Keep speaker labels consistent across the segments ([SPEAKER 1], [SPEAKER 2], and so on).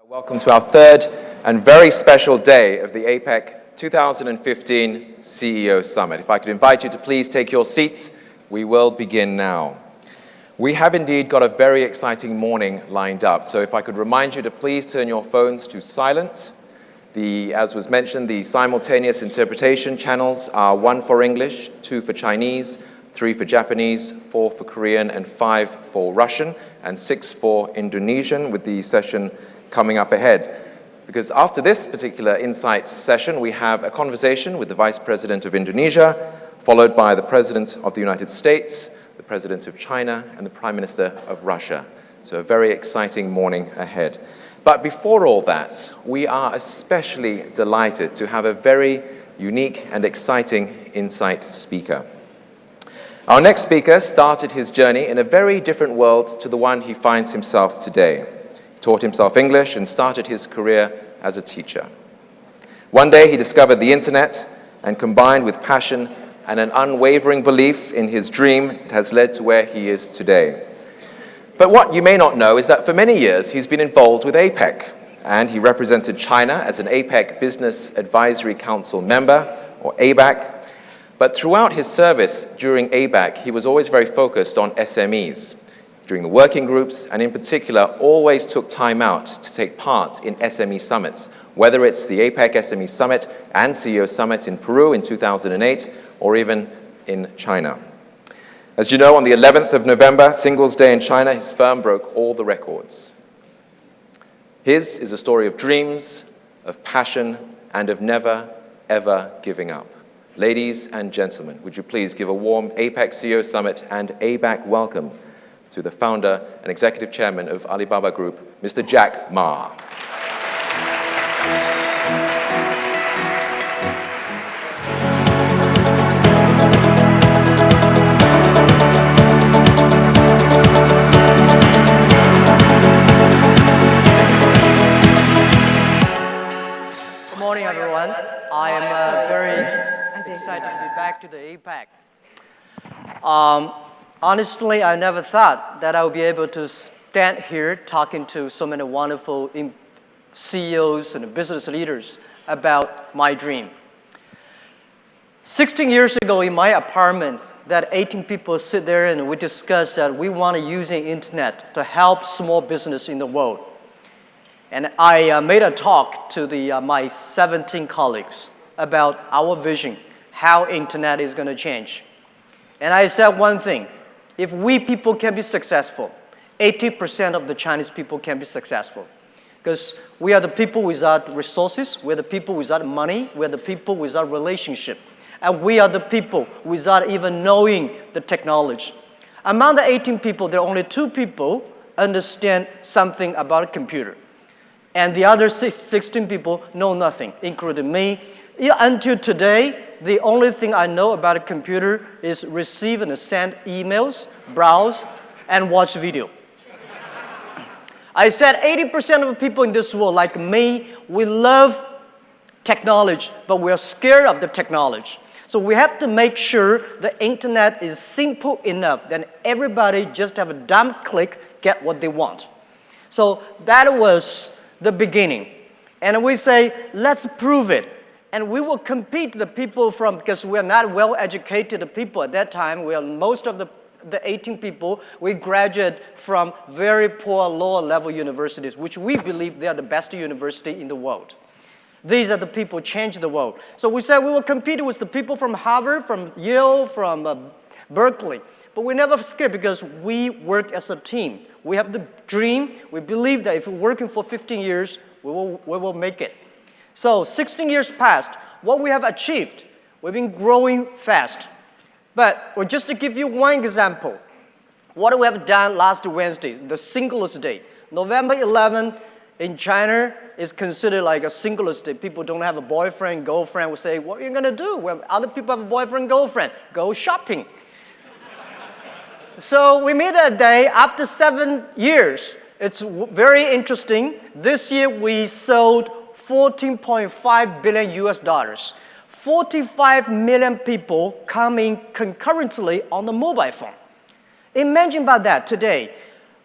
[SPEAKER 1] Welcome to our third and very special day of the APEC 2015 CEO Summit. If I could invite you to please take your seats, we will begin now. We have indeed got a very exciting morning lined up, so if I could remind you to please turn your phones to silent. As was mentioned, the simultaneous interpretation channels are 1 for English, 2 for Chinese, 3 for Japanese, 4 for Korean, and 5 for Russian, and 6 for Indonesian, with the session coming up ahead. Because after this particular Insight session, we have a conversation with the Vice President of Indonesia, followed by the President of the United States, the President of China, and the Prime Minister of Russia. So a very exciting morning ahead. But before all that, we are especially delighted to have a very unique and exciting Insight speaker. Our next speaker started his journey in a very different world to the one he finds himself today. He taught himself English and started his career as a teacher. One day he discovered the internet, and combined with passion and an unwavering belief in his dream, it has led to where he is today. But what you may not know is that for many years he's been involved with APEC, and he represented China as an APEC Business Advisory Council member, or ABAC. But throughout his service during ABAC, he was always very focused on SMEs. During the working groups, and in particular, always took time out to take part in SME summits, whether it's the APEC SME Summit and CEO Summit in Peru in 2008, or even in China. As you know, on the 11th of November, Singles Day in China, his firm broke all the records. His is a story of dreams, of passion, and of never, ever giving up. Ladies and gentlemen, would you please give a warm APEC CEO Summit and ABAC welcome to the founder and executive chairman of Alibaba Group, Mr. Jack Ma.
[SPEAKER 2] Good morning, everyone. I am very excited to be back to the APEC. Honestly, I never thought that I would be able to stand here talking to so many wonderful CEOs and business leaders about my dream. 16 years ago in my apartment, that 18 people sit there and we discuss that we want to use the internet to help small business in the world. And I made a talk to my 17 colleagues about our vision, how internet is going to change. And I said one thing: if we people can be successful, 80% of the Chinese people can be successful. Because we are the people without resources, we're the people without money, we're the people without relationship. And we are the people without even knowing the technology. Among the 18 people, there are only 2 people understand something about a computer. And the other 16 people know nothing, including me. Until today, the only thing I know about a computer is receive and send emails, browse, and watch video. I said 80% of the people in this world, like me, we love technology, but we're scared of the technology. So we have to make sure the internet is simple enough that everybody just have a dumb click, get what they want. So that was the beginning. And we say, let's prove it. And we will compete the people because we are not well-educated people at that time. Most of the 18 people, we graduate from very poor lower-level universities, which we believe they are the best university in the world. These are the people who change the world. So we said we will compete with the people from Harvard, from Yale, from Berkeley. But we never skip because we work as a team. We have the dream. We believe that if we're working for 15 years, we will make it. So 16 years passed. What we have achieved, we've been growing fast. But just to give you one example, what we have done last Wednesday, the Singles Day. November 11 in China is considered like a Singles Day. People don't have a boyfriend, girlfriend. We say, what are you going to do when other people have a boyfriend, girlfriend? Go shopping. So we made a day after 7 years. It's very interesting. This year we sold $14.5 billion US. 45 million people coming concurrently on the mobile phone. Imagine about that today.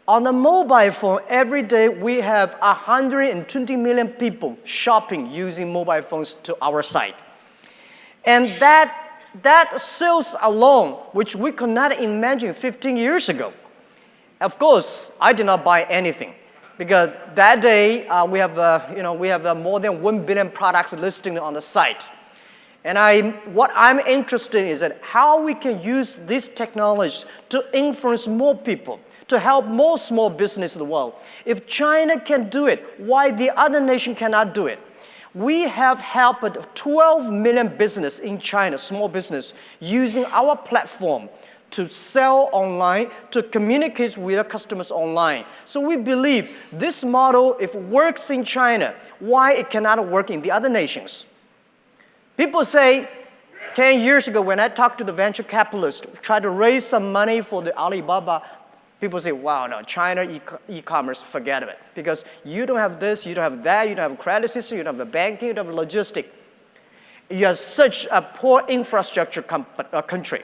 [SPEAKER 2] On the mobile phone, every day we have 120 million people shopping using mobile phones to our site. And that sales alone, which we could not imagine 15 years ago. Of course, I did not buy anything because that day we have more than 1 billion products listed on the site. And what I'm interested in is that how we can use this technology to influence more people, to help more small business in the world. If China can do it, why the other nation cannot do it? We have helped 12 million business in China, small business, using our platform to sell online, to communicate with their customers online. So we believe this model, if it works in China, why it cannot work in the other nations? People say, 10 years ago when I talked to the venture capitalists, tried to raise some money for the Alibaba, people say, wow, no, China e-commerce, forget it. Because you don't have this, you don't have that, you don't have a credit system, you don't have a banking, you don't have a logistics. You have such a poor infrastructure country.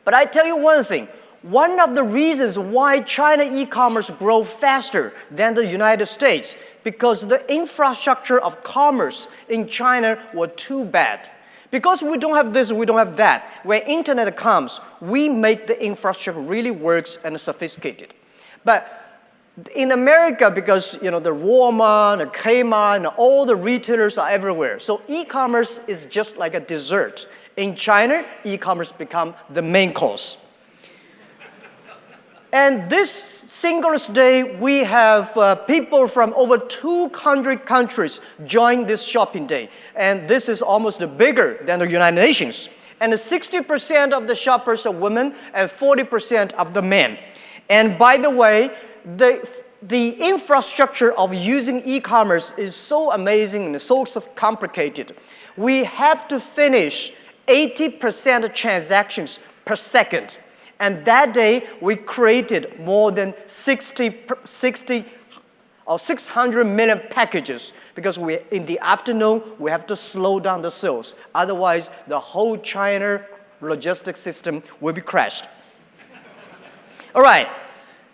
[SPEAKER 2] But I tell you one thing, one of the reasons why China e-commerce grows faster than the United States, because the infrastructure of commerce in China was too bad. Because we don't have this, we don't have that. When internet comes, we make the infrastructure really works and sophisticated. But in America, because the Walmart, the Kmart, and all the retailers are everywhere. So e-commerce is just like a dessert. In China, e-commerce become the main course. And this Singles Day, we have people from over 200 countries join this shopping day. And this is almost bigger than the United Nations. And 60% of the shoppers are women and 40% of the men. And by the way, the infrastructure of using e-commerce is so amazing and so complicated. We have to finish 80% of transactions per second. And that day, we created more than 600 million packages because in the afternoon, we have to slow down the sales. Otherwise, the whole China logistics system will be crashed. All right.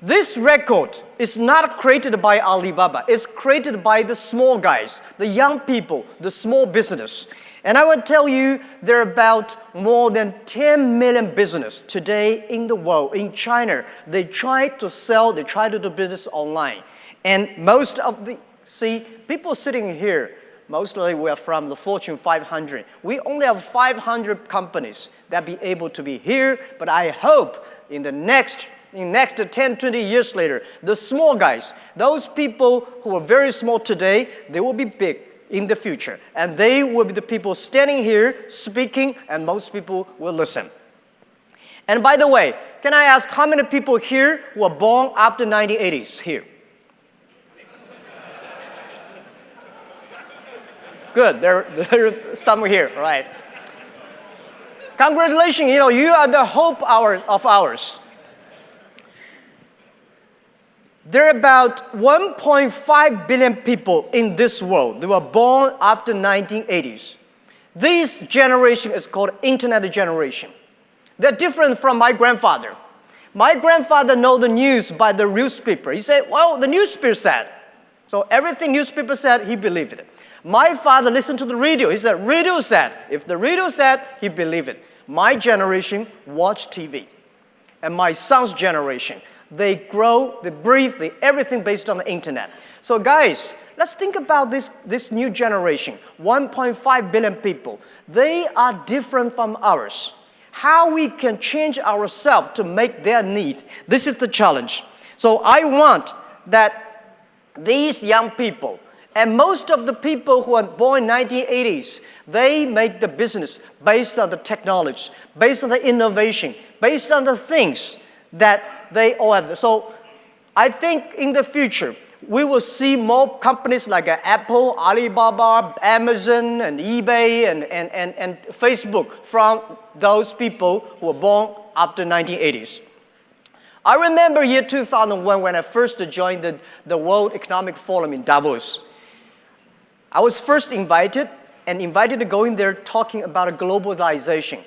[SPEAKER 2] This record is not created by Alibaba. It's created by the small guys, the young people, the small business. And I will tell you, there are about more than 10 million businesses today in the world, in China. They try to sell, they try to do business online. And most of people sitting here, mostly we are from the Fortune 500. We only have 500 companies that be able to be here, but I hope in the next 10, 20 years later, the small guys, those people who are very small today, they will be big in the future. And they will be the people standing here, speaking, and most people will listen. And by the way, can I ask how many people here were born after 1980s here? Good, there are some here, right? Congratulations, you are the hope of ours. There are about 1.5 billion people in this world. They were born after 1980s. This generation is called Internet generation. They're different from my grandfather. My grandfather knows the news by the newspaper. He said, well, the newspaper said. So everything newspaper said, he believed it. My father listened to the radio. He said, radio said. If the radio said, he believed it. My generation watched TV. And my son's generation, they grow, they breathe, everything based on the internet. So guys, let's think about this new generation, 1.5 billion people. They are different from ours. How we can change ourselves to make their need, this is the challenge. So I want that these young people, and most of the people who are born in 1980s, they make the business based on the technology, based on the innovation, based on the things that they all have. So I think in the future, we will see more companies like Apple, Alibaba, Amazon, and eBay, and Facebook from those people who were born after 1980s. I remember year 2001 when I first joined the World Economic Forum in Davos. I was first invited to go in there talking about globalization.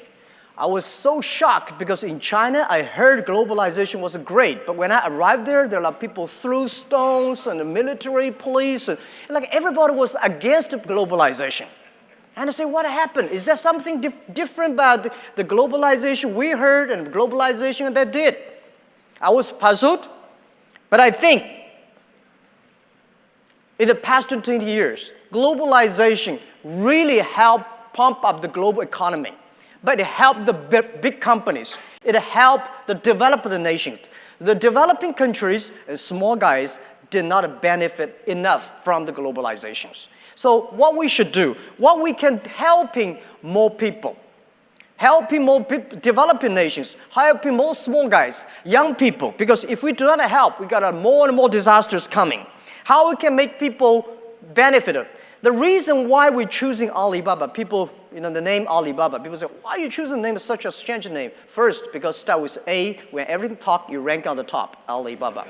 [SPEAKER 2] I was so shocked because in China, I heard globalization was great. But when I arrived there, there are people threw stones and the military police. And like everybody was against globalization. And I say, what happened? Is there something different about the globalization we heard and globalization that did? I was puzzled. But I think in the past 20 years, globalization really helped pump up the global economy. But it helped the big companies. It helped the developed nations. The developing countries and small guys did not benefit enough from the globalizations. So what we should do, what we can helping more people, developing nations, helping more small guys, young people. Because if we do not help, we got more and more disasters coming. How we can make people benefit? The reason why we're choosing Alibaba, people, the name Alibaba, people say, why are you choosing the name of such a strange name? First, because start with A, when everything talk, you rank on the top, Alibaba.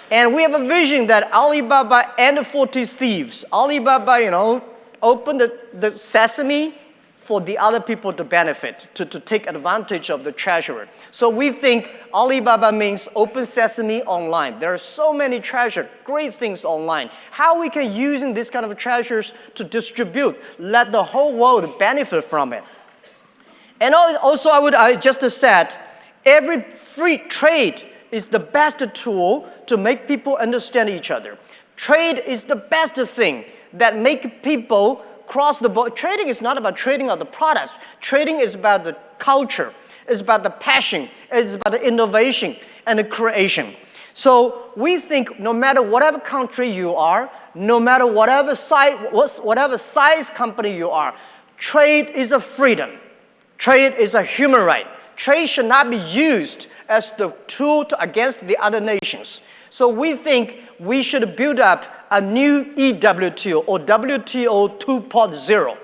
[SPEAKER 2] And we have a vision that Alibaba and the 40 thieves, Alibaba, open the sesame for the other people to benefit, to take advantage of the treasure. So we think Alibaba means open sesame online. There are so many treasure, great things online. How we can use this kind of treasures to distribute, let the whole world benefit from it. And also I just said, every free trade is the best tool to make people understand each other. Trade is the best thing that make people cross the board. Trading is not about trading of the products. Trading is about the culture. It's about the passion. It's about the innovation and the creation. So we think no matter whatever country you are, no matter whatever size company you are, trade is a freedom. Trade is a human right. Trade should not be used as the tool against the other nations. So we think we should build up a new EWTO or WTO 2.0.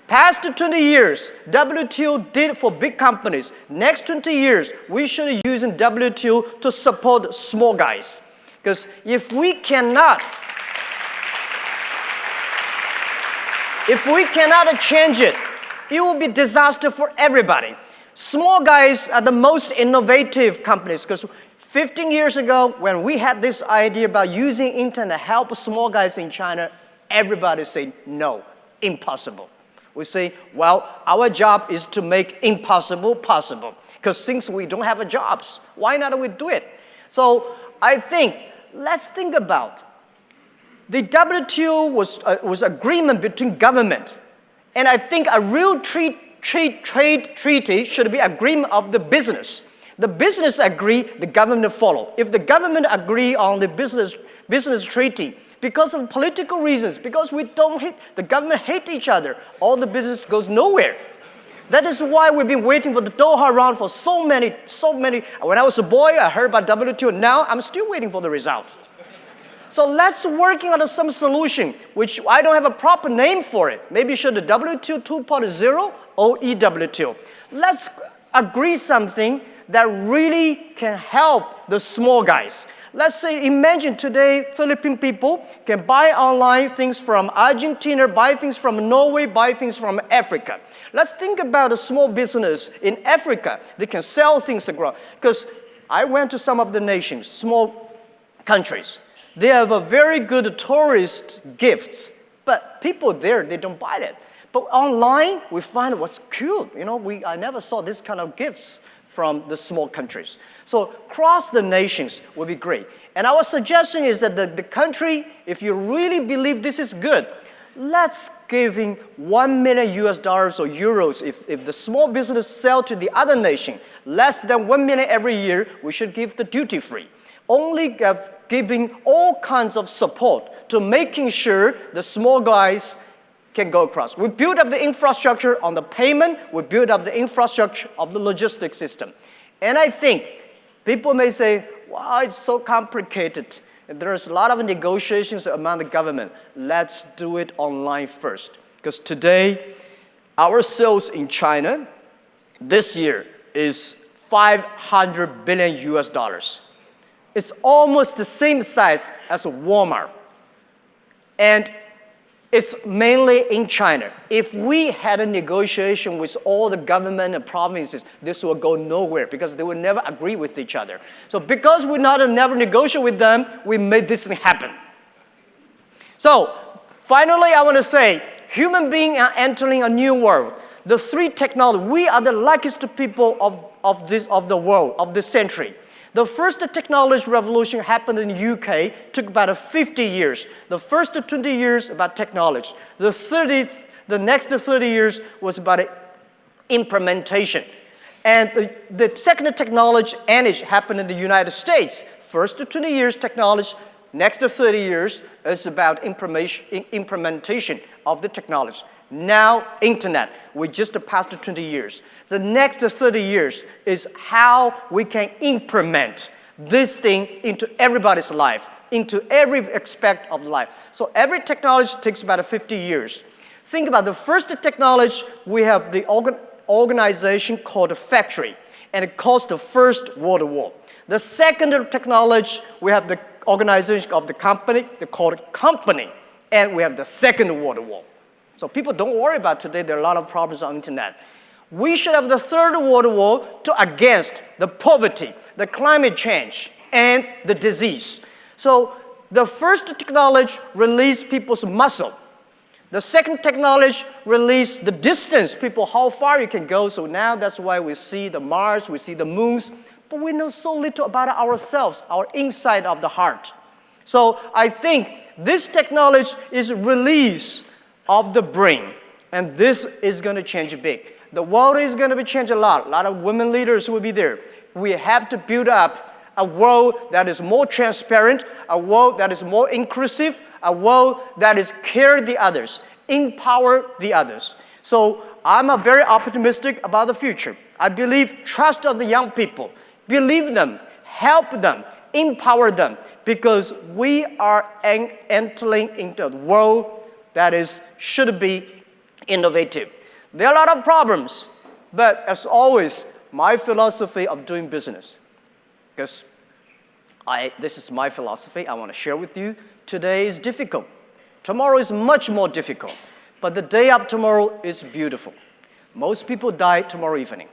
[SPEAKER 2] Past 20 years, WTO did for big companies. Next 20 years, we should be using WTO to support small guys. Because if we cannot change it, it will be disaster for everybody. Small guys are the most innovative companies because 15 years ago, when we had this idea about using internet to help small guys in China, everybody said, no, impossible. We say, well, our job is to make impossible possible. Because since we don't have jobs, why not we do it? So I think, let's think about the WTO was agreement between government. And I think a real trade treaty should be agreement of the business. The business agree, the government follow. If the government agree on the business treaty, because of political reasons, because the government hate each other, all the business goes nowhere. That is why we've been waiting for the Doha round for so many. When I was a boy, I heard about WTO. Now, I'm still waiting for the result. So let's working on some solution, which I don't have a proper name for it. Maybe should the WTO 2.0 or EWTO. Let's agree something that really can help the small guys. Let's say, imagine today, Philippine people can buy online things from Argentina, buy things from Norway, buy things from Africa. Let's think about a small business in Africa. They can sell things abroad. Because I went to some of the nations, small countries. They have a very good tourist gifts, but people there, they don't buy that. But online, we find what's cute. I never saw this kind of gifts from the small countries. So cross the nations would be great. And our suggestion is that the country, if you really believe this is good, let's give in $1 million or euros. If the small business sell to the other nation, less than 1 million every year, we should give the duty free. Only giving all kinds of support to making sure the small guys can go across. We build up the infrastructure on the payment. We build up the infrastructure of the logistics system. And I think people may say, wow, it's so complicated. There's a lot of negotiations among the government. Let's do it online first. Because today, our sales in China this year is 500 billion US dollars. It's almost the same size as Walmart. And it's mainly in China. If we had a negotiation with all the government and provinces, this will go nowhere because they will never agree with each other. So because we never negotiate with them, we made this thing happen. So finally, I want to say, human beings are entering a new world. The three technologies, we are the luckiest people of the world, of this century. The first technology revolution happened in the UK, took about 50 years. The first 20 years about technology. The next 30 years was about implementation. And the second technology age happened in the United States. First 20 years technology, next 30 years is about implementation of the technology. Now, internet, we just passed 20 years. The next 30 years is how we can implement this thing into everybody's life, into every aspect of life. So every technology takes about 50 years. Think about the first technology, we have the organization called a factory, and it caused the First World War. The second technology, we have the organization of the company, they call it company, and we have the Second World War. So people don't worry about today, there are a lot of problems on the internet. We should have the Third World War against the poverty, the climate change, and the disease. So the first technology released people's muscle. The second technology released the distance, people, how far you can go. So now that's why we see the Mars, we see the moons, but we know so little about ourselves, our inside of the heart. So I think this technology is release of the brain, and this is going to change big. The world is going to be changed a lot of women leaders will be there. We have to build up a world that is more transparent, a world that is more inclusive, a world that is care the others, empower the others. So I'm very optimistic about the future. I believe trust of the young people, believe them, help them, empower them, because we are entering into a world that should be innovative. There are a lot of problems, but as always, my philosophy of doing business, because this is my philosophy I want to share with you. Today is difficult. Tomorrow is much more difficult, but the day after tomorrow is beautiful. Most people die tomorrow evening.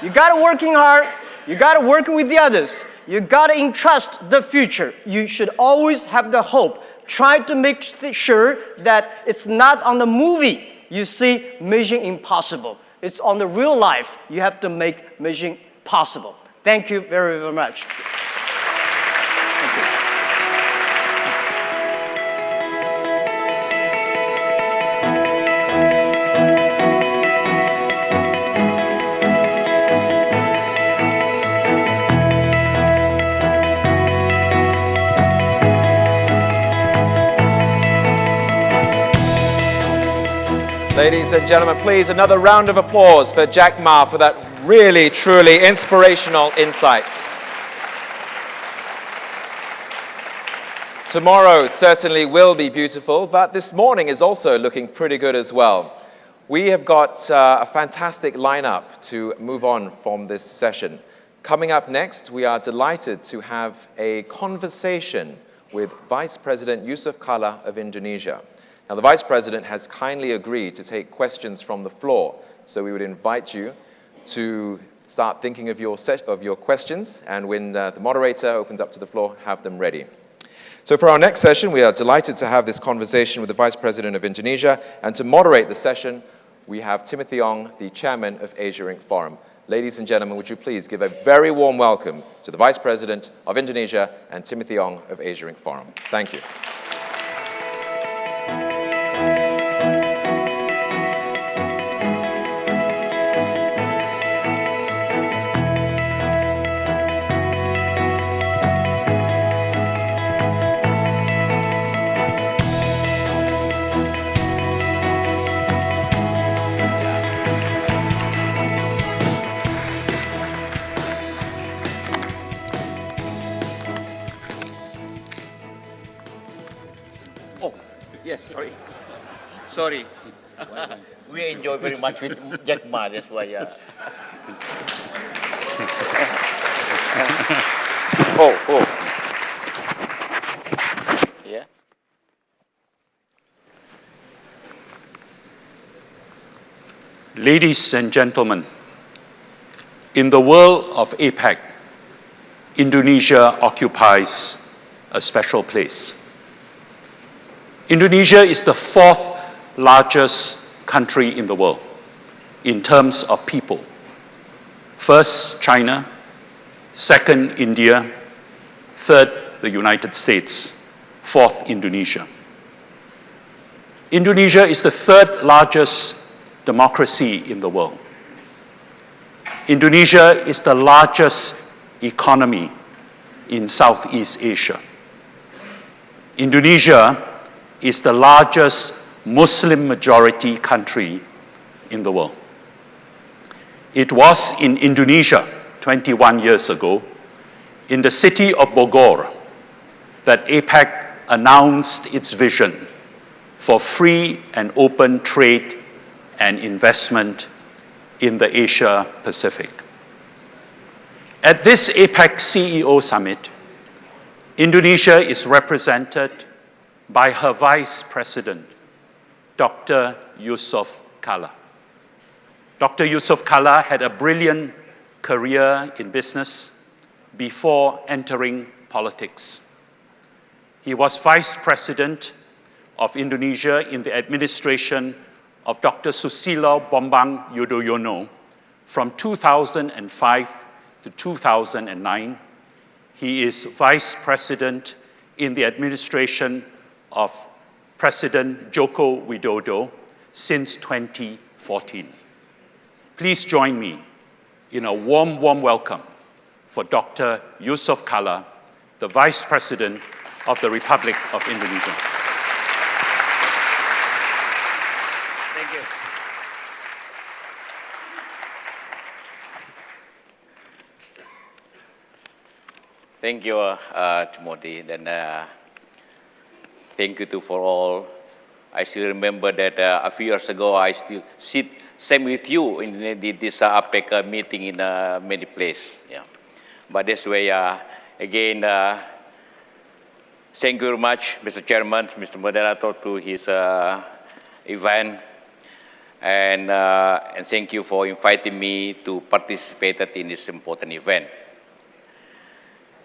[SPEAKER 2] You got to working hard. You got to work with the others. You got to entrust the future. You should always have the hope. Try to make sure that it's not on the movie you see Mission Impossible. It's on the real life. You have to make Mission possible. Thank you very, very much. Thank you.
[SPEAKER 1] Ladies and gentlemen, please, another round of applause for Jack Ma for that really, truly inspirational insights. Tomorrow certainly will be beautiful, but this morning is also looking pretty good as well. We have got a fantastic lineup to move on from this session. Coming up next, we are delighted to have a conversation with Vice President Yusuf Kalla of Indonesia. Now, the Vice President has kindly agreed to take questions from the floor, so we would invite you to start thinking of your questions, and when the moderator opens up to the floor, have them ready. So for our next session, we are delighted to have this conversation with the Vice President of Indonesia, and to moderate the session, we have Timothy Ong, the Chairman of Asia Inc. Forum. Ladies and gentlemen, would you please give a very warm welcome to the Vice President of Indonesia and Timothy Ong of Asia Inc. Forum. Thank you.
[SPEAKER 3] Yes, sorry. We enjoy very much with Jack Ma, that's why. Oh. Yeah.
[SPEAKER 4] Ladies and gentlemen, in the world of APEC, Indonesia occupies a special place. Indonesia is the fourth largest country in the world in terms of people. First, China. Second, India. Third, the United States. Fourth, Indonesia. Indonesia is the third largest democracy in the world. Indonesia is the largest economy in Southeast Asia. Indonesia is the largest Muslim majority country in the world. It was in Indonesia 21 years ago, in the city of Bogor, that APEC announced its vision for free and open trade and investment in the Asia Pacific. At this APEC CEO summit, Indonesia is represented by her Vice President, Dr. Yusuf Kalla. Dr. Yusuf Kalla had a brilliant career in business before entering politics. He was Vice President of Indonesia in the administration of Dr. Susilo Bambang Yudhoyono from 2005 to 2009. He is Vice President in the administration of President Joko Widodo since 2014. Please join me in a warm welcome for Dr. Yusuf Kalla, the Vice President of the Republic of Indonesia.
[SPEAKER 3] Thank you. Thank you, Timothy. And thank you too for all. I still remember that a few years ago, I still same with you in this APEC meeting in many places. Yeah. But this way, again, thank you very much, Mr. Chairman, Mr. Moderator, to his event. And thank you for inviting me to participate in this important event.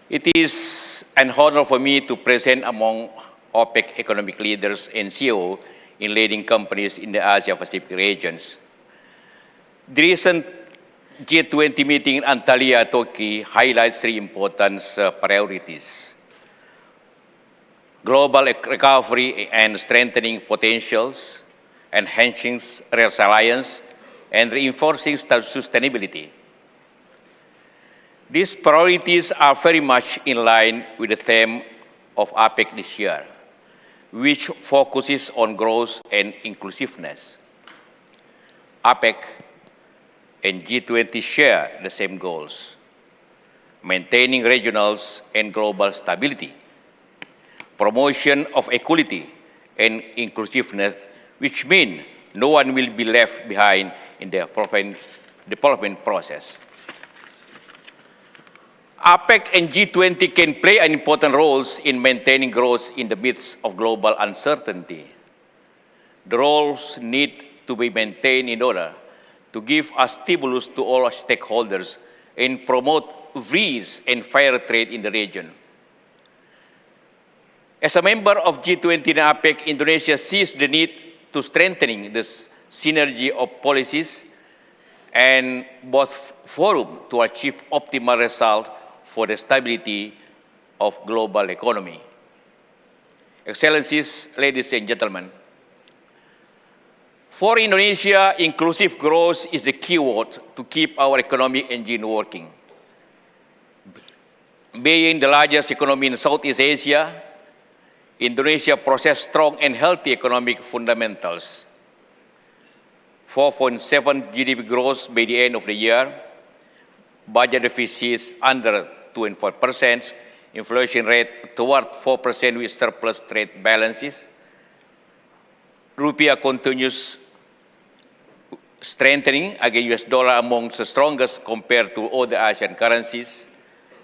[SPEAKER 3] It is an honor for me to present among APEC economic leaders and CEO in leading companies in the Asia-Pacific regions. The recent G20 meeting in Antalya, Turkey highlights three important priorities: global recovery and strengthening potentials, enhancing resilience, and reinforcing sustainability. These priorities are very much in line with the theme of APEC this year, which focuses on growth and inclusiveness. APEC and G20 share the same goals: maintaining regional and global stability, promotion of equality and inclusiveness, which mean no one will be left behind in the development process. APEC and G20 can play an important role in maintaining growth in the midst of global uncertainty. The roles need to be maintained in order to give a stimulus to all stakeholders and promote free and fair trade in the region. As a member of G20 and APEC, Indonesia sees the need to strengthening the synergy of policies and both forums to achieve optimal results for the stability of global economy. Excellencies, ladies and gentlemen, for Indonesia, inclusive growth is the key word to keep our economic engine working. Being the largest economy in Southeast Asia, Indonesia possesses strong and healthy economic fundamentals. 4.7 GDP growth by the end of the year, budget deficit under 2.4%, inflation rate toward 4% with surplus trade balances. Rupiah continues strengthening against US dollar among the strongest compared to other Asian currencies.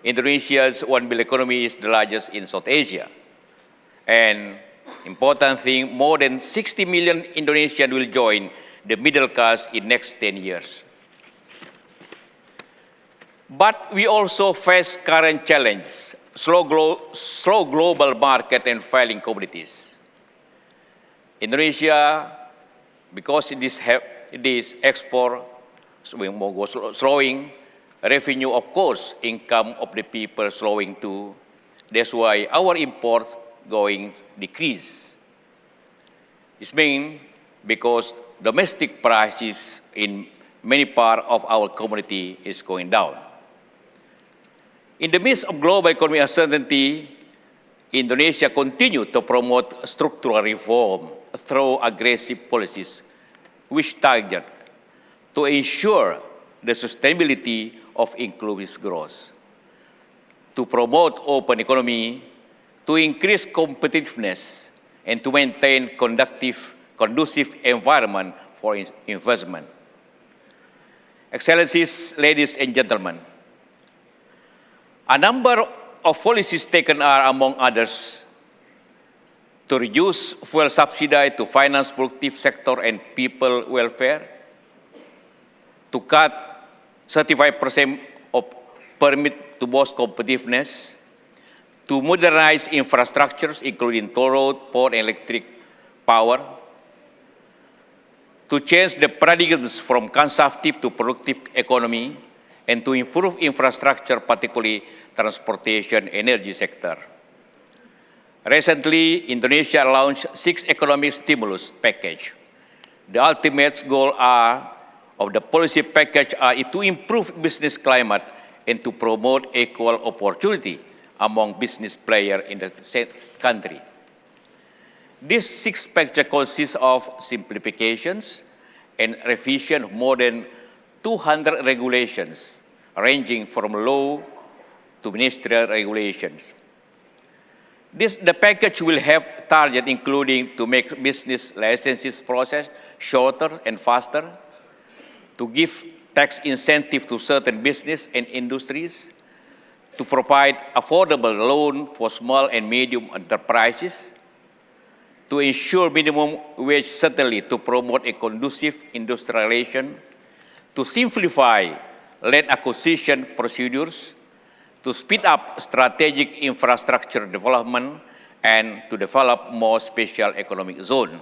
[SPEAKER 3] Indonesia's 1 billion economy is the largest in South Asia. And important thing, more than 60 million Indonesians will join the middle class in next 10 years. But we also face current challenges, slow global market and failing commodities. Indonesia, because it is export slowing, revenue, of course, income of the people slowing too. That's why our imports going decrease. It's mean because domestic prices in many parts of our community is going down. In the midst of global economic uncertainty, Indonesia continues to promote structural reform through aggressive policies which target to ensure the sustainability of inclusive growth, to promote open economy, to increase competitiveness, and to maintain conducive environment for investment. Excellencies, ladies and gentlemen, a number of policies taken are, among others, to reduce fuel subsidy to finance productive sector and people welfare, to cut 35% of permit to boost competitiveness, to modernize infrastructures, including toll road, port, and electric power, to change the paradigms from consumptive to productive economy, and to improve infrastructure, particularly transportation, energy sector. Recently, Indonesia launched 6 economic stimulus package. The ultimate goal of the policy package are to improve business climate and to promote equal opportunity among business players in the country. This 6 package consists of simplifications and revision of more than 200 regulations, ranging from law to ministerial regulations. The package will have targets including to make business licenses process shorter and faster, to give tax incentive to certain business and industries, to provide affordable loan for small and medium enterprises, to ensure minimum wage certainty to promote a conducive industrialization, to simplify land acquisition procedures, to speed up strategic infrastructure development, and to develop more special economic zones.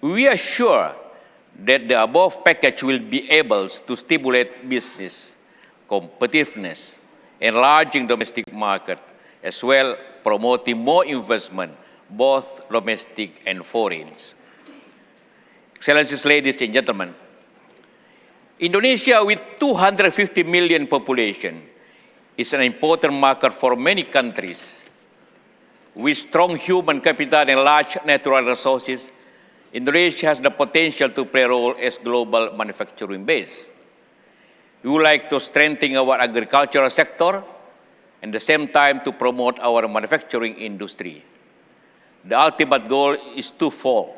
[SPEAKER 3] We are sure that the above package will be able to stimulate business, competitiveness, enlarging domestic market, as well promoting more investment, both domestic and foreign. Excellencies, ladies and gentlemen, Indonesia, with 250 million population, is an important market for many countries. With strong human capital and large natural resources, Indonesia has the potential to play a role as global manufacturing base. We would like to strengthen our agricultural sector and at the same time to promote our manufacturing industry. The ultimate goal is twofold: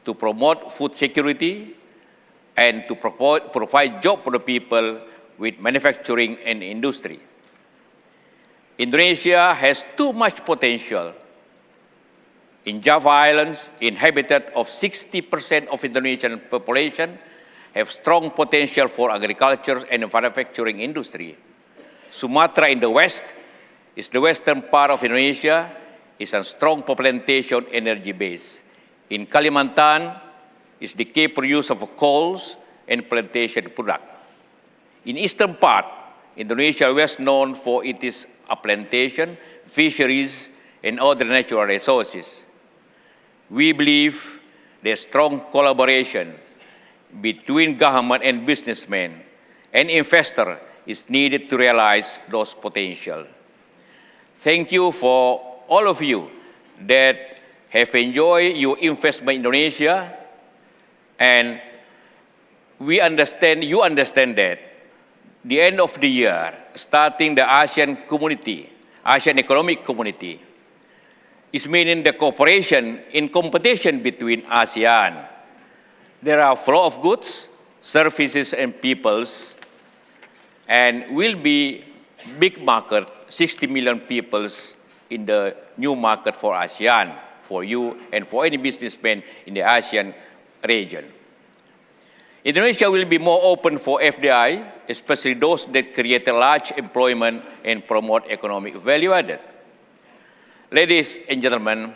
[SPEAKER 3] to promote food security and to provide jobs for the people with manufacturing and industry. Indonesia has too much potential. In Java Islands, inhabited of 60% of Indonesian population, have strong potential for agriculture and manufacturing industry. Sumatra in the west is the western part of Indonesia, is a strong plantation energy base. In Kalimantan is the key producer of coals and plantation product. In eastern part, Indonesia is best known for its plantation, fisheries, and other natural resources. We believe there's strong collaboration between government and businessmen and investor is needed to realize those potential. Thank you for all of you that have enjoyed your investment in Indonesia, and you understand that the end of the year, starting the ASEAN Economic Community, is meaning the cooperation in competition between ASEAN. There are flow of goods, services, and peoples, and will be big market, 60 million peoples in the new market for ASEAN, for you and for any businessman in the ASEAN region. Indonesia will be more open for FDI, especially those that create large employment and promote economic value added. Ladies and gentlemen,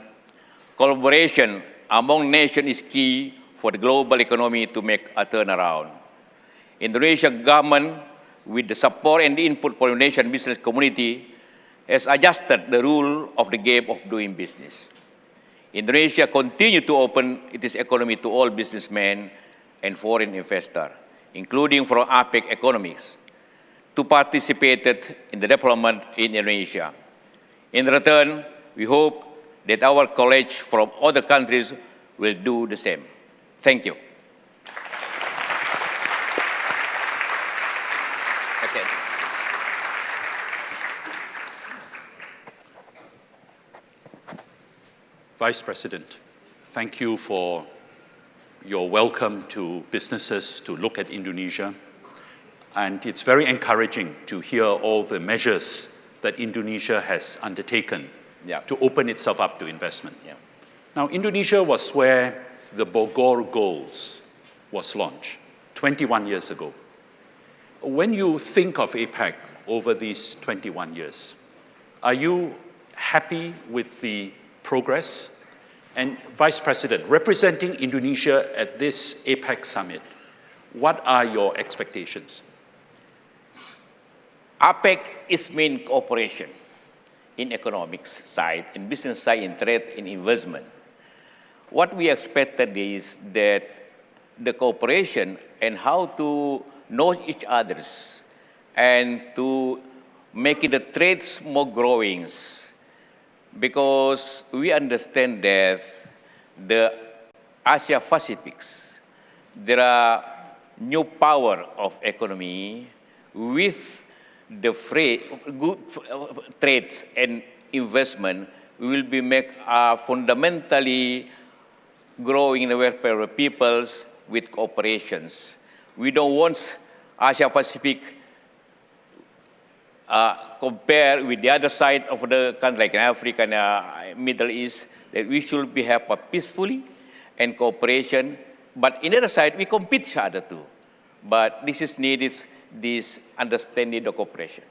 [SPEAKER 3] collaboration among nations is key for the global economy to make a turnaround. Indonesia government, with the support and the input from the Indonesian business community, has adjusted the rule of the game of doing business. Indonesia continues to open its economy to all businessmen and foreign investors, including from APEC economies, to participate in the development in Indonesia. In return, we hope that our colleagues from other countries will do the same. Thank you. Okay.
[SPEAKER 4] Vice President, thank you for your welcome to businesses to look at Indonesia. And it's very encouraging to hear all the measures that Indonesia has undertaken to open itself up to investment. Now, Indonesia was where the Bogor Goals was launched 21 years ago. When you think of APEC over these 21 years, are you happy with the progress? And Vice President, representing Indonesia at this APEC summit, what are your expectations?
[SPEAKER 3] APEC is main cooperation in economics side, in business side, in trade, in investment. What we expected is that the cooperation and how to know each others and to make the trades more growing, because we understand that the Asia Pacifics, there are new power of economy with the good trades and investment will be make fundamentally growing the welfare of peoples with cooperations. We don't want Asia Pacific compare with the other side of the country, like in Africa and Middle East, that we should be have a peacefully and cooperation. But in the other side, we compete each other too. But this is needed, this understanding of cooperation.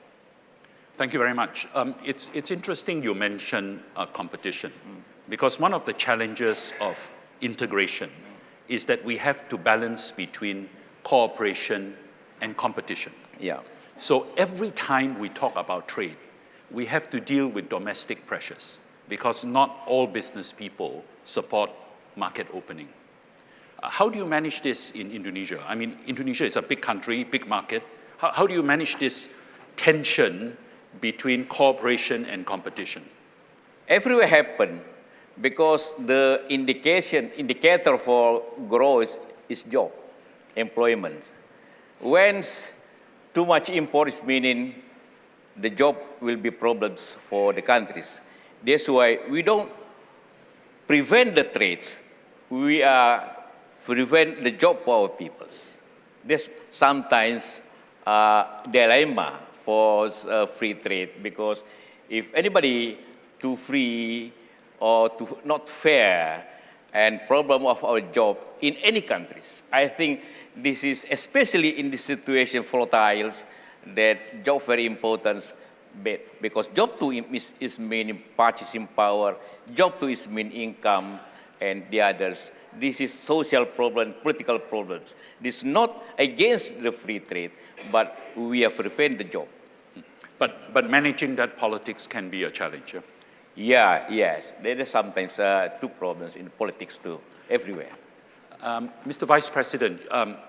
[SPEAKER 4] Thank you very much. It's interesting you mention competition, because one of the challenges of integration is that we have to balance between cooperation and competition. So every time we talk about trade, we have to deal with domestic pressures, because not all business people support market opening. How do you manage this in Indonesia? I mean, Indonesia is a big country, big market. How do you manage this tension between cooperation and competition?
[SPEAKER 3] Everywhere happen because the indicator for growth is job, employment. When too much import is meaning the job will be problems for the countries. That's why we don't prevent the trades. We prevent the job for our peoples. There's sometimes dilemma for free trade, because if anybody too free or too not fair and problem of our job in any countries, I think this is especially in this situation volatiles that job very important, because job too is meaning purchasing power, job too is mean income and the others. This is social problem, political problems. This is not against the free trade, but we have to prevent the job.
[SPEAKER 4] But managing that politics can be a challenge.
[SPEAKER 3] Yes. There are sometimes two problems in politics too, everywhere.
[SPEAKER 4] Mr. Vice President,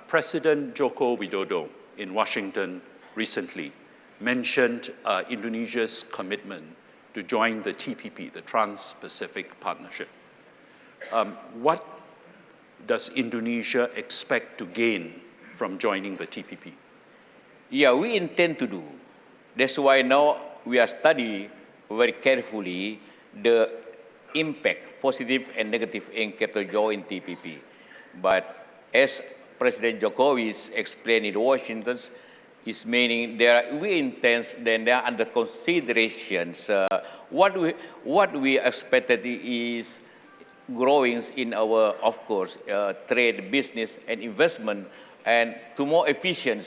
[SPEAKER 4] President Joko Widodo in Washington recently mentioned Indonesia's commitment to join the TPP, the Trans-Pacific Partnership. What does Indonesia expect to gain from joining the TPP?
[SPEAKER 3] We intend to do. That's why now we are studying very carefully the impact, positive and negative impact of joining TPP. But as President Jokowi explained in Washington, is meaning we intend, then they are under considerations. What we expected is growing in our, of course, trade, business, and investment, and to more efficient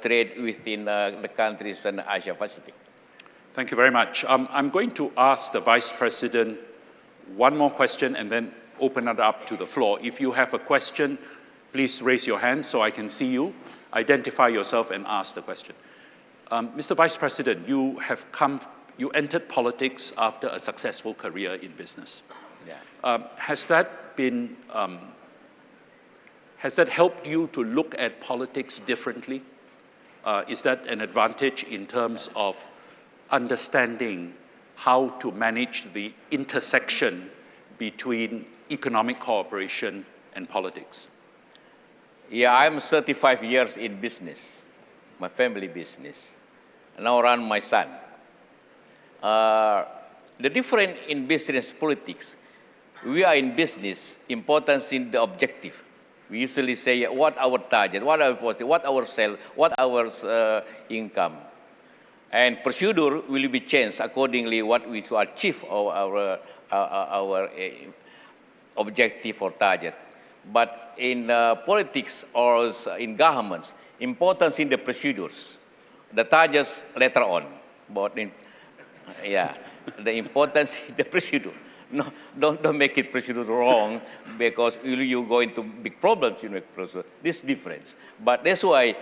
[SPEAKER 3] trade within the countries in Asia Pacific.
[SPEAKER 4] Thank you very much. I'm going to ask the Vice President one more question and then open it up to the floor. If you have a question, please raise your hand so I can see you, identify yourself, and ask the question. Mr. Vice President, you entered politics after a successful career in business.
[SPEAKER 3] Yeah.
[SPEAKER 4] Has that helped you to look at politics differently? Is that an advantage in terms of understanding how to manage the intersection between economic cooperation and politics?
[SPEAKER 3] Yeah, I'm 35 years in business, my family business. Now run my son. The difference in business politics, we are in business, importance in the objective. We usually say what our target, what our policy, what our sale, what our income. And procedure will be changed accordingly what we to achieve our objective or target. But in politics or in governments, importance in the procedures. The targets later on. But the importance in the procedure. No, don't make it procedure wrong because you go into big problems in the procedure. This difference. But that's why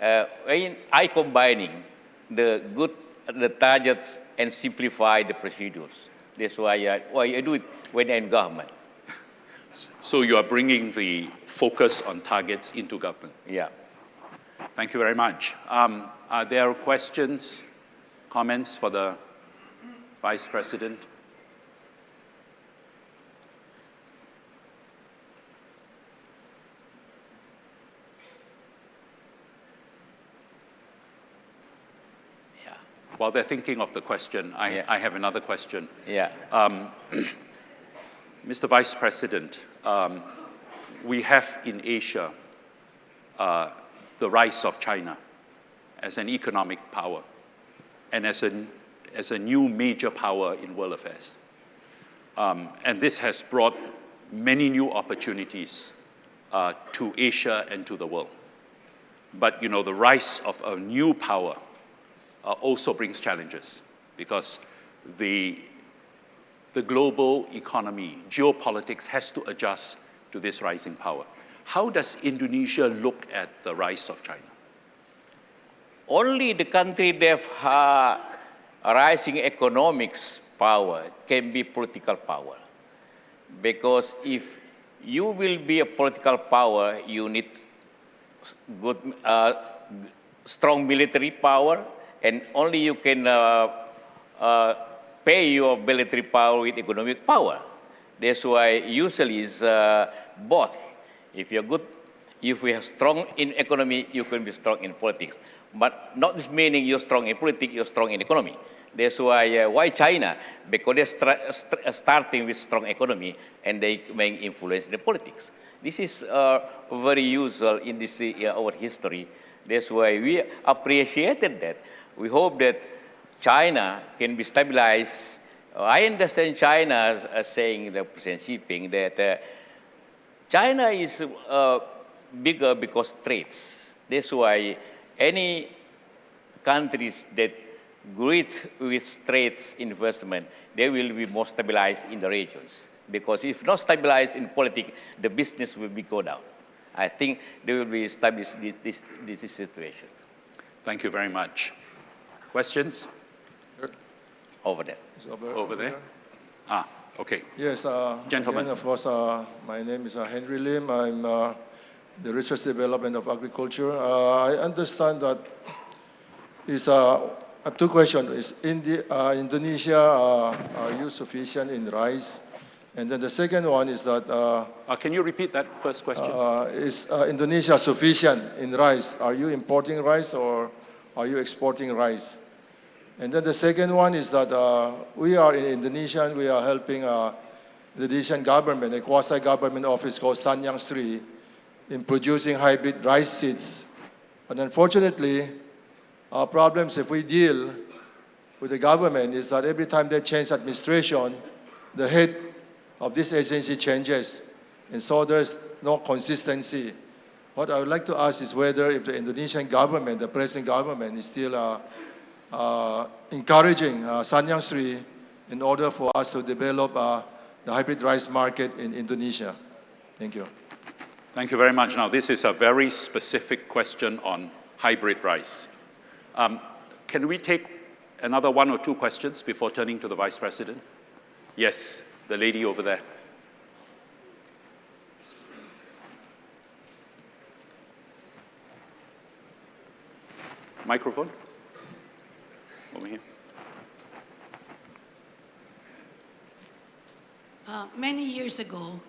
[SPEAKER 3] I combining the targets and simplify the procedures. That's why I do it when I'm in government.
[SPEAKER 4] So you are bringing the focus on targets into government?
[SPEAKER 3] Yeah.
[SPEAKER 4] Thank you very much. Are there questions, comments for the Vice President?
[SPEAKER 3] Yeah.
[SPEAKER 4] While they're thinking of the question, I have another question.
[SPEAKER 3] Yeah.
[SPEAKER 4] Mr. Vice President, we have in Asia the rise of China as an economic power and as a new major power in world affairs. And this has brought many new opportunities to Asia and to the world. But the rise of a new power also brings challenges because the global economy, geopolitics has to adjust to this rising power. How does Indonesia look at the rise of China?
[SPEAKER 3] Only the country that have rising economics power can be political power. Because if you will be a political power, you need good, strong military power, and only you can pay your military power with economic power. That's why usually is both. If you're good, if we have strong in economy, you can be strong in politics. But not this meaning you're strong in politics, you're strong in economy. That's why China? Because they're starting with strong economy and they may influence the politics. This is very usual in this our history. That's why we appreciated that. We hope that China can be stabilized. I understand China as saying, the President Xi Jinping, that China is bigger because trades. That's why any countries that great with trades investment, they will be more stabilized in the regions. Because if not stabilized in politics, the business will go down. I think they will be established this situation.
[SPEAKER 4] Thank you very much. Questions?
[SPEAKER 3] Over there.
[SPEAKER 4] Over there? Okay.
[SPEAKER 5] Yes,
[SPEAKER 4] Gentlemen.
[SPEAKER 5] Again, of course, my name is Henry Lim. I'm the Research Development of Agriculture. I understand that I have two questions. Is Indonesia, are you sufficient in rice? And then the second one is that...
[SPEAKER 4] can you repeat that first question?
[SPEAKER 5] Is Indonesia sufficient in rice? Are you importing rice or are you exporting rice? And then the second one is that we are in Indonesia and we are helping the Indonesian government, a quasi-government office called Sanyang Sri, in producing hybrid rice seeds. But unfortunately, our problems if we deal with the government is that every time they change administration, the head of this agency changes, and so there's no consistency. What I would like to ask is whether if the Indonesian government, the present government, is still encouraging Sanyang Sri in order for us to develop the hybrid rice market in Indonesia. Thank you.
[SPEAKER 4] Thank you very much. Now, this is a very specific question on hybrid rice. Can we take another one or two questions before turning to the Vice President? Yes, the lady over there. Microphone? Over here.
[SPEAKER 6] Many years ago,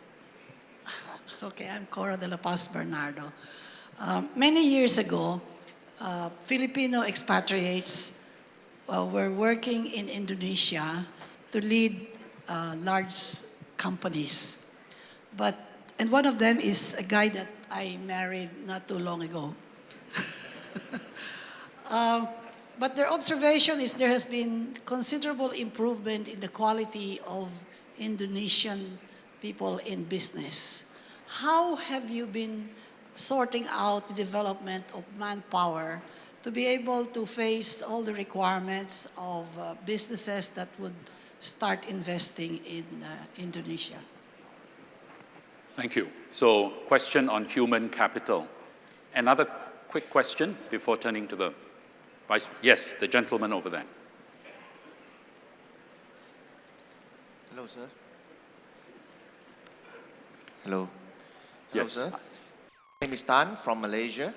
[SPEAKER 6] okay, I'm Cora de la Paz Bernardo. Many years ago, Filipino expatriates were working in Indonesia to lead large companies. And one of them is a guy that I married not too long ago. But their observation is there has been considerable improvement in the quality of Indonesian people in business. How have you been sorting out the development of manpower to be able to face all the requirements of businesses that would start investing in Indonesia?
[SPEAKER 4] Thank you. So, question on human capital. Another quick question before turning to the Vice. Yes, the gentleman over there.
[SPEAKER 7] Hello, sir. Hello.
[SPEAKER 4] Yes.
[SPEAKER 7] Hello, sir. My name is Tan from Malaysia.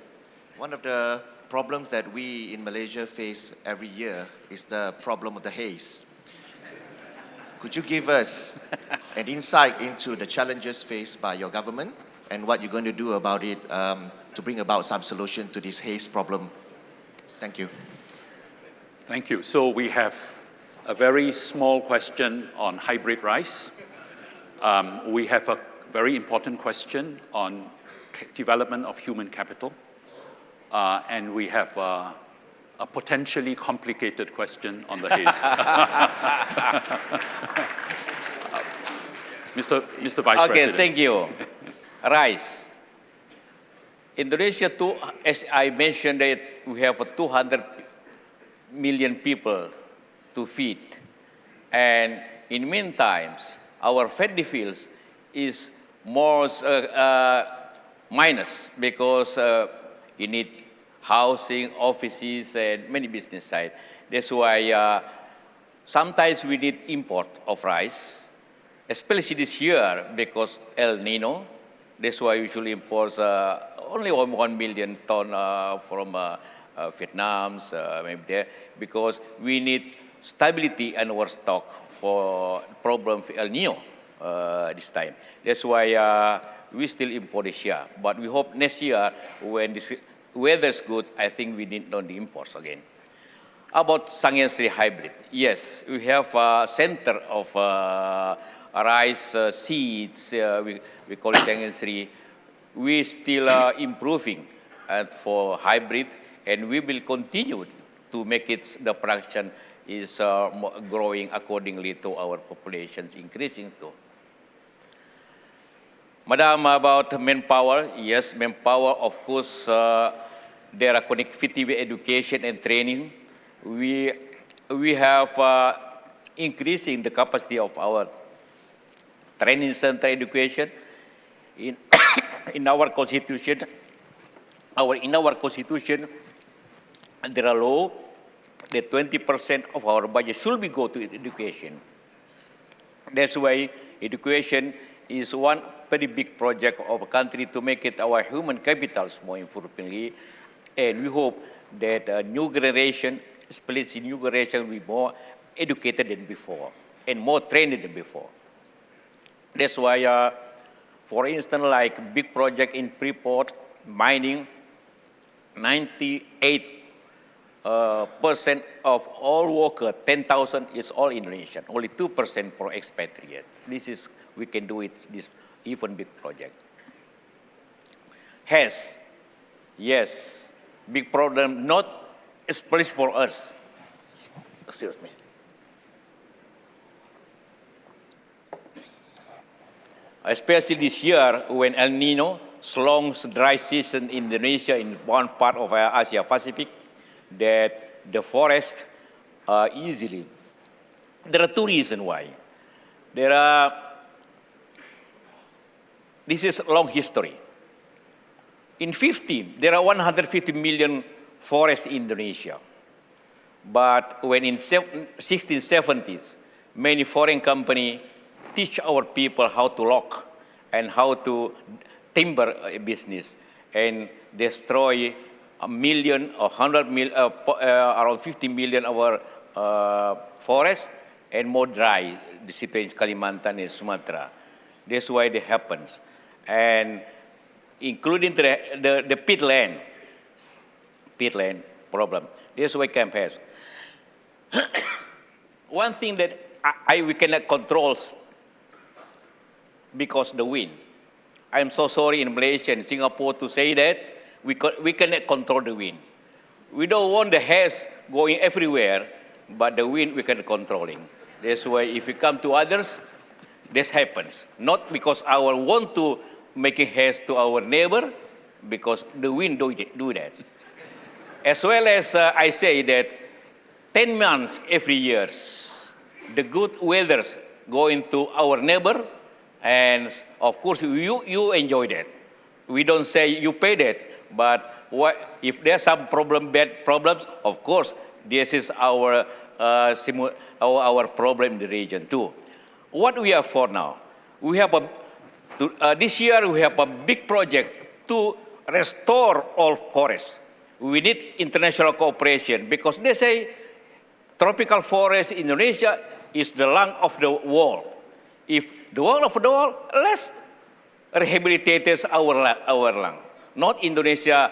[SPEAKER 7] One of the problems that we in Malaysia face every year is the problem of the haze. Could you give us an insight into the challenges faced by your government and what you're going to do about it to bring about some solution to this haze problem? Thank you.
[SPEAKER 4] Thank you. So we have a very small question on hybrid rice. We have a very important question on development of human capital. And we have a potentially complicated question on the haze. Mr. Vice President.
[SPEAKER 3] Okay, thank you. Rice. Indonesia, as I mentioned, that we have 200 million people to feed. And in meantime, our fatty fields is more minus because you need housing, offices, and many business sites. That's why sometimes we need import of rice, especially this year because El Nino. That's why we usually import only 1 million ton from Vietnam, maybe there, because we need stability in our stock for problem for El Nino this time. That's why we still import this year. But we hope next year, when this weather's good, I think we need not the imports again. About Sanyang Sri hybrid, yes, we have a center of rice seeds, we call it Sanyang Sri. We still improving for hybrid, and we will continue to make it, the production is growing accordingly to our populations increasing too. Madam, about manpower, yes, manpower, of course, there are connectivity with education and training. We have increasing the capacity of our training center education. In our constitution, there are law that 20% of our budget should be go to education. That's why education is one very big project of a country to make it our human capitals more improvingly. And we hope that a new generation, especially new generation, will be more educated than before and more trained than before. That's why, for instance, like big project in Freeport, mining, 98% of all workers, 10,000 is all Indonesian, only 2% for expatriate. This is, we can do it, this even big project. Yes, big problem, not especially for us. Excuse me. especially this year when El Nino, long dry season in Indonesia in one part of Asia Pacific, that the forest easily. There are two reasons why. This is a long history. In 15, there are 150 million forests in Indonesia. But when in 1670s, many foreign companies teach our people how to log and how to timber a business and destroy a million or 100 million, around 50 million of our forests and more dry, the situation in Kalimantan and Sumatra. That's why it happens. And including the peatland problem. That's why camp has. One thing that we cannot control because the wind. I'm so sorry in Malaysia and Singapore to say that we cannot control the wind. We don't want the haze going everywhere, but the wind we can controlling. That's why if we come to others, this happens. Not because our want to make a haze to our neighbor, because the wind do that. As well as I say that 10 months every year, the good weathers going to our neighbor, and of course you enjoy that. We don't say you pay that, but if there's some bad problems, of course this is our problem in the region too. What we have for now, we have this year we have a big project to restore all forests. We need international cooperation because they say tropical forest in Indonesia is the lung of the world. If the wall of the world, let's rehabilitate our lung. Not Indonesia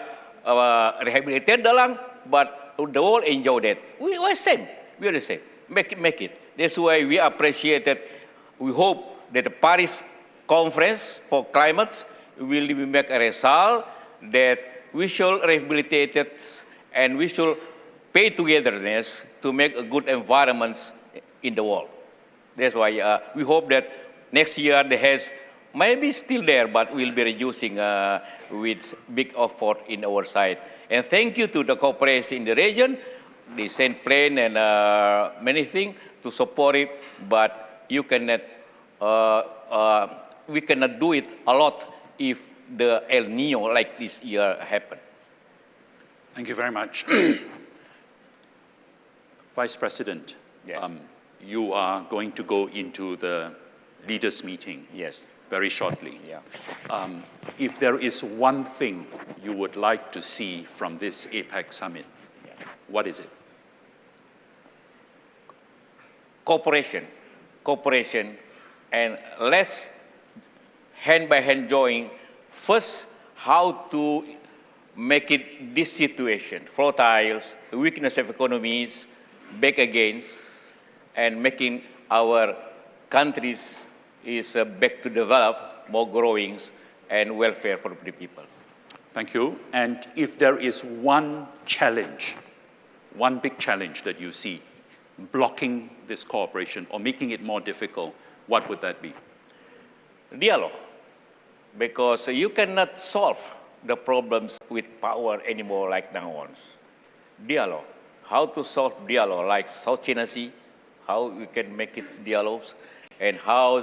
[SPEAKER 3] rehabilitate the lung, but the world enjoy that. We are same. We are the same. Make it. That's why we appreciate that. We hope that the Paris Conference for Climate will make a result that we should rehabilitate it and we should pay togetherness to make a good environments in the world. That's why we hope that next year the haze maybe still there, but we'll be reducing with big effort in our side. And thank you to the cooperation in the region. They send plane and many things to support it, but you cannot, we cannot do it a lot if the El Nino like this year happened.
[SPEAKER 4] Thank you very much. Vice President,
[SPEAKER 3] yes.
[SPEAKER 4] You are going to go into the leaders' meeting
[SPEAKER 3] Yes.
[SPEAKER 4] very shortly.
[SPEAKER 3] Yeah.
[SPEAKER 4] If there is one thing you would like to see from this APEC summit,
[SPEAKER 3] Yeah.
[SPEAKER 4] what is it?
[SPEAKER 3] Cooperation, and let's hand by hand join first how to make it this situation, volatiles, weakness of economies, back against, and making our countries is back to develop, more growing, and welfare for the people.
[SPEAKER 4] Thank you. And if there is one challenge, one big challenge that you see blocking this cooperation or making it more difficult, what would that be?
[SPEAKER 3] Dialogue, because you cannot solve the problems with power anymore like now on. Dialogue, how to solve dialogue like South China Sea, how we can make it dialogues, and how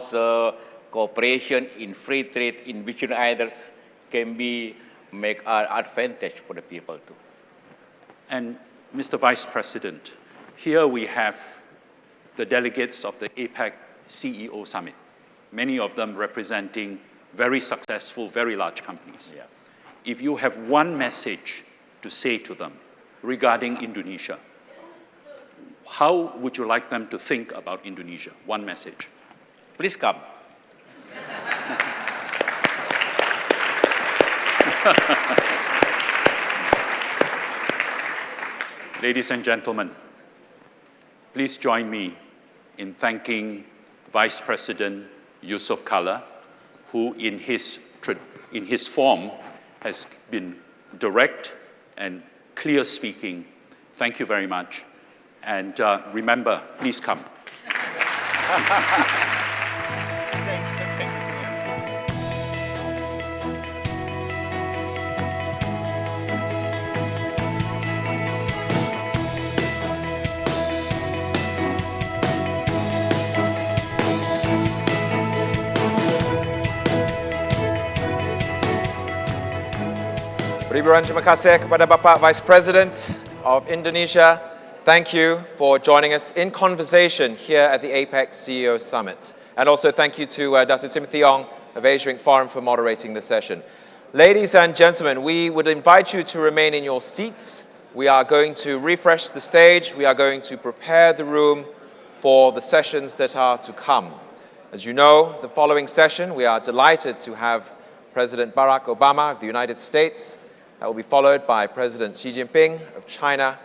[SPEAKER 3] cooperation in free trade in between others can be make our advantage for the people too.
[SPEAKER 4] And Mr. Vice President, here we have the delegates of the APEC CEO Summit, many of them representing very successful, very large companies.
[SPEAKER 3] Yeah.
[SPEAKER 4] If you have one message to say to them regarding Indonesia, how would you like them to think about Indonesia? One message.
[SPEAKER 3] Please come.
[SPEAKER 4] Ladies and gentlemen, please join me in thanking Vice President Yusuf Kala, who in his form has been direct and clear speaking. Thank you very much. And remember, please come.
[SPEAKER 3] Thank you.
[SPEAKER 1] Beriburan terima kasih kepada Bapak Vice President of Indonesia. Thank you for joining us in conversation here at the APEC CEO Summit. And also thank you to Dr. Timothy Ong of Asia Inc. Forum for moderating the session. Ladies and gentlemen, we would invite you to remain in your seats. We are going to refresh the stage. We are going to prepare the room for the sessions that are to come. As you know, the following session, we are delighted to have President Barack Obama of the United States. That will be followed by President Xi Jinping of China,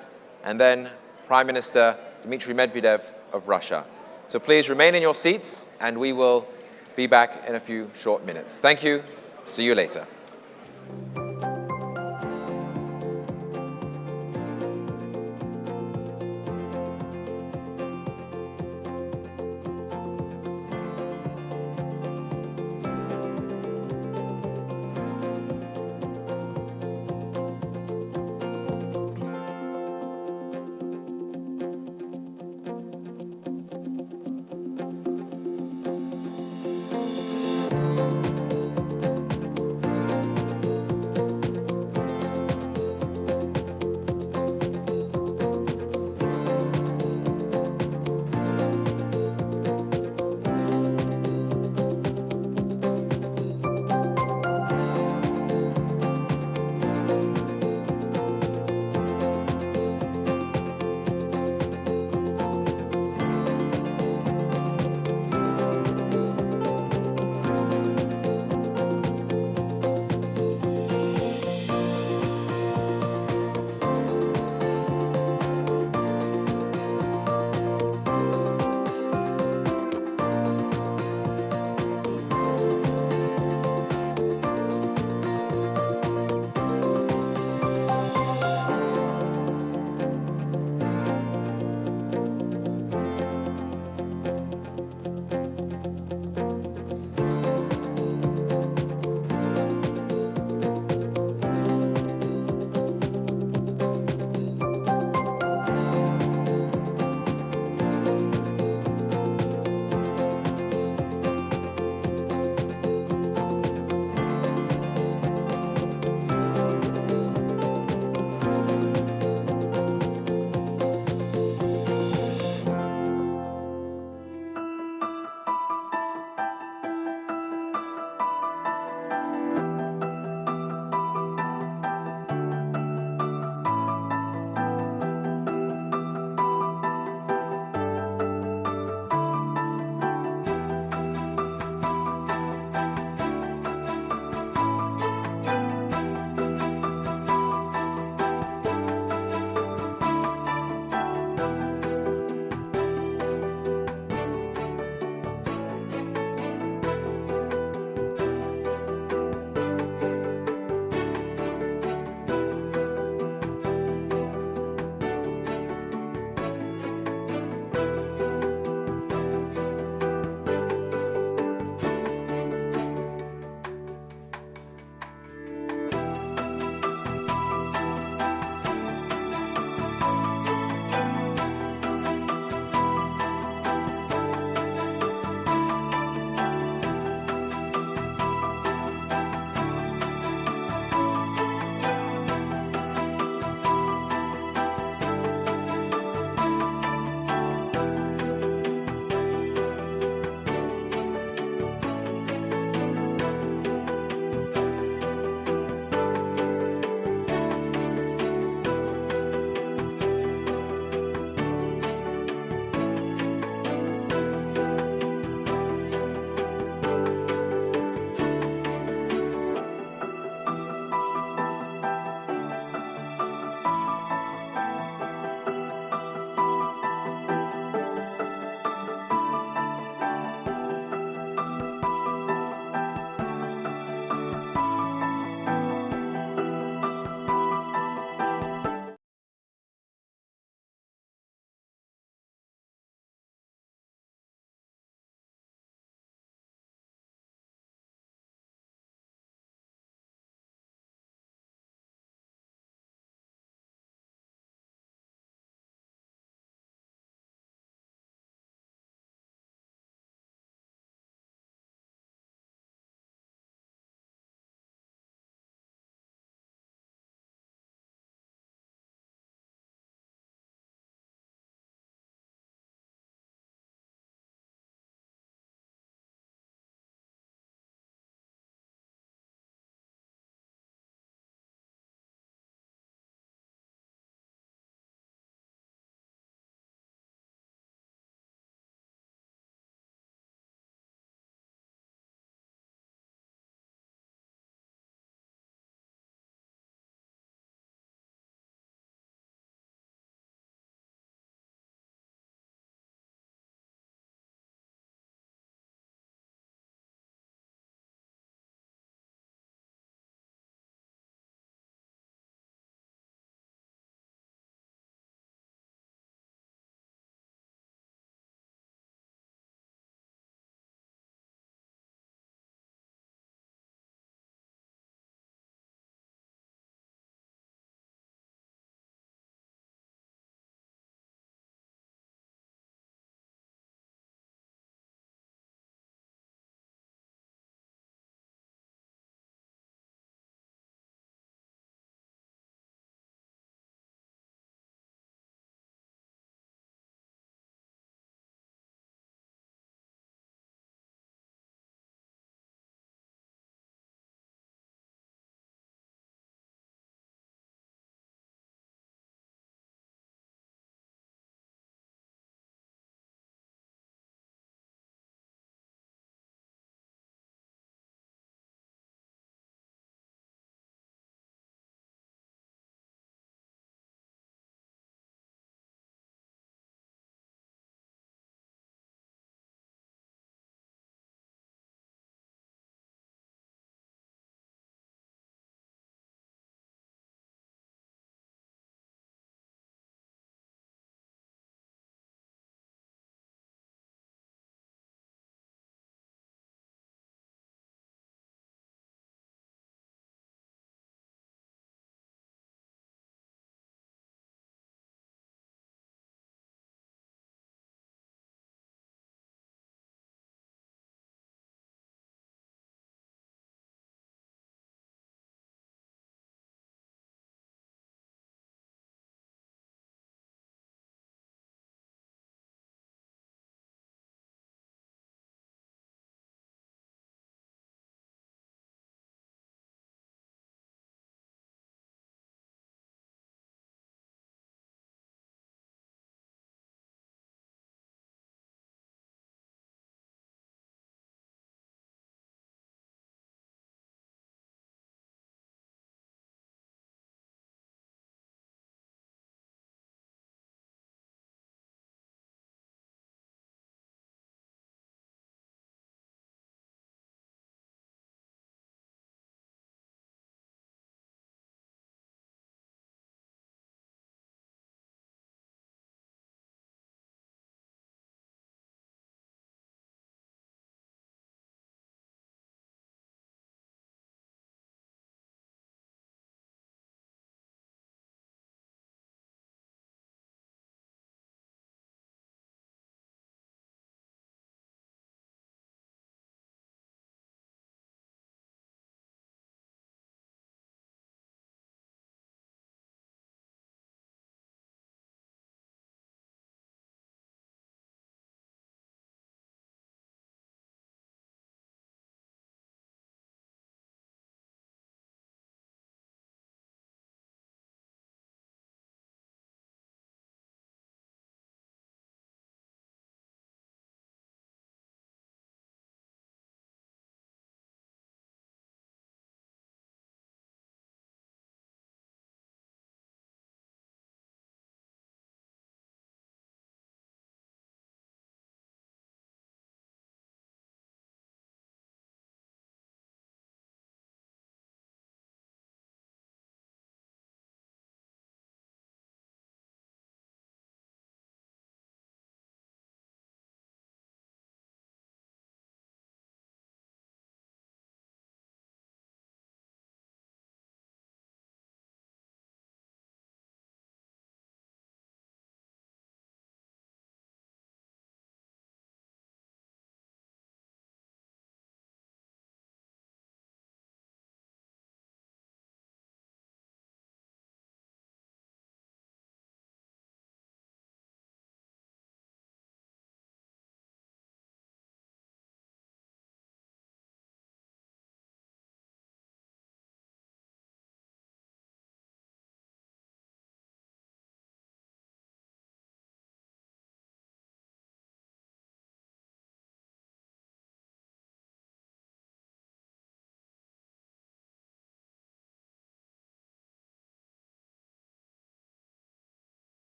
[SPEAKER 1] and then Prime Minister Dmitry Medvedev of Russia. So please remain in your seats, and we will be back in a few short minutes. Thank you. See you later.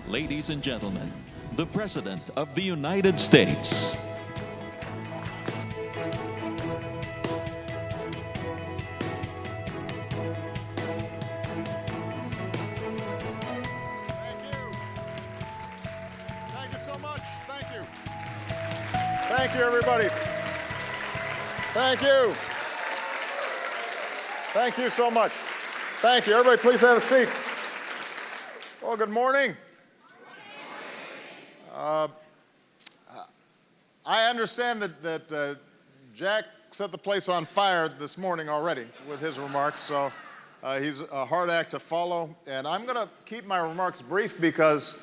[SPEAKER 8] Ladies and gentlemen, the President of the United States.
[SPEAKER 9] Thank you so much. Thank you. Thank you, everybody. Thank you. Thank you so much. Thank you. Everybody, please have a seat. Well, good morning. I understand that Jack set the place on fire this morning already with his remarks, so he's a hard act to follow. And I'm going to keep my remarks brief because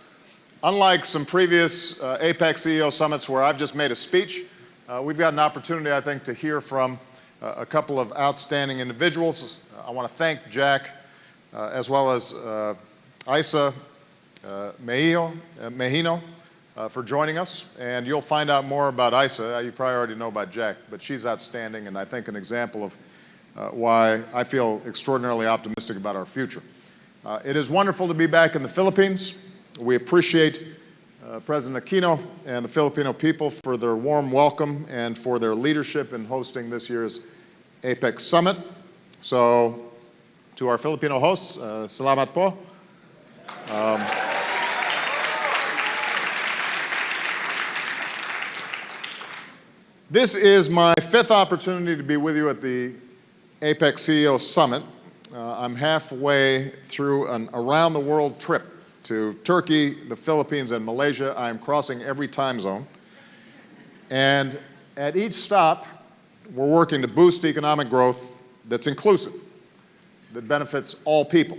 [SPEAKER 9] unlike some previous APEC CEO summits where I've just made a speech, we've got an opportunity, I think, to hear from a couple of outstanding individuals. I want to thank Jack as well as Isa Mejino for joining us. And you'll find out more about Isa. You probably already know about Jack, but she's outstanding and I think an example of why I feel extraordinarily optimistic about our future. It is wonderful to be back in the Philippines. We appreciate President Aquino and the Filipino people for their warm welcome and for their leadership in hosting this year's APEC summit. So To our Filipino hosts, salamat po. This is my fifth opportunity to be with you at the APEC CEO Summit. I'm halfway through an around-the-world trip to Turkey, the Philippines, and Malaysia. I am crossing every time zone. And at each stop, we're working to boost economic growth that's inclusive, that benefits all people.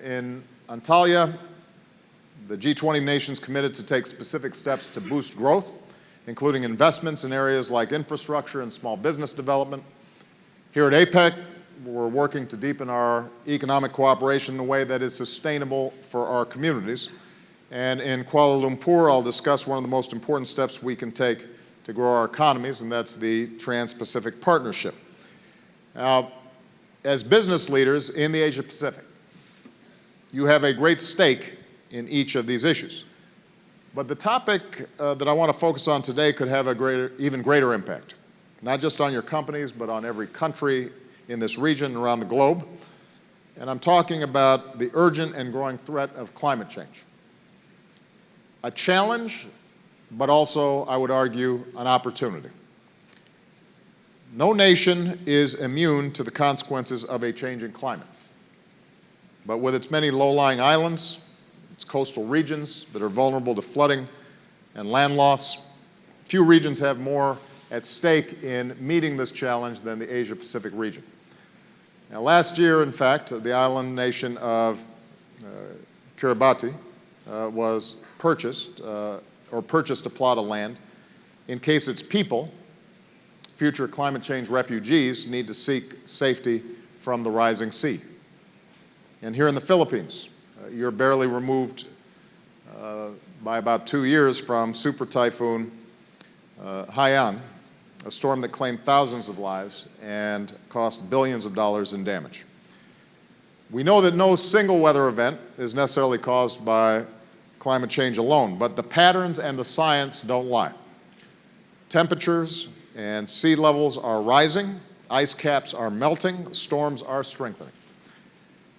[SPEAKER 9] In Antalya, the G20 nations committed to take specific steps to boost growth, including investments in areas like infrastructure and small business development. Here at APEC, we're working to deepen our economic cooperation in a way that is sustainable for our communities. And in Kuala Lumpur, I'll discuss one of the most important steps we can take to grow our economies, and that's the Trans-Pacific Partnership. Now, as business leaders in the Asia Pacific, you have a great stake in each of these issues. But the topic that I want to focus on today could have a even greater impact, not just on your companies, but on every country in this region and around the globe. And I'm talking about the urgent and growing threat of climate change. A challenge, but also, I would argue, an opportunity. No nation is immune to the consequences of a changing climate. But with its many low-lying islands, its coastal regions that are vulnerable to flooding and land loss, few regions have more at stake in meeting this challenge than the Asia-Pacific region. Now, last year, in fact, the island nation of Kiribati was purchased a plot of land in case its people, future climate change refugees, need to seek safety from the rising sea. And here in the Philippines, you're barely removed by about 2 years from Super Typhoon Haiyan, a storm that claimed thousands of lives and cost billions of dollars in damage. We know that no single weather event is necessarily caused by climate change alone, but the patterns and the science don't lie. Temperatures and sea levels are rising, ice caps are melting, storms are strengthening.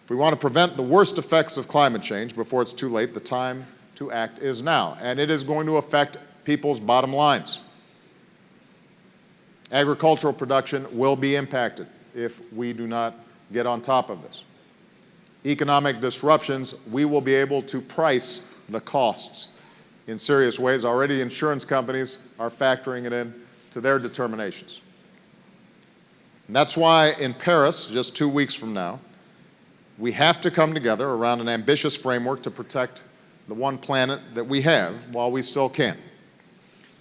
[SPEAKER 9] If we want to prevent the worst effects of climate change before it's too late, the time to act is now, and it is going to affect people's bottom lines. Agricultural production will be impacted if we do not get on top of this. Economic disruptions, we will be able to price the costs in serious ways. Already insurance companies are factoring it in to their determinations. And that's why in Paris, just 2 weeks from now, we have to come together around an ambitious framework to protect the one planet that we have while we still can.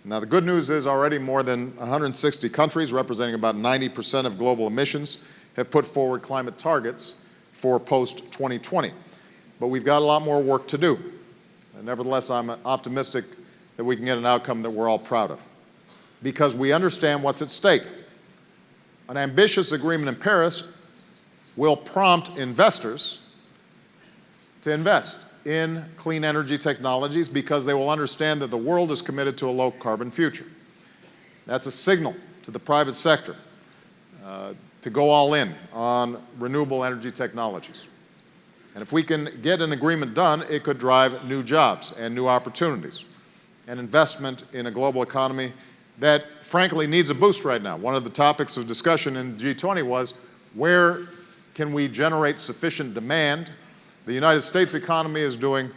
[SPEAKER 9] Now, the good news is already more than 160 countries, representing about 90% of global emissions, have put forward climate targets for post-2020. But we've got a lot more work to do. And nevertheless, I'm optimistic that we can get an outcome that we're all proud of, because we understand what's at stake. An ambitious agreement in Paris will prompt investors to invest in clean energy technologies because they will understand that the world is committed to a low-carbon future. That's a signal to the private sector to go all in on renewable energy technologies. And if we can get an agreement done, it could drive new jobs and new opportunities and investment in a global economy that, frankly, needs a boost right now. One of the topics of discussion in G20 was, where can we generate sufficient demand? The United States economy is doing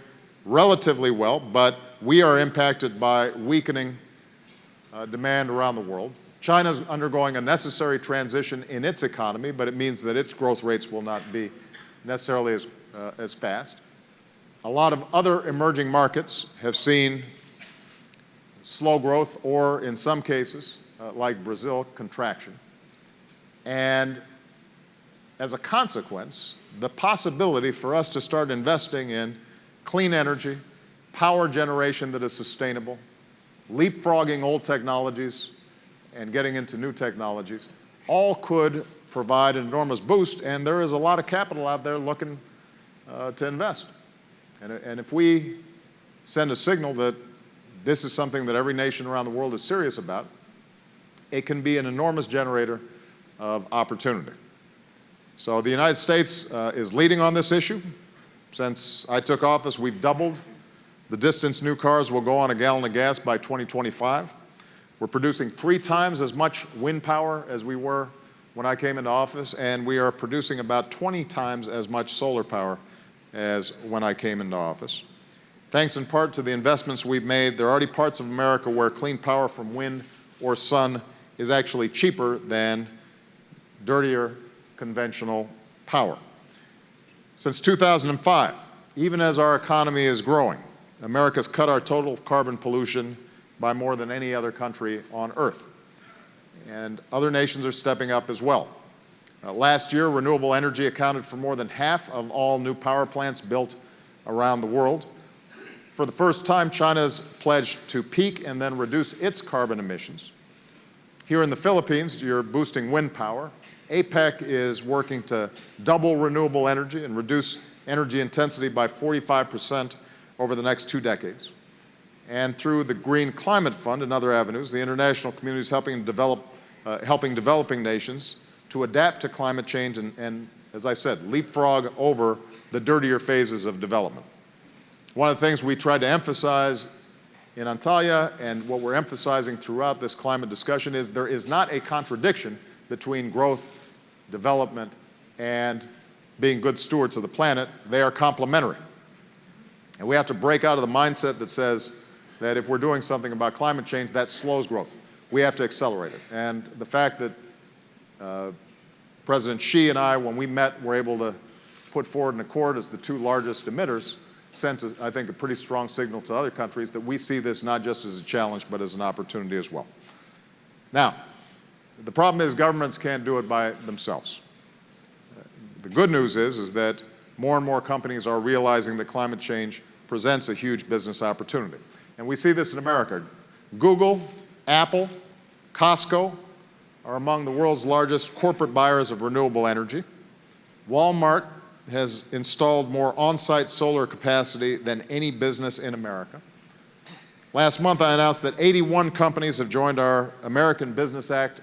[SPEAKER 9] relatively well, but we are impacted by weakening demand around the world. China's undergoing a necessary transition in its economy, but it means that its growth rates will not be necessarily as fast. A lot of other emerging markets have seen slow growth, or in some cases, like Brazil, contraction. And as a consequence, the possibility for us to start investing in clean energy, power generation that is sustainable, leapfrogging old technologies and getting into new technologies, all could provide an enormous boost, and there is a lot of capital out there looking to invest. And if we send a signal that this is something that every nation around the world is serious about, it can be an enormous generator of opportunity. So the United States is leading on this issue. Since I took office, we've doubled the distance new cars will go on a gallon of gas by 2025. We're producing 3 times as much wind power as we were when I came into office, and we are producing about 20 times as much solar power as when I came into office. Thanks in part to the investments we've made, there are already parts of America where clean power from wind or sun is actually cheaper than dirtier conventional power. Since 2005, even as our economy is growing, America's cut our total carbon pollution by more than any other country on Earth. And other nations are stepping up as well. Last year, renewable energy accounted for more than half of all new power plants built around the world. For the first time, China's pledged to peak and then reduce its carbon emissions. Here in the Philippines, you're boosting wind power. APEC is working to double renewable energy and reduce energy intensity by 45% over the next 2 decades. And through the Green Climate Fund and other avenues, the international community is helping developing nations to adapt to climate change and, as I said, leapfrog over the dirtier phases of development. One of the things we tried to emphasize in Antalya, and what we're emphasizing throughout this climate discussion, is there is not a contradiction between growth, development, and being good stewards of the planet. They are complementary. And we have to break out of the mindset that says that if we're doing something about climate change, that slows growth. We have to accelerate it. And the fact that President Xi and I, when we met, were able to put forward an accord as the 2 largest emitters sent, I think, a pretty strong signal to other countries that we see this not just as a challenge, but as an opportunity as well. Now, the problem is governments can't do it by themselves. The good news is that more and more companies are realizing that climate change presents a huge business opportunity. And we see this in America. Google, Apple, Costco are among the world's largest corporate buyers of renewable energy. Walmart has installed more on-site solar capacity than any business in America. Last month, I announced that 81 companies have joined our American Business Act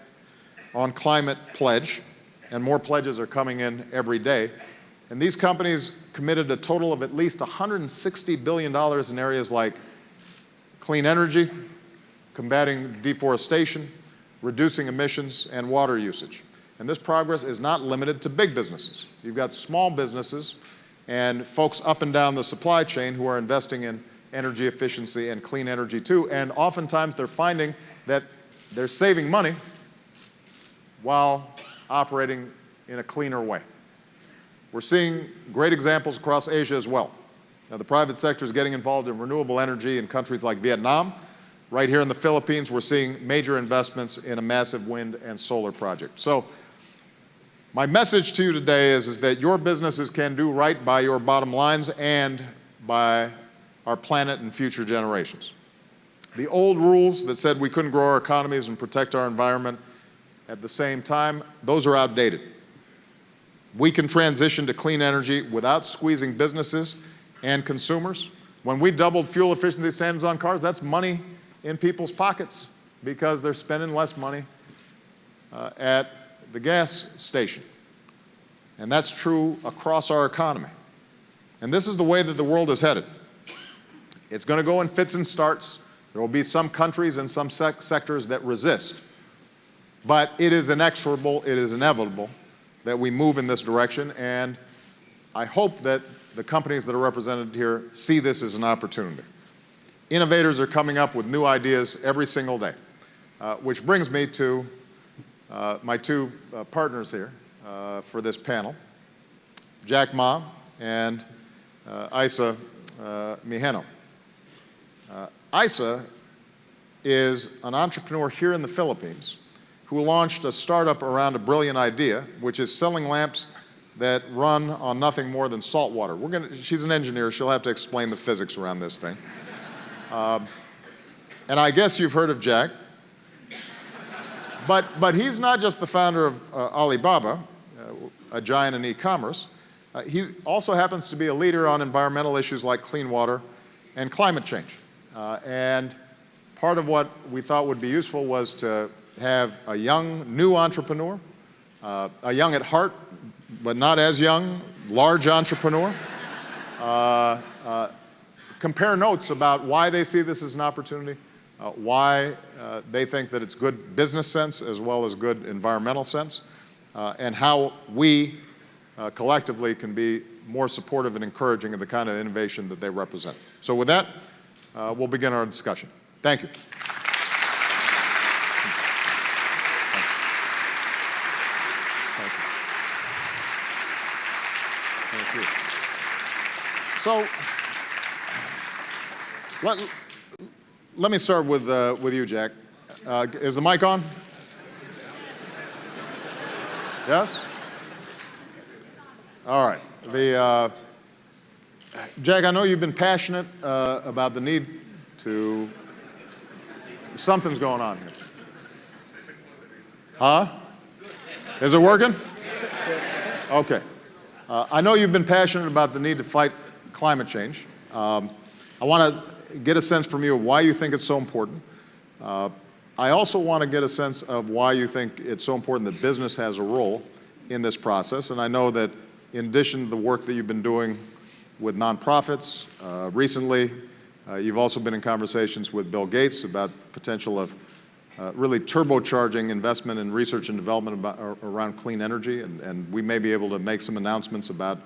[SPEAKER 9] on Climate Pledge, and more pledges are coming in every day. And these companies committed a total of at least $160 billion in areas like clean energy, combating deforestation, reducing emissions, and water usage. And this progress is not limited to big businesses. You've got small businesses and folks up and down the supply chain who are investing in energy efficiency and clean energy too, and oftentimes they're finding that they're saving money while operating in a cleaner way. We're seeing great examples across Asia as well. Now, the private sector is getting involved in renewable energy in countries like Vietnam. Right here in the Philippines, we're seeing major investments in a massive wind and solar project. So my message to you today is that your businesses can do right by your bottom lines and by our planet and future generations. The old rules that said we couldn't grow our economies and protect our environment at the same time, those are outdated. We can transition to clean energy without squeezing businesses and consumers. When we doubled fuel efficiency standards on cars, that's money in people's pockets because they're spending less money at the gas station. And that's true across our economy. And this is the way that the world is headed. It's going to go in fits and starts. There will be some countries and some sectors that resist. But it is inexorable, it is inevitable that we move in this direction, and I hope that the companies that are represented here see this as an opportunity. Innovators are coming up with new ideas every single day, which brings me to my 2 partners here for this panel, Jack Ma and Isa Mijeno. Isa is an entrepreneur here in the Philippines who launched a startup around a brilliant idea, which is selling lamps that run on nothing more than salt water. She's an engineer. She'll have to explain the physics around this thing. And I guess you've heard of Jack. But he's not just the founder of Alibaba, a giant in e-commerce. He also happens to be a leader on environmental issues like clean water and climate change. And part of what we thought would be useful was to have a young, new entrepreneur, a young at heart but not as young, large entrepreneur. Compare notes about why they see this as an opportunity, why they think that it's good business sense as well as good environmental sense, and how we collectively can be more supportive and encouraging of the kind of innovation that they represent. So with that, we'll begin our discussion. Thank you. Thank you. So let me start with you, Jack. Is the mic on? Yes? All right. Jack, I know you've been passionate about the need to... Something's going on here. Huh? Is it working? Okay. I know you've been passionate about the need to fight climate change. I want to get a sense from you of why you think it's so important. I also want to get a sense of why you think it's so important that business has a role in this process. And I know that in addition to the work that you've been doing with nonprofits, recently you've also been in conversations with Bill Gates about the potential of really turbocharging investment in research and development around clean energy, and we may be able to make some announcements about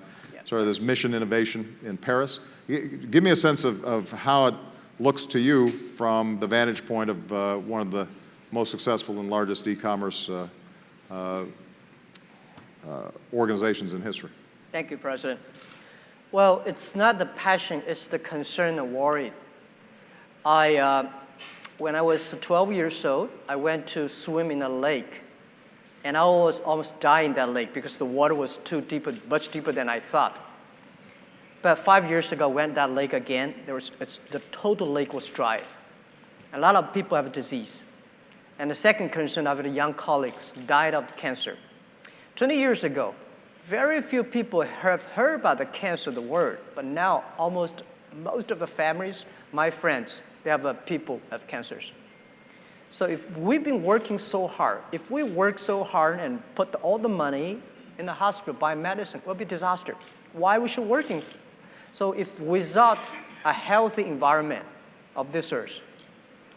[SPEAKER 9] sort of this mission innovation in Paris. Give me a sense of how it looks to you from the vantage point of one of the most successful and largest e-commerce organizations in history.
[SPEAKER 2] Thank you, President. Well, it's not the passion, it's the concern and worry. When I was 12 years old, I went to swim in a lake, and I was almost dying in that lake because the water was too deep, much deeper than I thought. But 5 years ago, I went that lake again. The total lake was dry. A lot of people have a disease. And the second concern of the young colleagues died of cancer. 20 years ago, very few people have heard about the cancer, the word, but now most of the families, my friends, they have people have cancers. So if we've been working so hard, if we work so hard and put all the money in the hospital, buy medicine, it will be a disaster. Why we should working? So if without a healthy environment of this earth,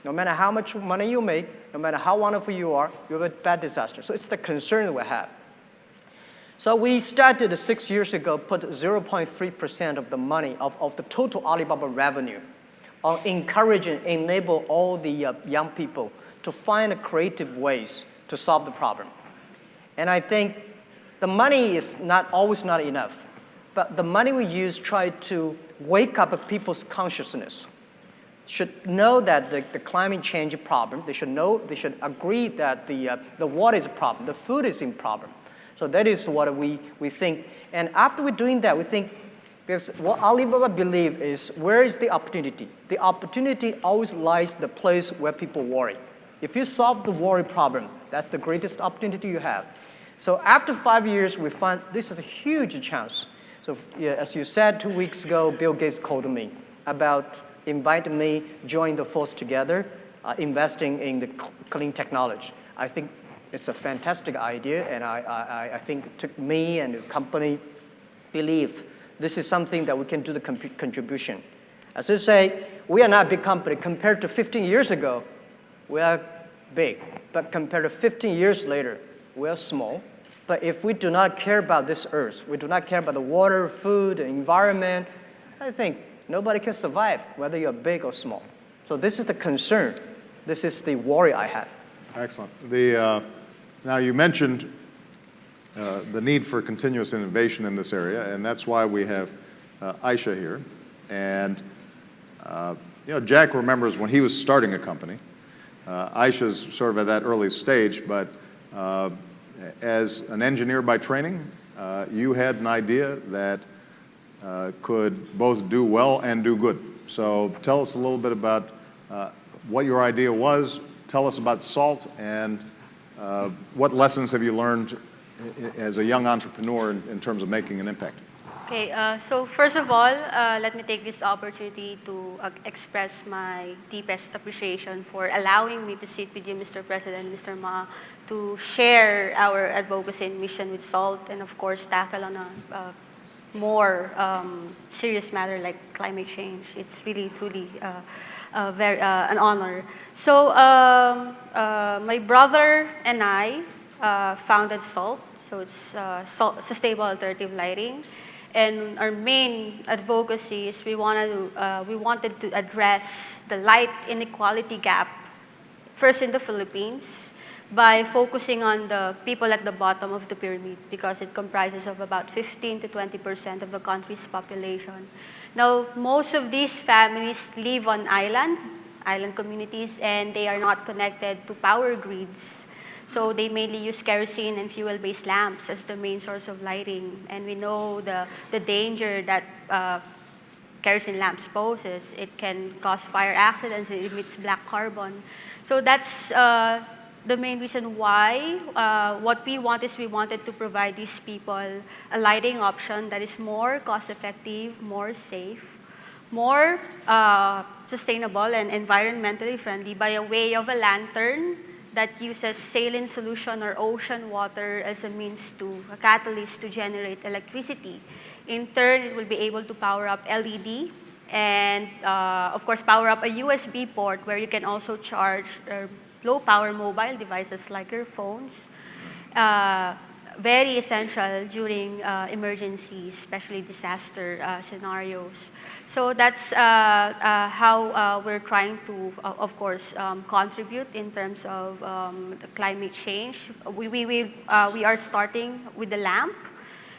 [SPEAKER 2] no matter how much money you make, no matter how wonderful you are, you have a bad disaster. So it's the concern that we have. So we started 6 years ago, put 0.3% of the money of the total Alibaba revenue on encouraging, enable all the young people to find creative ways to solve the problem. And I think the money is always not enough, but the money we use try to wake up people's consciousness. Should know that the climate change problem. They should agree that the water is a problem, the food is a problem. So that is what we think. And after we're doing that, we think, because what Alibaba believe is, where is the opportunity? The opportunity always lies the place where people worry. If you solve the worry problem, that's the greatest opportunity you have. So after 5 years, we find this is a huge chance. So as you said 2 weeks ago, Bill Gates called me about inviting me, join the force together, investing in the clean technology. I think it's a fantastic idea, and I think it took me and the company believe this is something that we can do the contribution. As I say, we are not a big company. Compared to 15 years ago, we are big. But compared to 15 years later, we are small. But if we do not care about this earth, we do not care about the water, food, the environment, I think nobody can survive, whether you're big or small. So this is the concern. This is the worry I have.
[SPEAKER 9] Excellent. Now you mentioned the need for continuous innovation in this area, and that's why we have Aisha here. And Jack remembers when he was starting a company. Aisha's sort of at that early stage, but as an engineer by training, you had an idea that could both do well and do good. So tell us a little bit about what your idea was. Tell us about SALT, and what lessons have you learned as a young entrepreneur in terms of making an impact?
[SPEAKER 10] Okay, so first of all, let me take this opportunity to express my deepest appreciation for allowing me to sit with you, Mr. President, Mr. Ma, to share our advocacy and mission with SALT, and of course tackle on a more serious matter like climate change. It's really, truly an honor. So my brother and I founded SALT, so it's Sustainable Alternative Lighting. And our main advocacy is we wanted to address the light inequality gap, first in the Philippines, by focusing on the people at the bottom of the pyramid, because it comprises of about 15 to 20% of the country's population. Now, most of these families live on island communities, and they are not connected to power grids. So they mainly use kerosene and fuel-based lamps as the main source of lighting. And we know the danger that kerosene lamps poses. It can cause fire accidents, it emits black carbon. So that's the main reason why what we want is we wanted to provide these people a lighting option that is more cost-effective, more safe, more sustainable and environmentally friendly by a way of a lantern that uses saline solution or ocean water as a catalyst to generate electricity. In turn, it will be able to power up LED and, of course, power up a USB port where you can also charge low-power mobile devices like your phones. Very essential during emergencies, especially disaster scenarios. So that's how we're trying to, of course, contribute in terms of the climate change. We are starting with the lamp,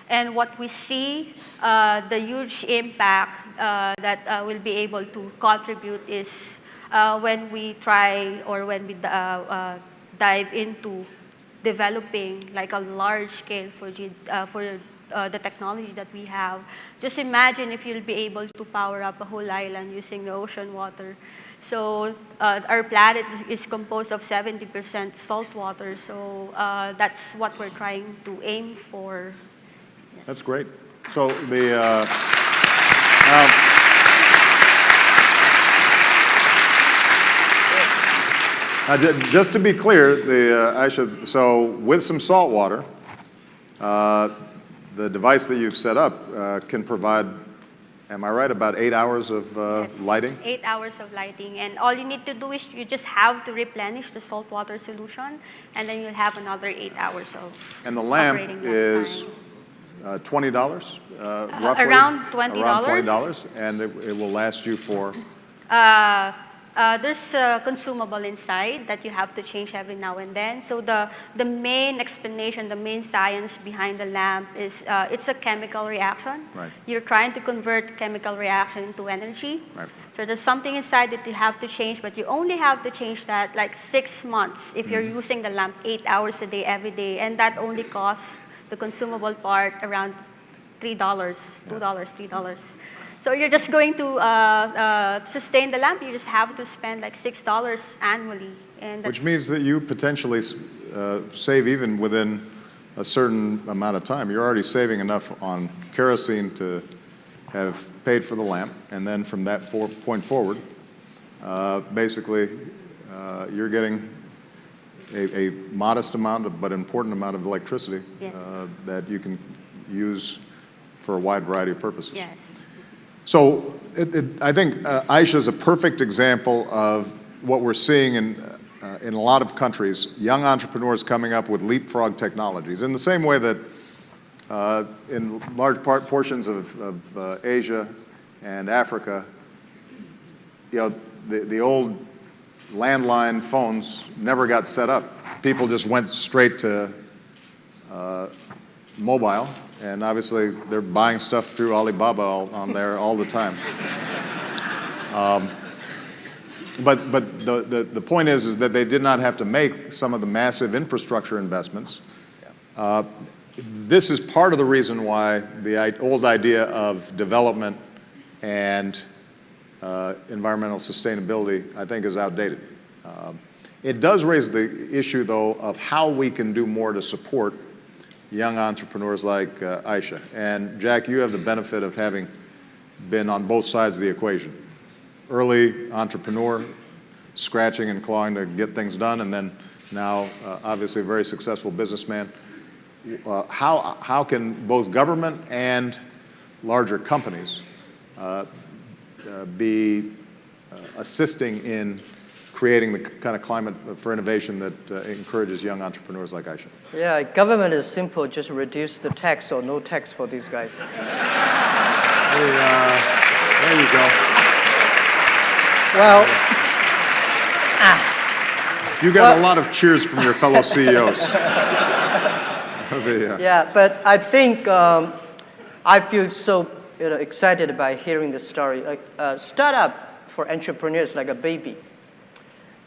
[SPEAKER 10] and what we see, the huge impact that we'll be able to contribute is when we try or when we dive into developing like a large scale for the technology that we have. Just imagine if you'll be able to power up a whole island using the ocean water. So our planet is composed of 70% salt water. So that's what we're trying to aim for. Yes.
[SPEAKER 9] That's great. So the just to be clear, so with some salt water, the device that you've set up can provide, am I right, about 8 hours of
[SPEAKER 10] Yes,
[SPEAKER 9] lighting?
[SPEAKER 10] 8 hours of lighting. And all you need to do is you just have to replenish the saltwater solution, and then you'll have another 8 hours of
[SPEAKER 9] And the lamp
[SPEAKER 10] operating
[SPEAKER 9] is $20, roughly?
[SPEAKER 10] Around $20.
[SPEAKER 9] Around $20, and it will last you for?
[SPEAKER 10] There's a consumable inside that you have to change every now and then. So the main explanation, the main science behind the lamp is it's a chemical reaction.
[SPEAKER 9] Right.
[SPEAKER 10] You're trying to convert chemical reaction into energy.
[SPEAKER 9] Right.
[SPEAKER 10] So there's something inside that you have to change, but you only have to change that like 6 months if you're using the lamp 8 hours a day, every day. And that only costs the consumable part around $3, $2, $3. So you're just going to sustain the lamp. You just have to spend like $6 annually. And that's,
[SPEAKER 9] Which means that you potentially save even within a certain amount of time. You're already saving enough on kerosene to have paid for the lamp. And then from that point forward, basically, you're getting a modest amount, but important amount of electricity
[SPEAKER 10] yes.
[SPEAKER 9] that you can use for a wide variety of purposes.
[SPEAKER 10] Yes.
[SPEAKER 9] So I think Aisha is a perfect example of what we're seeing in a lot of countries, young entrepreneurs coming up with leapfrog technologies. In the same way that in large portions of Asia and Africa, you know, the old landline phones never got set up. People just went straight to mobile. And obviously, they're buying stuff through Alibaba on there all the time. But the point is that they did not have to make some of the massive infrastructure investments. This is part of the reason why the old idea of development and environmental sustainability, I think, is outdated. It does raise the issue, though, of how we can do more to support young entrepreneurs like Aisha. And Jack, you have the benefit of having been on both sides of the equation. Early entrepreneur, scratching and clawing to get things done, and then now obviously a very successful businessman. How can both government and larger companies be assisting in creating the kind of climate for innovation that encourages young entrepreneurs like Aisha?
[SPEAKER 2] Yeah, government is simple, just reduce the tax or no tax for these guys.
[SPEAKER 9] Hey, there you go.
[SPEAKER 2] Well,
[SPEAKER 9] You got a lot of cheers from your fellow CEOs.
[SPEAKER 2] yeah, but I think I feel so excited by hearing the story. Like startup for entrepreneurs like a baby.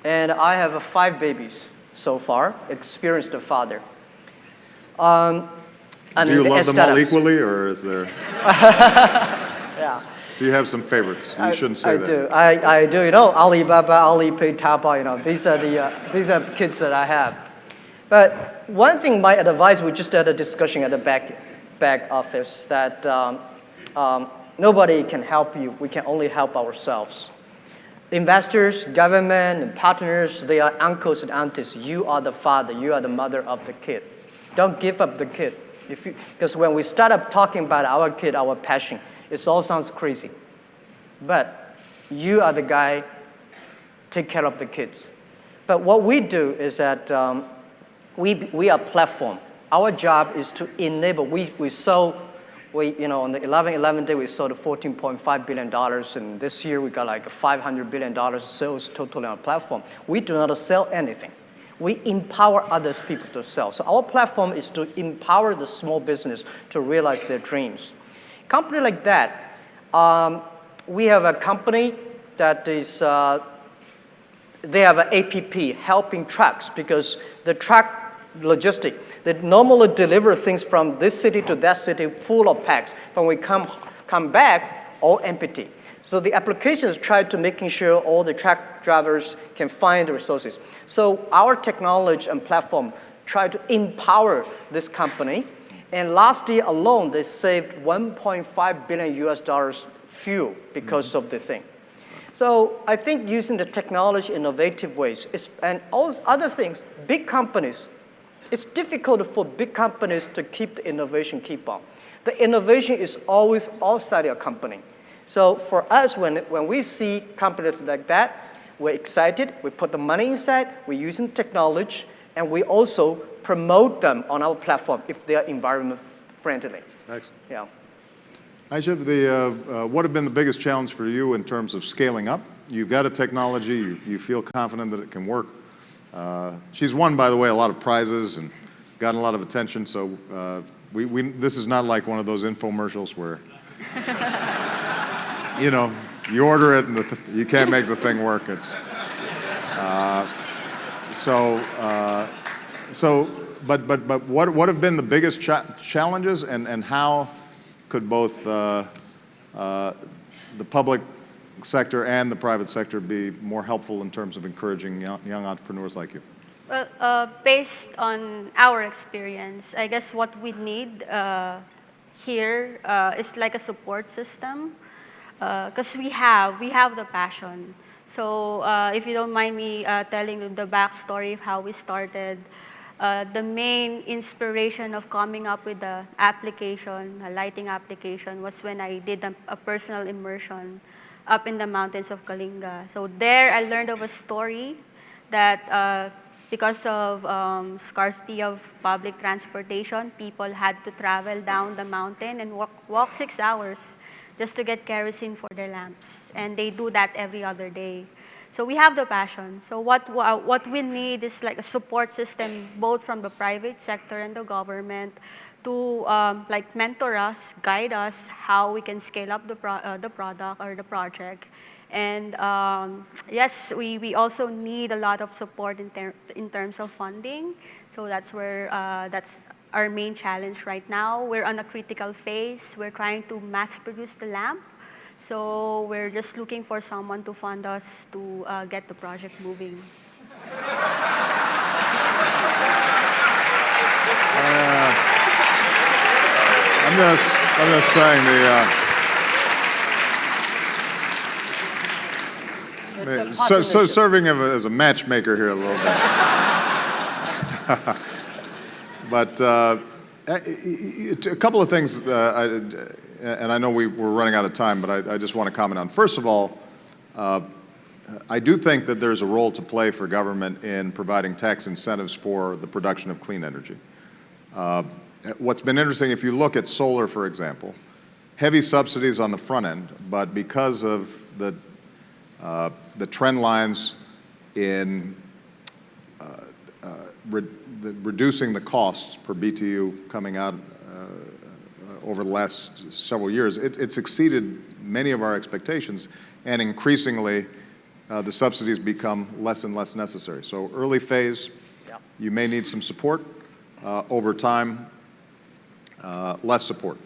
[SPEAKER 2] And I have 5 babies so far, experienced a father.
[SPEAKER 9] Do you love them all equally, or is there?
[SPEAKER 2] Yeah.
[SPEAKER 9] Do you have some favorites? You shouldn't say that.
[SPEAKER 2] I do. You know, Alibaba, Alipay, Taobao. You know, these are the kids that I have. But one thing, my advice, we just had a discussion at the back office that nobody can help you. We can only help ourselves. Investors, government, and partners, they are uncles and aunties. You are the father. You are the mother of the kid. Don't give up the kid. Because when we start up talking about our kid, our passion, it all sounds crazy. But you are the guy, take care of the kids. But what we do is that we are a platform. Our job is to enable. On the 11/11 day, we sold $14.5 billion, and this year we got like $500 billion sales totally on our platform. We do not sell anything. We empower others people to sell. So our platform is to empower the small business to realize their dreams. Company like that, we have a company that is, they have an APP helping trucks because the truck logistic, they normally deliver things from this city to that city full of packs. But when we come back, all empty. So the applications try to making sure all the truck drivers can find the resources. So our technology and platform try to empower this company. And last year alone, they saved $1.5 billion fuel because of the thing. So I think using the technology in innovative ways and all other things, big companies, it's difficult for big companies to keep the innovation keep on. The innovation is always outside your company. So for us, when we see companies like that, we're excited. We put the money inside. We're using technology, and we also promote them on our platform if they are environment friendly.
[SPEAKER 9] Excellent.
[SPEAKER 2] Yeah.
[SPEAKER 9] Aisha, what have been the biggest challenge for you in terms of scaling up? You've got a technology. You feel confident that it can work. She's won, by the way, a lot of prizes and gotten a lot of attention. So this is not like one of those infomercials where, you order it and you can't make the thing work. But what have been the biggest challenges, and how could both the public sector and the private sector be more helpful in terms of encouraging young entrepreneurs like you?
[SPEAKER 10] Well, based on our experience, I guess what we need here is like a support system, because we have the passion. So if you don't mind me telling you the backstory of how we started, the main inspiration of coming up with the application, a lighting application, was when I did a personal immersion up in the mountains of Kalinga. So there I learned of a story that because of scarcity of public transportation, people had to travel down the mountain and walk 6 hours just to get kerosene for their lamps. And they do that every other day. So we have the passion. So what we need is like a support system, both from the private sector and the government, to like mentor us, guide us how we can scale up the product or the project. And yes, we also need a lot of support in terms of funding. So that's where that's our main challenge right now. We're on a critical phase. We're trying to mass produce the lamp. So we're just looking for someone to fund us to get the project moving.
[SPEAKER 9] I'm just saying serving him as a matchmaker here a little bit. But a couple of things, and I know we're running out of time, but I just want to comment on. First of all, I do think that there's a role to play for government in providing tax incentives for the production of clean energy. What's been interesting, if you look at solar, for example, heavy subsidies on the front end, but because of the trend lines in reducing the costs per BTU coming out over the last several years, it's exceeded many of our expectations, and increasingly the subsidies become less and less necessary. So early phase, you may need some support. Over time, less support.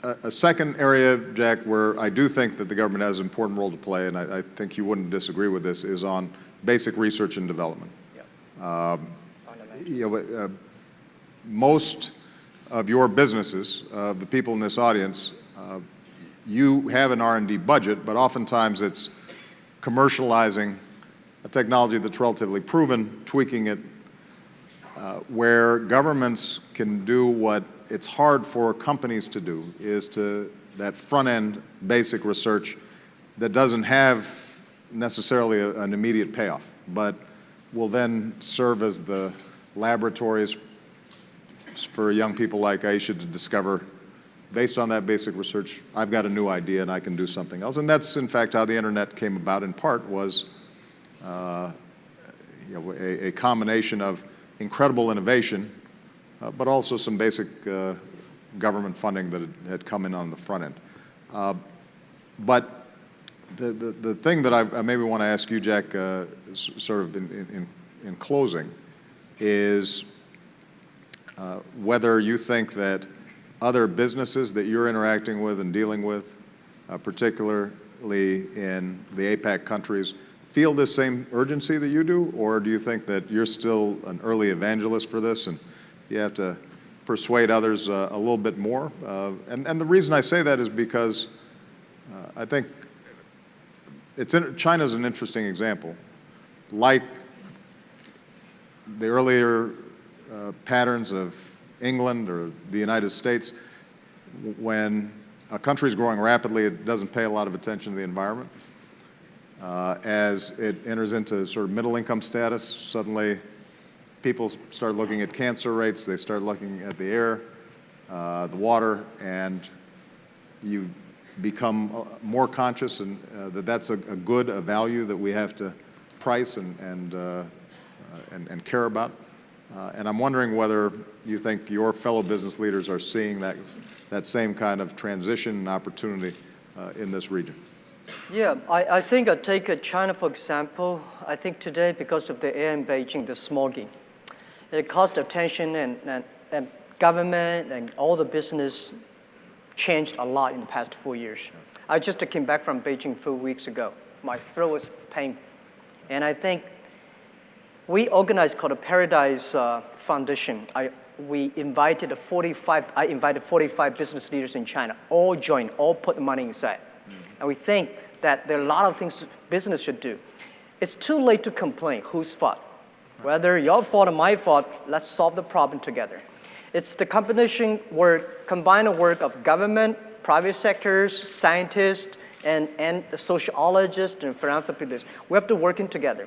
[SPEAKER 9] A second area, Jack, where I do think that the government has an important role to play, and I think you wouldn't disagree with this, is on basic research and development. Most of your businesses, the people in this audience, you have an R&D budget, but oftentimes it's commercializing a technology that's relatively proven, tweaking it, where governments can do what it's hard for companies to do, is to that front-end basic research that doesn't have necessarily an immediate payoff, but will then serve as the laboratories for young people like Aisha to discover, based on that basic research, I've got a new idea and I can do something else. And that's, in fact, how the internet came about, in part, was a combination of incredible innovation, but also some basic government funding that had come in on the front end. But the thing that I maybe want to ask you, Jack, sort of in closing, is whether you think that other businesses that you're interacting with and dealing with, particularly in the APEC countries, feel this same urgency that you do, or do you think that you're still an early evangelist for this and you have to persuade others a little bit more? And the reason I say that is because I think China's an interesting example. Like the earlier patterns of England or the United States, when a country is growing rapidly, it doesn't pay a lot of attention to the environment. As it enters into sort of middle income status, suddenly people start looking at cancer rates, they start looking at the air, the water, and you become more conscious and that that's a good, a value that we have to price and care about. And I'm wondering whether you think your fellow business leaders are seeing that same kind of transition and opportunity in this region.
[SPEAKER 2] Yeah, I think I take China, for example. I think today, because of the air in Beijing, the smogging, it caused attention, and government and all the business changed a lot in the past 4 years. I just came back from Beijing 4 weeks ago. My throat was painful. And I think we organized called a Paradise Foundation. I invited 45 business leaders in China. All joined, all put the money inside. And we think that there are a lot of things business should do. It's too late to complain whose fault. Whether your fault or my fault, let's solve the problem together. It's the combined work of government, private sectors, scientists, and sociologists and philanthropists. We have to work in together.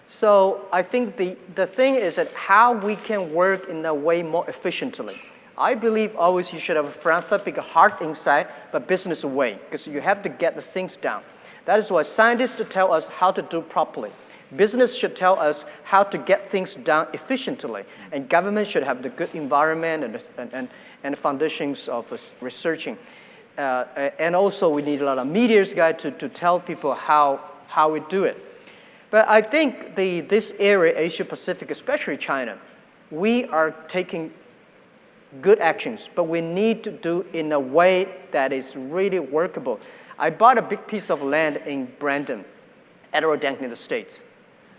[SPEAKER 2] So I think the thing is that how we can work in a way more efficiently. I believe always you should have a philanthropic heart inside, but business way, because you have to get the things down. That is why scientists tell us how to do properly. Business should tell us how to get things done efficiently, and government should have the good environment and foundations of researching. And also we need a lot of media's guide to tell people how we do it. But I think this area, Asia Pacific, especially China, we are taking good actions, but we need to do in a way that is really workable. I bought a big piece of land in Brandon, Adirondack in the States,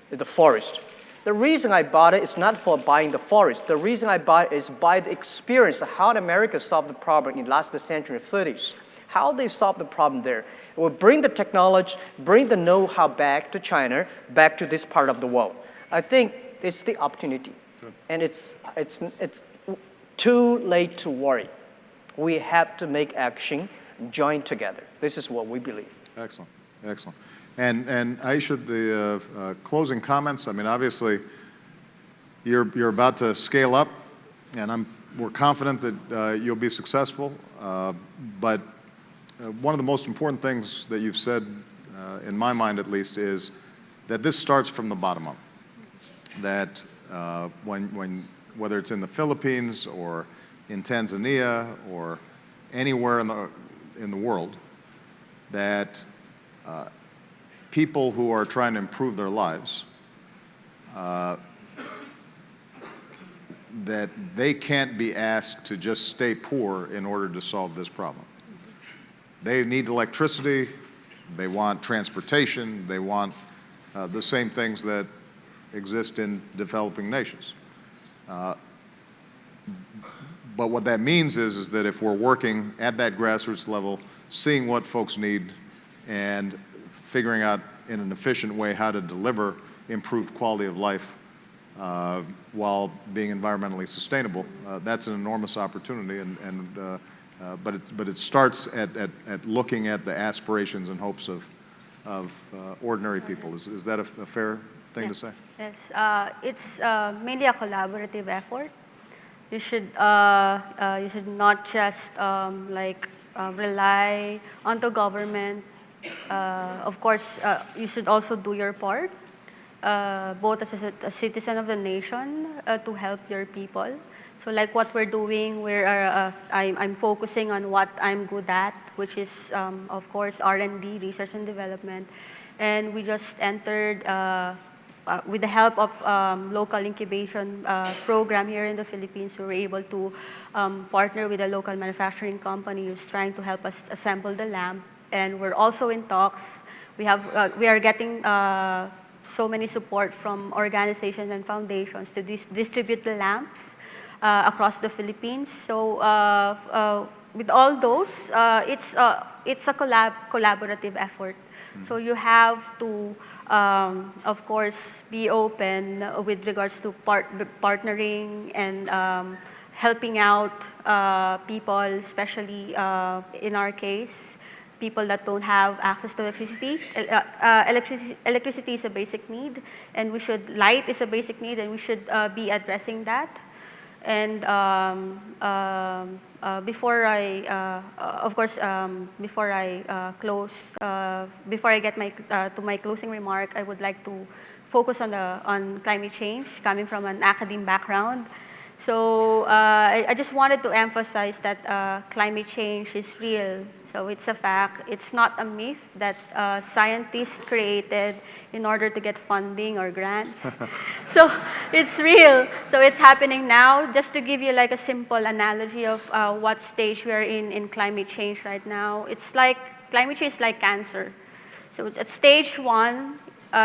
[SPEAKER 2] the forest. The reason I bought it is not for buying the forest. The reason I bought it is by the experience of how America solved the problem in the last century, 30s. How they solved the problem there. It will bring the technology, bring the know-how back to China, back to this part of the world. I think it's the opportunity. And it's too late to worry. We have to make action, join together. This is what we believe.
[SPEAKER 9] Excellent, excellent. And Aisha, the closing comments. I mean, obviously, you're about to scale up, and we're confident that you'll be successful. But one of the most important things that you've said, in my mind at least, is that this starts from the bottom up. That whether it's in the Philippines or in Tanzania or anywhere in the world, that people who are trying to improve their lives, that they can't be asked to just stay poor in order to solve this problem. They need electricity, they want transportation, they want the same things that exist in developing nations. But what that means is that if we're working at that grassroots level, seeing what folks need and figuring out in an efficient way how to deliver improved quality of life while being environmentally sustainable, that's an enormous opportunity. But it starts at looking at the aspirations and hopes of ordinary people. Is that a fair thing to say?
[SPEAKER 10] Yes, it's mainly a collaborative effort. You should not just rely on the government. Of course, you should also do your part, both as a citizen of the nation to help your people. So like what we're doing, I'm focusing on what I'm good at, which is, of course, R&D, research and development. And we just entered, with the help of local incubation program here in the Philippines, we were able to partner with a local manufacturing company who's trying to help us assemble the lamp. And we're also in talks. We are getting so many support from organizations and foundations to distribute the lamps across the Philippines. So with all those, it's a collaborative effort. So you have to, of course, be open with regards to partnering and helping out people, especially in our case, people that don't have access to electricity. Electricity is a basic need, and light is a basic need, and we should be addressing that. And before I get to my closing remark, I would like to focus on climate change, coming from an academic background. So I just wanted to emphasize that climate change is real. So it's a fact. It's not a myth that scientists created in order to get funding or grants. So it's real. So it's happening now. Just to give you like a simple analogy of what stage we are in climate change right now, it's like climate change is like cancer. So at stage 1,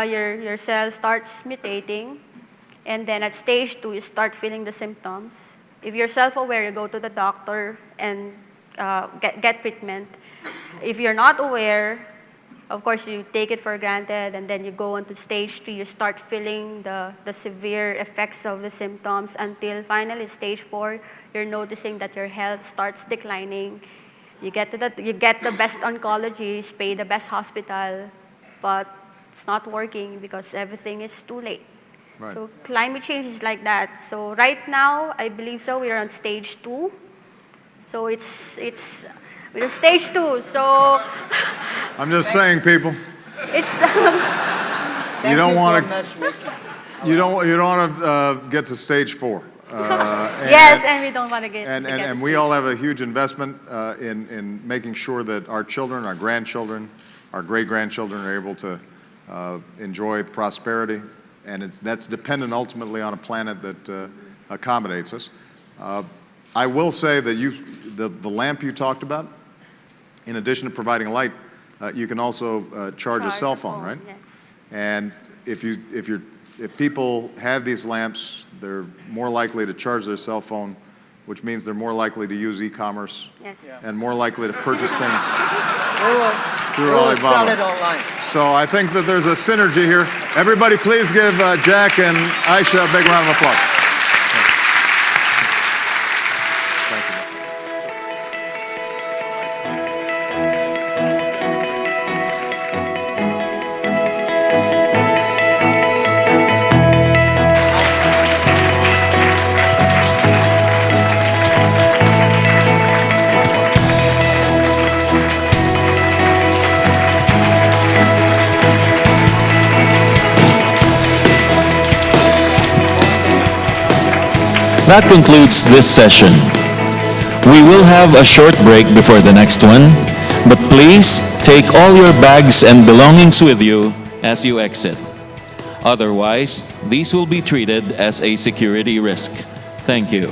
[SPEAKER 10] your cell starts mutating. And then at stage 2, you start feeling the symptoms. If you're self-aware, you go to the doctor and get treatment. If you're not aware, of course, you take it for granted, and then you go into stage 3, you start feeling the severe effects of the symptoms until finally stage 4, you're noticing that your health starts declining. You get the best oncologists, pay the best hospital, but it's not working because everything is too late. Right. So climate change is like that. So right now, I believe so, we're on stage 2. So we're stage 2. So
[SPEAKER 9] I'm just saying, people.
[SPEAKER 2] It's
[SPEAKER 9] you don't want to get to stage 4.
[SPEAKER 10] Yes, and we don't want to get.
[SPEAKER 9] And we all have a huge investment in making sure that our children, our grandchildren, our great-grandchildren are able to enjoy prosperity. And that's dependent ultimately on a planet that accommodates us. I will say that the lamp you talked about, in addition to providing light, you can also charge a cell phone, right?
[SPEAKER 10] Yes.
[SPEAKER 9] And if you're if people have these lamps, they're more likely to charge their cell phone, which means they're more likely to use e-commerce and more likely to purchase things through
[SPEAKER 2] We'll sell it
[SPEAKER 9] Alibaba.
[SPEAKER 2] online.
[SPEAKER 9] So I think that there's a synergy here. Everybody please give Jack and Aisha a big round of applause. Thank you.
[SPEAKER 8] That concludes this session. We will have a short break before the next one, but please take all your bags and belongings with you as you exit. Otherwise, these will be treated as a security risk. Thank you.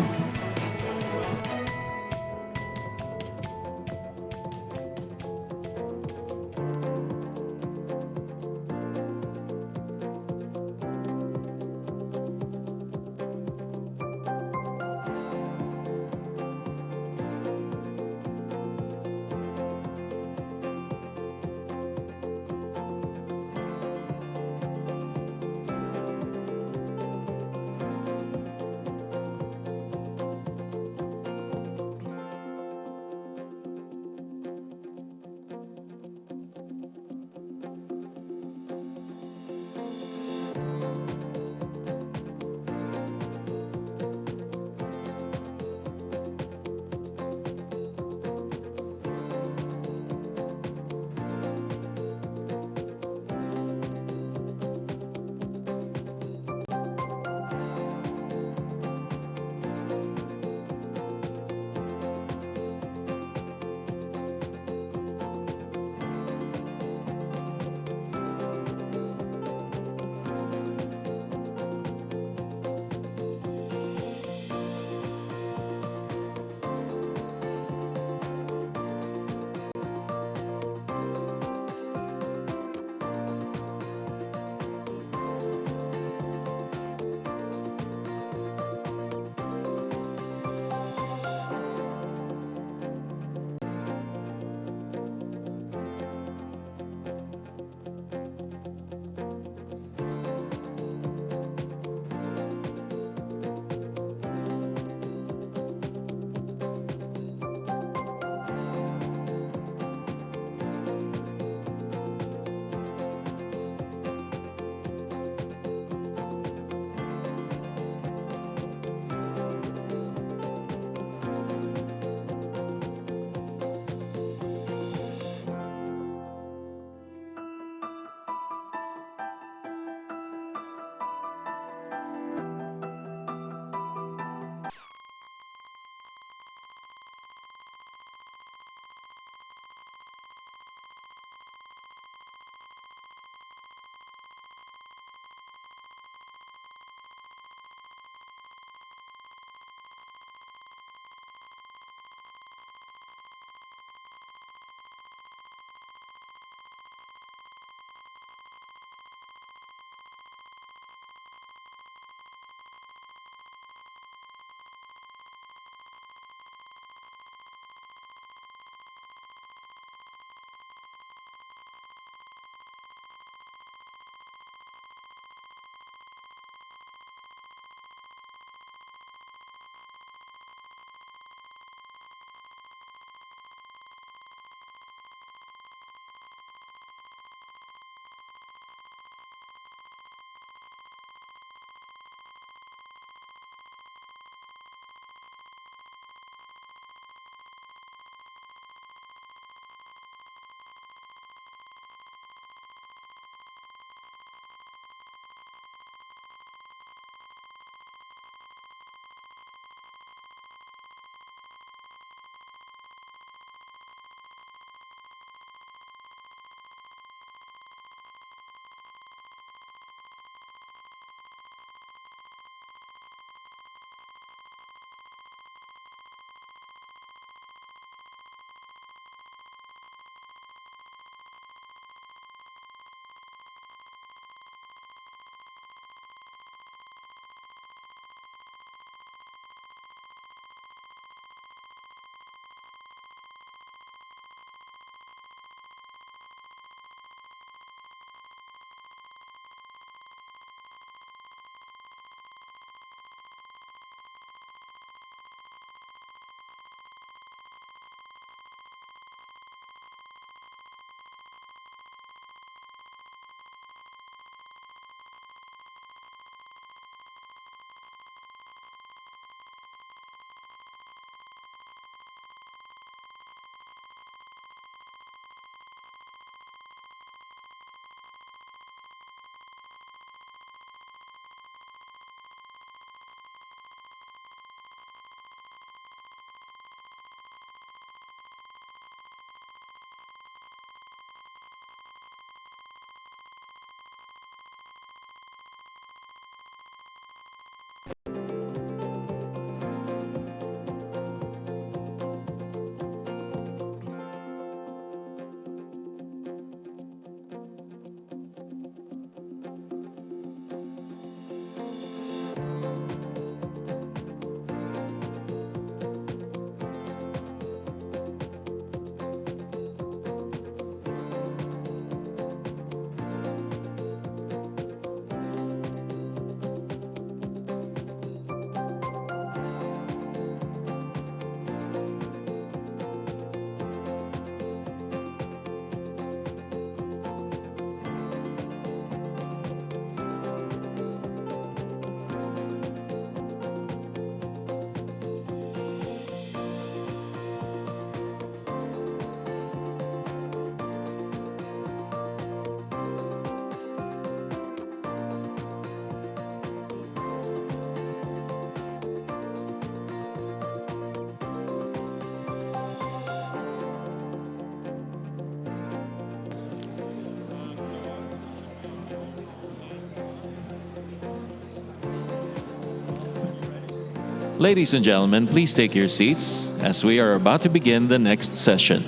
[SPEAKER 8] Ladies and gentlemen, please take your seats as we are about to begin the next session.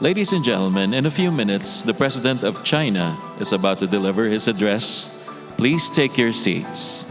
[SPEAKER 8] Ladies and gentlemen, in a few minutes, the President of China is about to deliver his address. Please take your seats.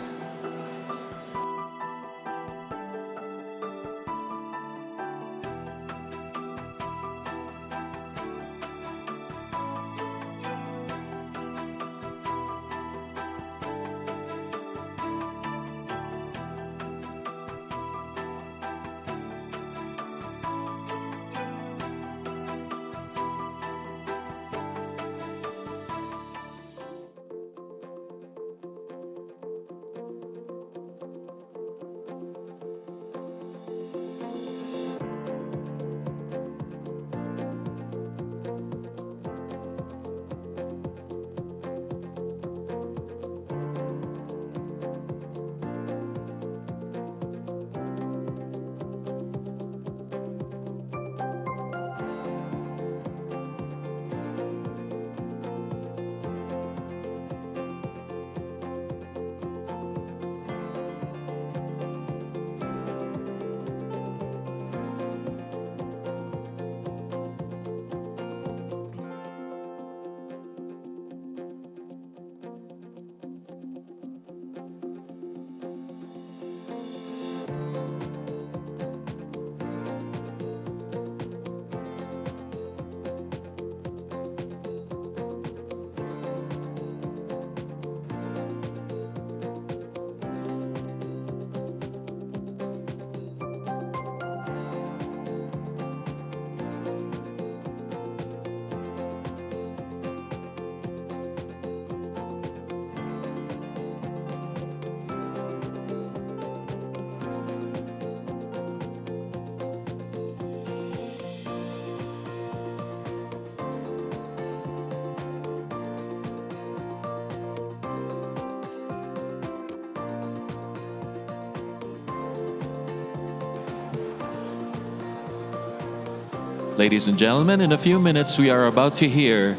[SPEAKER 8] Ladies and gentlemen, in a few minutes we are about to hear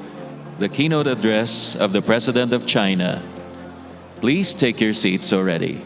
[SPEAKER 8] the keynote address of the President of China. Please take your seats already.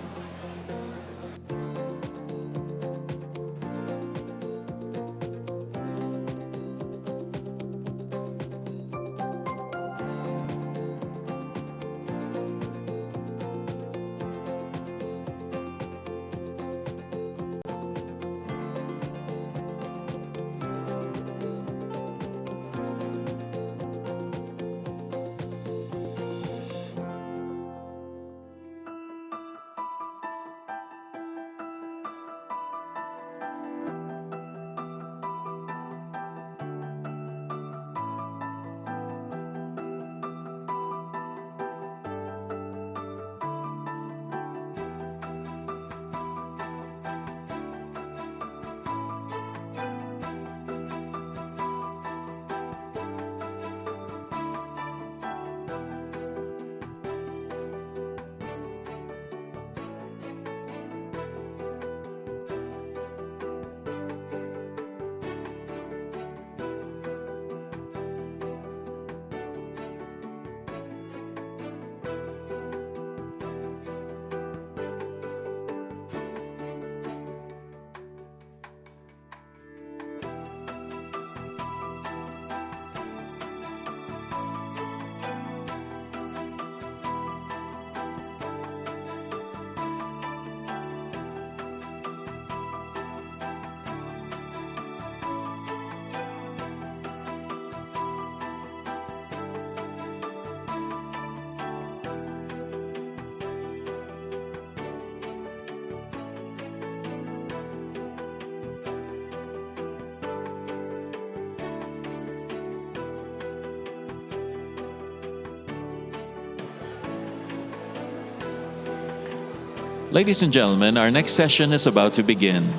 [SPEAKER 8] Ladies and gentlemen, our next session is about to begin.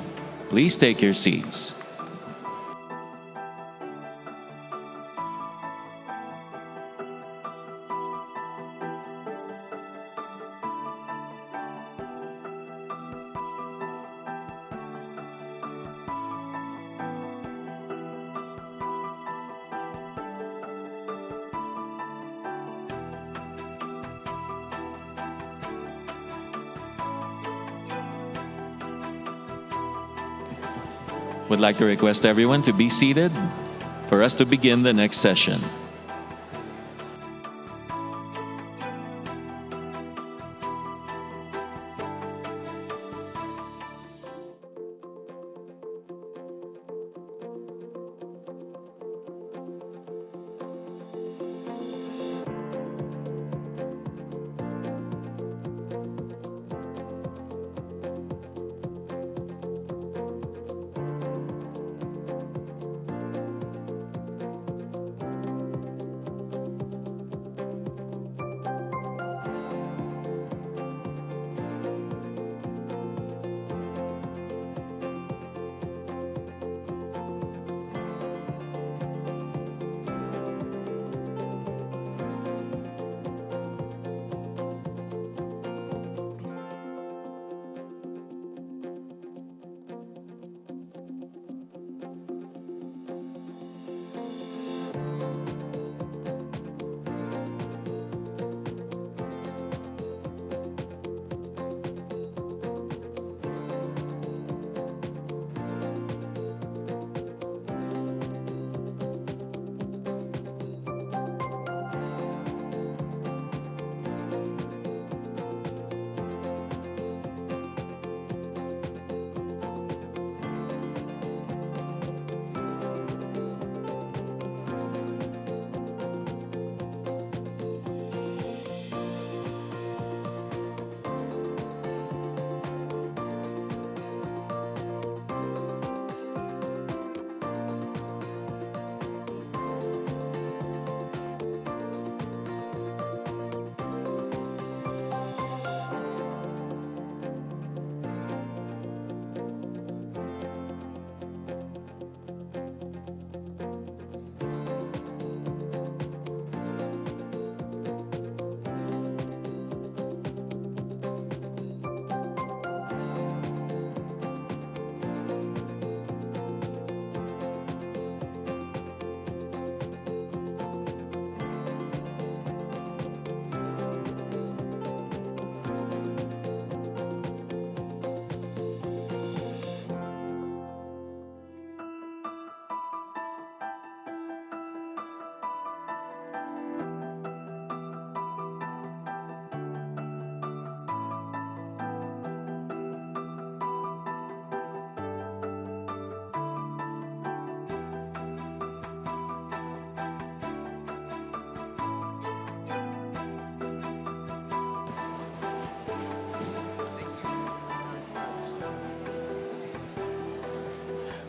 [SPEAKER 8] Please take your seats. Would like to request everyone to be seated for us to begin the next session.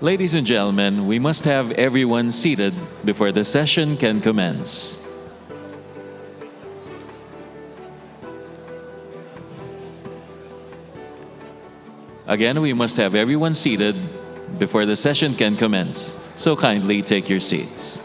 [SPEAKER 8] Ladies and gentlemen, we must have everyone seated before the session can commence. Again, we must have everyone seated before the session can commence. So kindly take your seats.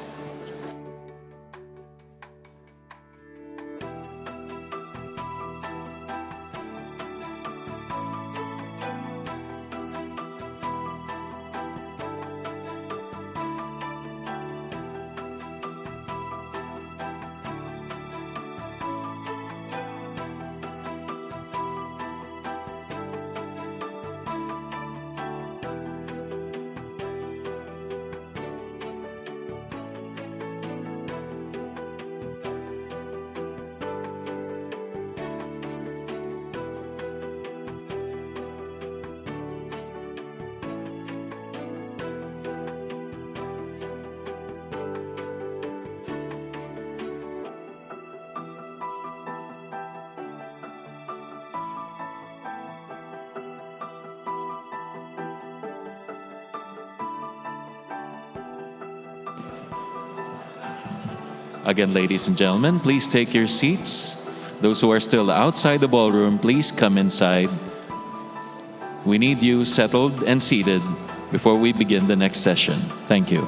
[SPEAKER 8] Again, ladies and gentlemen, please take your seats. Those who are still outside the ballroom, please come inside we need you settled and seated before we begin the next session. Thank you.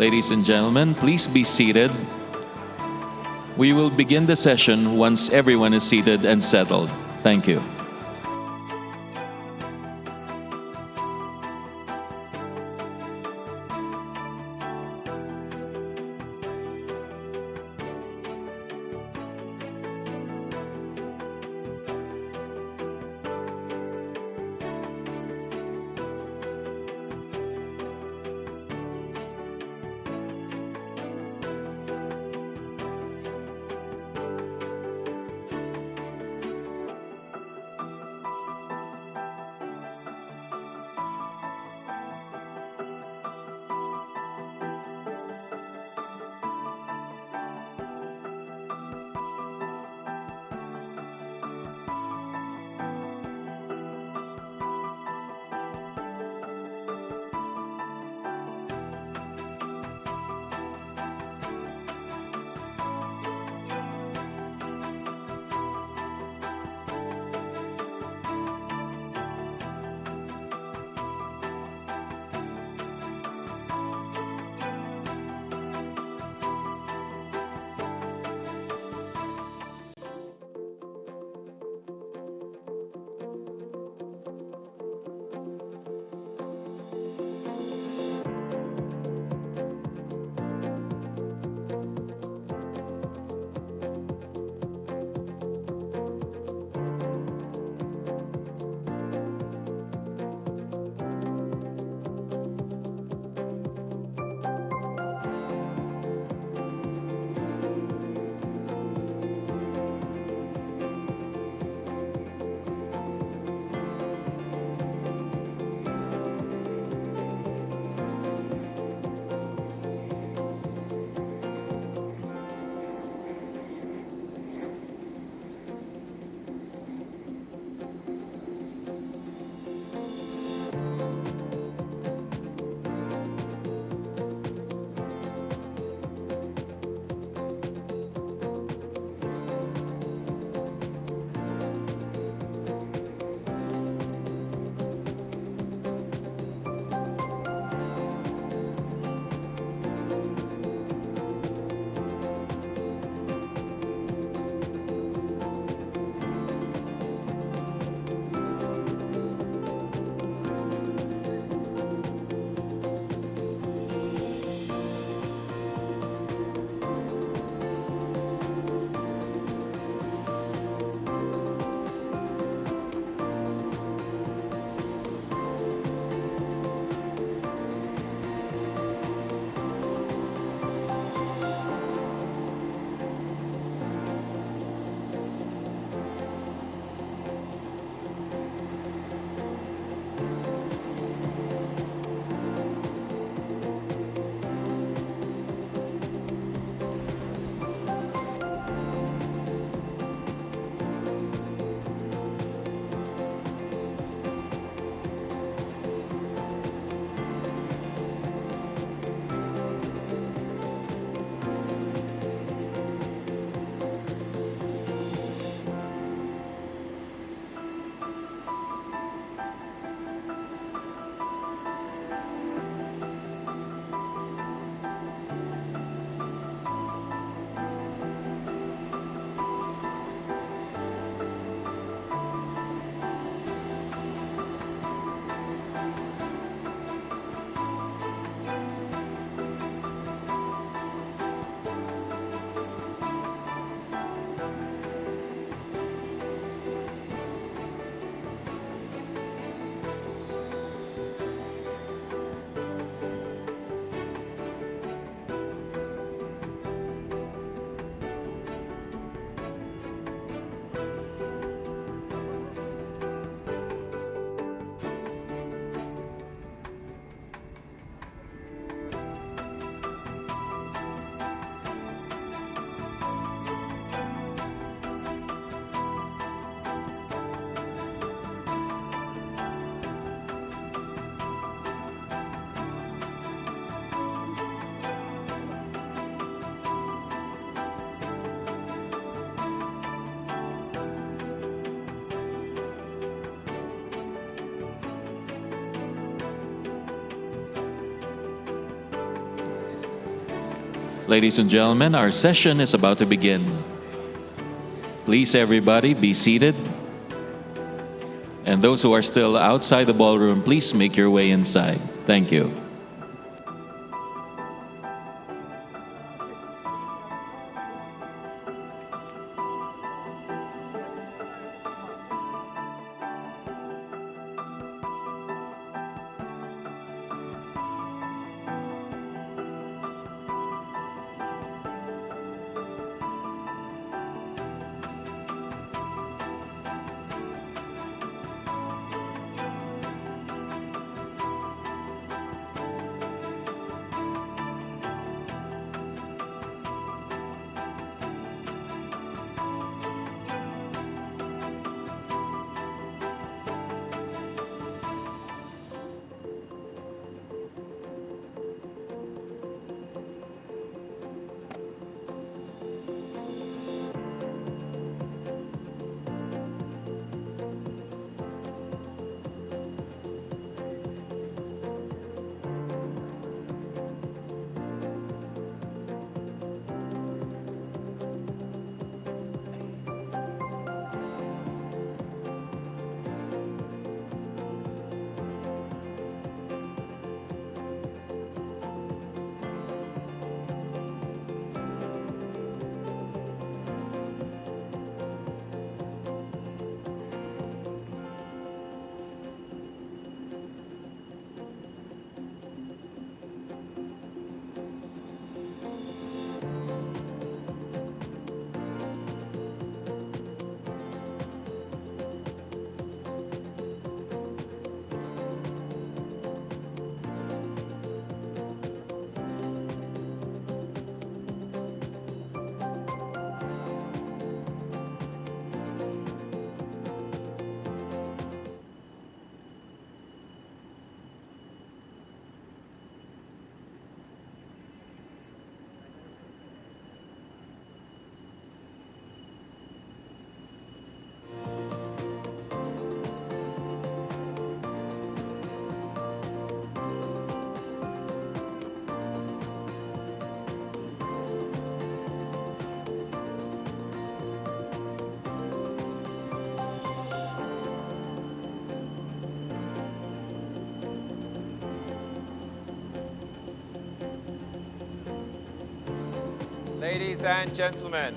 [SPEAKER 8] Ladies and gentlemen, please be seated. We will begin the session once everyone is seated and settled. Thank you. Ladies and gentlemen, our session is about to begin. Please, everybody, be seated. And those who are still outside the ballroom, please make your way inside. Thank you.
[SPEAKER 1] Ladies and gentlemen,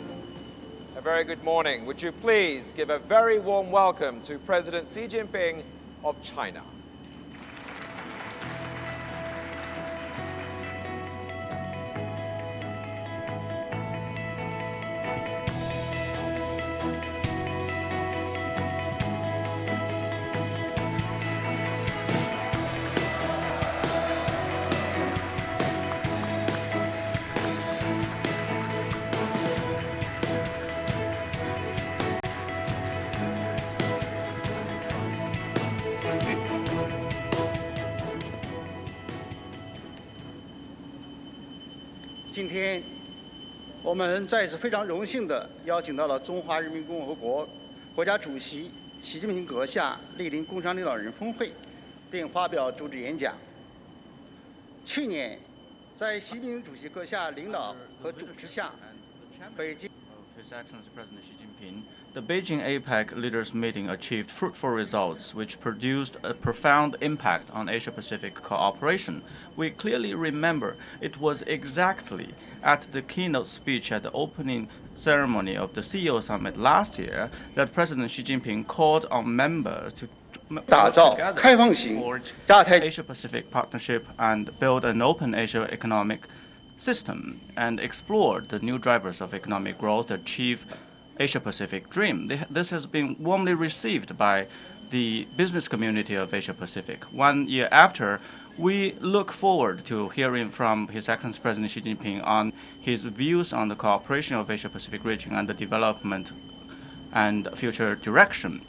[SPEAKER 1] a very good morning. Would you please give a very warm welcome to President Xi Jinping of China.
[SPEAKER 11] 今天，我们再次非常荣幸地邀请到了中华人民共和国国家主席习近平阁下莅临工商领导人峰会，并发表主旨演讲。去年，在习近平主席阁下领导和主持下，北京。
[SPEAKER 12] His Excellency President Xi Jinping, the Beijing APEC leaders meeting achieved fruitful results which produced a profound impact on Asia-Pacific cooperation. We clearly remember it was exactly at the keynote speech at the opening ceremony of the CEO summit last year that President Xi Jinping called on members to
[SPEAKER 11] 打造开放型亚太
[SPEAKER 12] Asia-Pacific partnership and build an open Asia economic system and explored the new drivers of economic growth to achieve Asia-Pacific dream. This has been warmly received by the business community of Asia-Pacific. 1 year after, we look forward to hearing from His Excellency President Xi Jinping on his views on the cooperation of Asia-Pacific region and the development and future direction.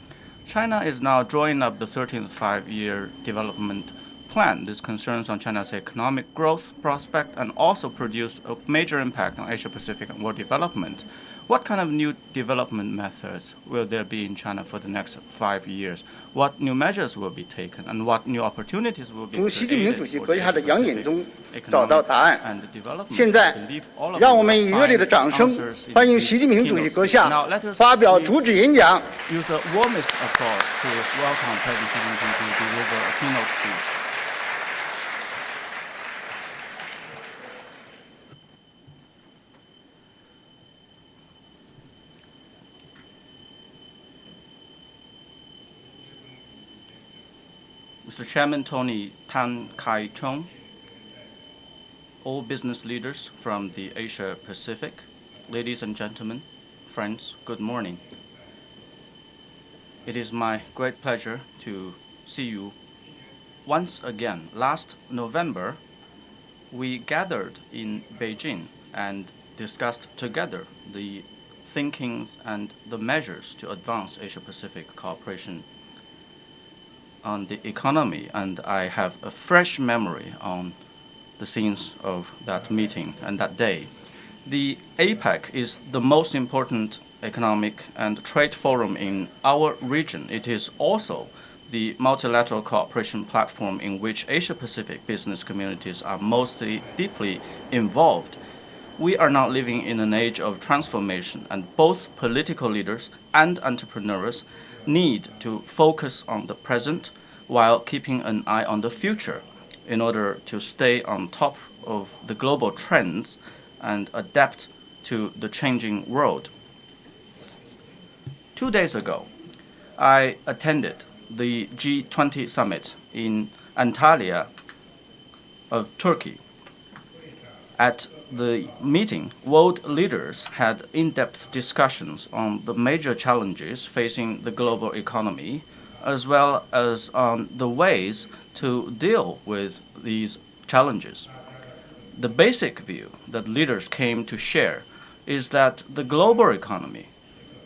[SPEAKER 12] China is now drawing up the 13th five-year development plan. This concerns on China's economic growth prospect and also produce a major impact on Asia-Pacific and world development. What kind of new development methods will there be in China for the next 5 years? What new measures will be taken, and what new opportunities will be
[SPEAKER 11] 从习近平
[SPEAKER 12] created
[SPEAKER 11] 主席
[SPEAKER 12] for
[SPEAKER 11] 阁
[SPEAKER 12] the
[SPEAKER 11] 下的扬言
[SPEAKER 12] Asia-Pacific
[SPEAKER 11] 中找到
[SPEAKER 12] economic
[SPEAKER 11] 答案。
[SPEAKER 12] and development?
[SPEAKER 11] 现在
[SPEAKER 12] I believe all of
[SPEAKER 11] 让我
[SPEAKER 12] you
[SPEAKER 11] 们
[SPEAKER 12] will
[SPEAKER 11] 以热烈的
[SPEAKER 12] find
[SPEAKER 11] 掌声
[SPEAKER 12] answers in
[SPEAKER 11] 欢迎
[SPEAKER 12] this
[SPEAKER 11] 习近平主席
[SPEAKER 12] keynote
[SPEAKER 11] 阁
[SPEAKER 12] speech.
[SPEAKER 11] 下
[SPEAKER 12] Now let us
[SPEAKER 11] 发表
[SPEAKER 12] please
[SPEAKER 11] 主旨演讲。
[SPEAKER 12] use the warmest applause to welcome President Xi Jinping to deliver a keynote speech. Mr. Chairman Tony Tan Kai-chung, all business leaders from the Asia Pacific, ladies and gentlemen, friends, good morning. It is my great pleasure to see you once again. Last November, we gathered in Beijing and discussed together the thinkings and the measures to advance Asia-Pacific cooperation on the economy, and I have a fresh memory on the scenes of that meeting and that day. The APEC is the most important economic and trade forum in our region. It is also the multilateral cooperation platform in which Asia-Pacific business communities are mostly deeply involved. We are now living in an age of transformation, and both political leaders and entrepreneurs need to focus on the present while keeping an eye on the future in order to stay on top of the global trends and adapt to the changing world. 2 days ago, I attended the G20 summit in Antalya of Turkey. At the meeting, world leaders had in-depth discussions on the major challenges facing the global economy, as well as on the ways to deal with these challenges. The basic view that leaders came to share is that the global economy,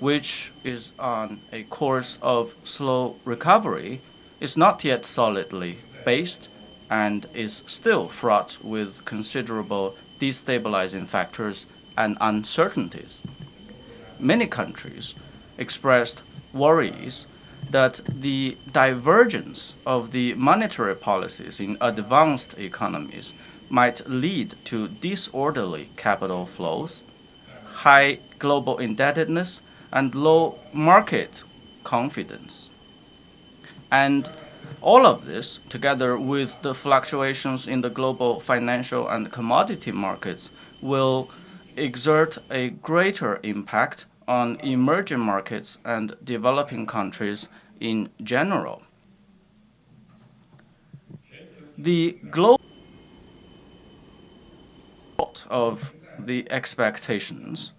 [SPEAKER 12] which is on a course of slow recovery, is not yet solidly based and is still fraught with considerable destabilizing factors and uncertainties. Many countries expressed worries that the divergence of the monetary policies in advanced economies might lead to disorderly capital flows, high global indebtedness, and low market confidence. And all of this, together with the fluctuations in the global financial and commodity markets, will exert a greater impact on emerging markets and developing countries in general. The global of the expectations,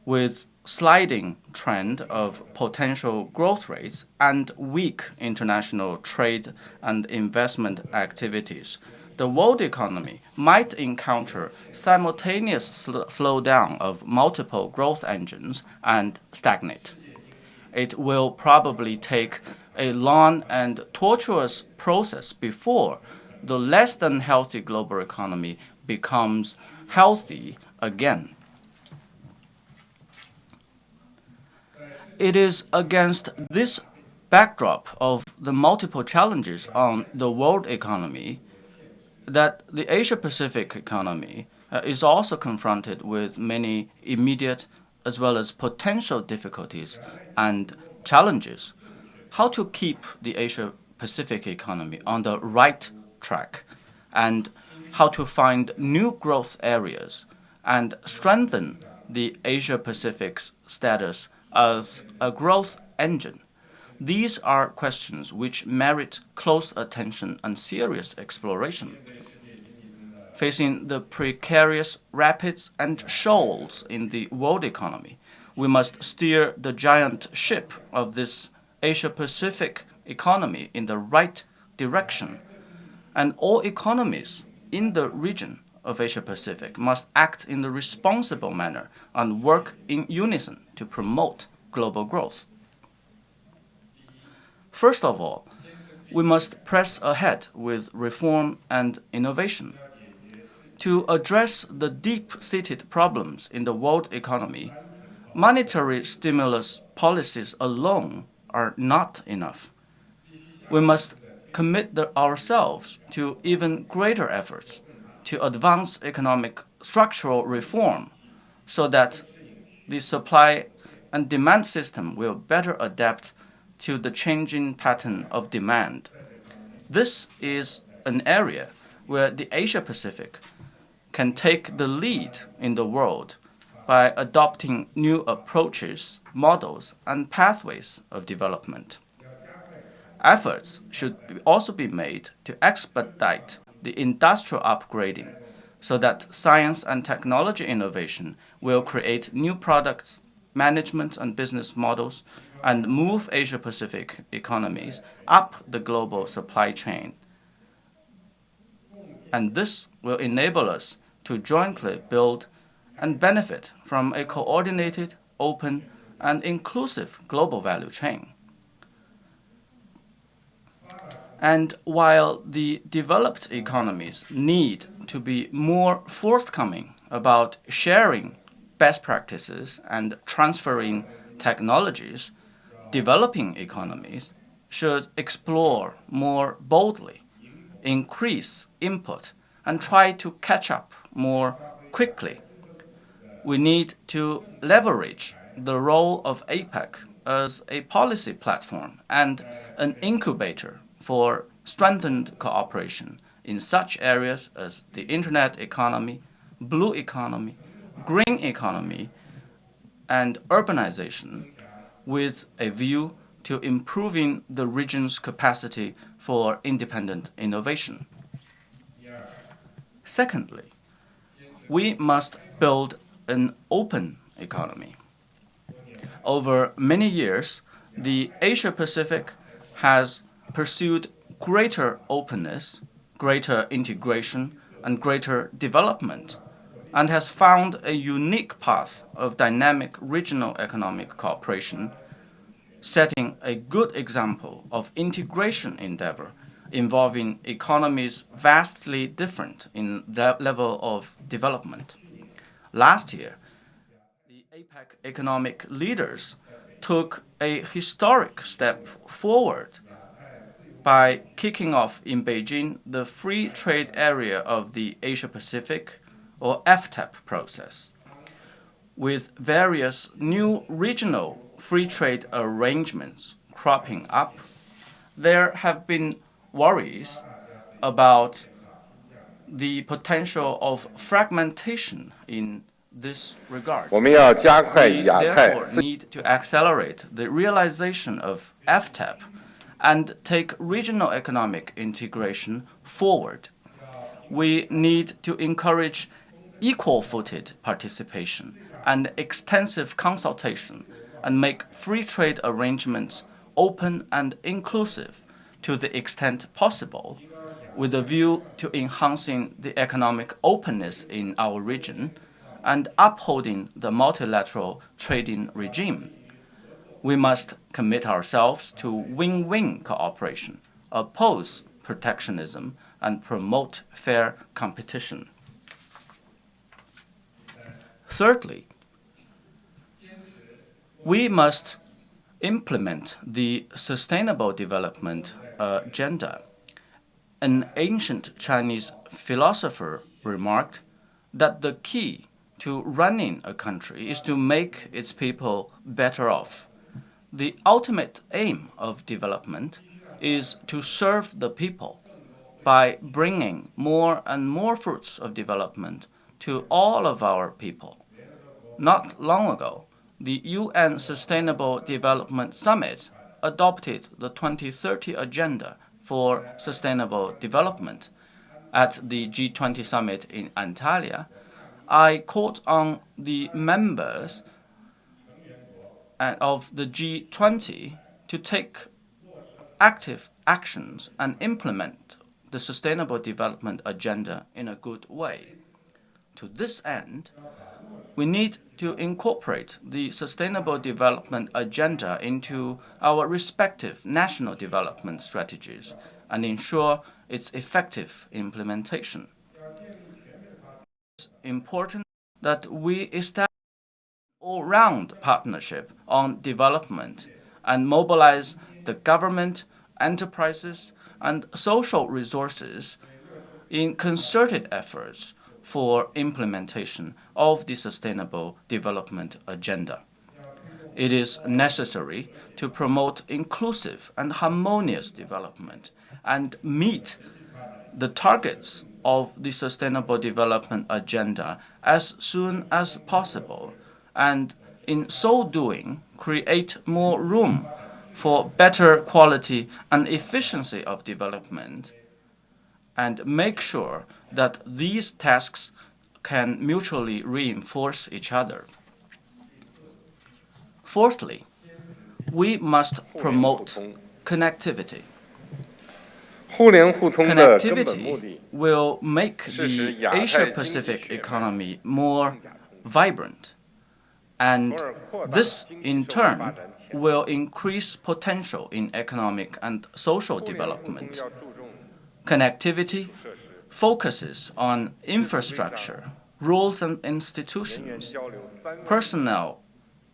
[SPEAKER 12] with sliding trend of potential growth rates and weak international trade and investment activities, the world economy might encounter simultaneous slowdown of multiple growth engines and stagnate. It will probably take a long and tortuous process before the less than healthy global economy becomes healthy again. It is against this backdrop of the multiple challenges on the world economy that the Asia-Pacific economy is also confronted with many immediate as well as potential difficulties and challenges. How to keep the Asia-Pacific economy on the right track, and how to find new growth areas and strengthen the Asia-Pacific's status as a growth engine. These are questions which merit close attention and serious exploration. Facing the precarious rapids and shoals in the world economy, we must steer the giant ship of this Asia-Pacific economy in the right direction. And all economies in the region of Asia-Pacific must act in a responsible manner and work in unison to promote global growth. First of all, we must press ahead with reform and innovation. To address the deep-seated problems in the world economy, monetary stimulus policies alone are not enough. We must commit ourselves to even greater efforts to advance economic structural reform so that the supply and demand system will better adapt to the changing pattern of demand. This is an area where the Asia-Pacific can take the lead in the world by adopting new approaches, models, and pathways of development. Efforts should also be made to expedite the industrial upgrading so that science and technology innovation will create new products, management and business models, and move Asia-Pacific economies up the global supply chain. And this will enable us to jointly build and benefit from a coordinated, open, and inclusive global value chain. And while the developed economies need to be more forthcoming about sharing best practices and transferring technologies, developing economies should explore more boldly, increase input, and try to catch up more quickly. We need to leverage the role of APEC as a policy platform and an incubator for strengthened cooperation in such areas as the internet economy, blue economy, green economy, and urbanization, with a view to improving the region's capacity for independent innovation. Secondly, we must build an open economy. Over many years, the Asia-Pacific has pursued greater openness, greater integration, and greater development, and has found a unique path of dynamic regional economic cooperation, setting a good example of integration endeavor involving economies vastly different in their level of development. Last year, the APEC economic leaders took a historic step forward by kicking off in Beijing the Free Trade Area of the Asia-Pacific, or FTAP process. With various new regional free trade arrangements cropping up, there have been worries about the potential of fragmentation in this regard. We therefore need to accelerate the realization of FTAP and take regional economic integration forward. We need to encourage equal-footed participation and extensive consultation and make free trade arrangements open and inclusive to the extent possible, with a view to enhancing the economic openness in our region and upholding the multilateral trading regime. We must commit ourselves to win-win cooperation, oppose protectionism, and promote fair competition. Thirdly, we must implement the Sustainable Development Agenda. An ancient Chinese philosopher remarked that the key to running a country is to make its people better off. The ultimate aim of development is to serve the people by bringing more and more fruits of development to all of our people. Not long ago, the UN Sustainable Development Summit adopted the 2030 Agenda for Sustainable Development. At the G20 summit in Antalya, I called on the members of the G20 to take active actions and implement the Sustainable Development Agenda in a good way. To this end, we need to incorporate the Sustainable Development Agenda into our respective national development strategies and ensure its effective implementation. It's important that we establish an all-round partnership on development and mobilize the government, enterprises, and social resources in concerted efforts for implementation of the Sustainable Development Agenda. It is necessary to promote inclusive and harmonious development and meet the targets of the Sustainable Development Agenda as soon as possible, and in so doing, create more room for better quality and efficiency of development, and make sure that these tasks can mutually reinforce each other. Fourthly, we must promote connectivity. Connectivity will make the Asia-Pacific economy more vibrant, and this, in turn, will increase potential in economic and social development. Connectivity focuses on infrastructure, rules and institutions, personnel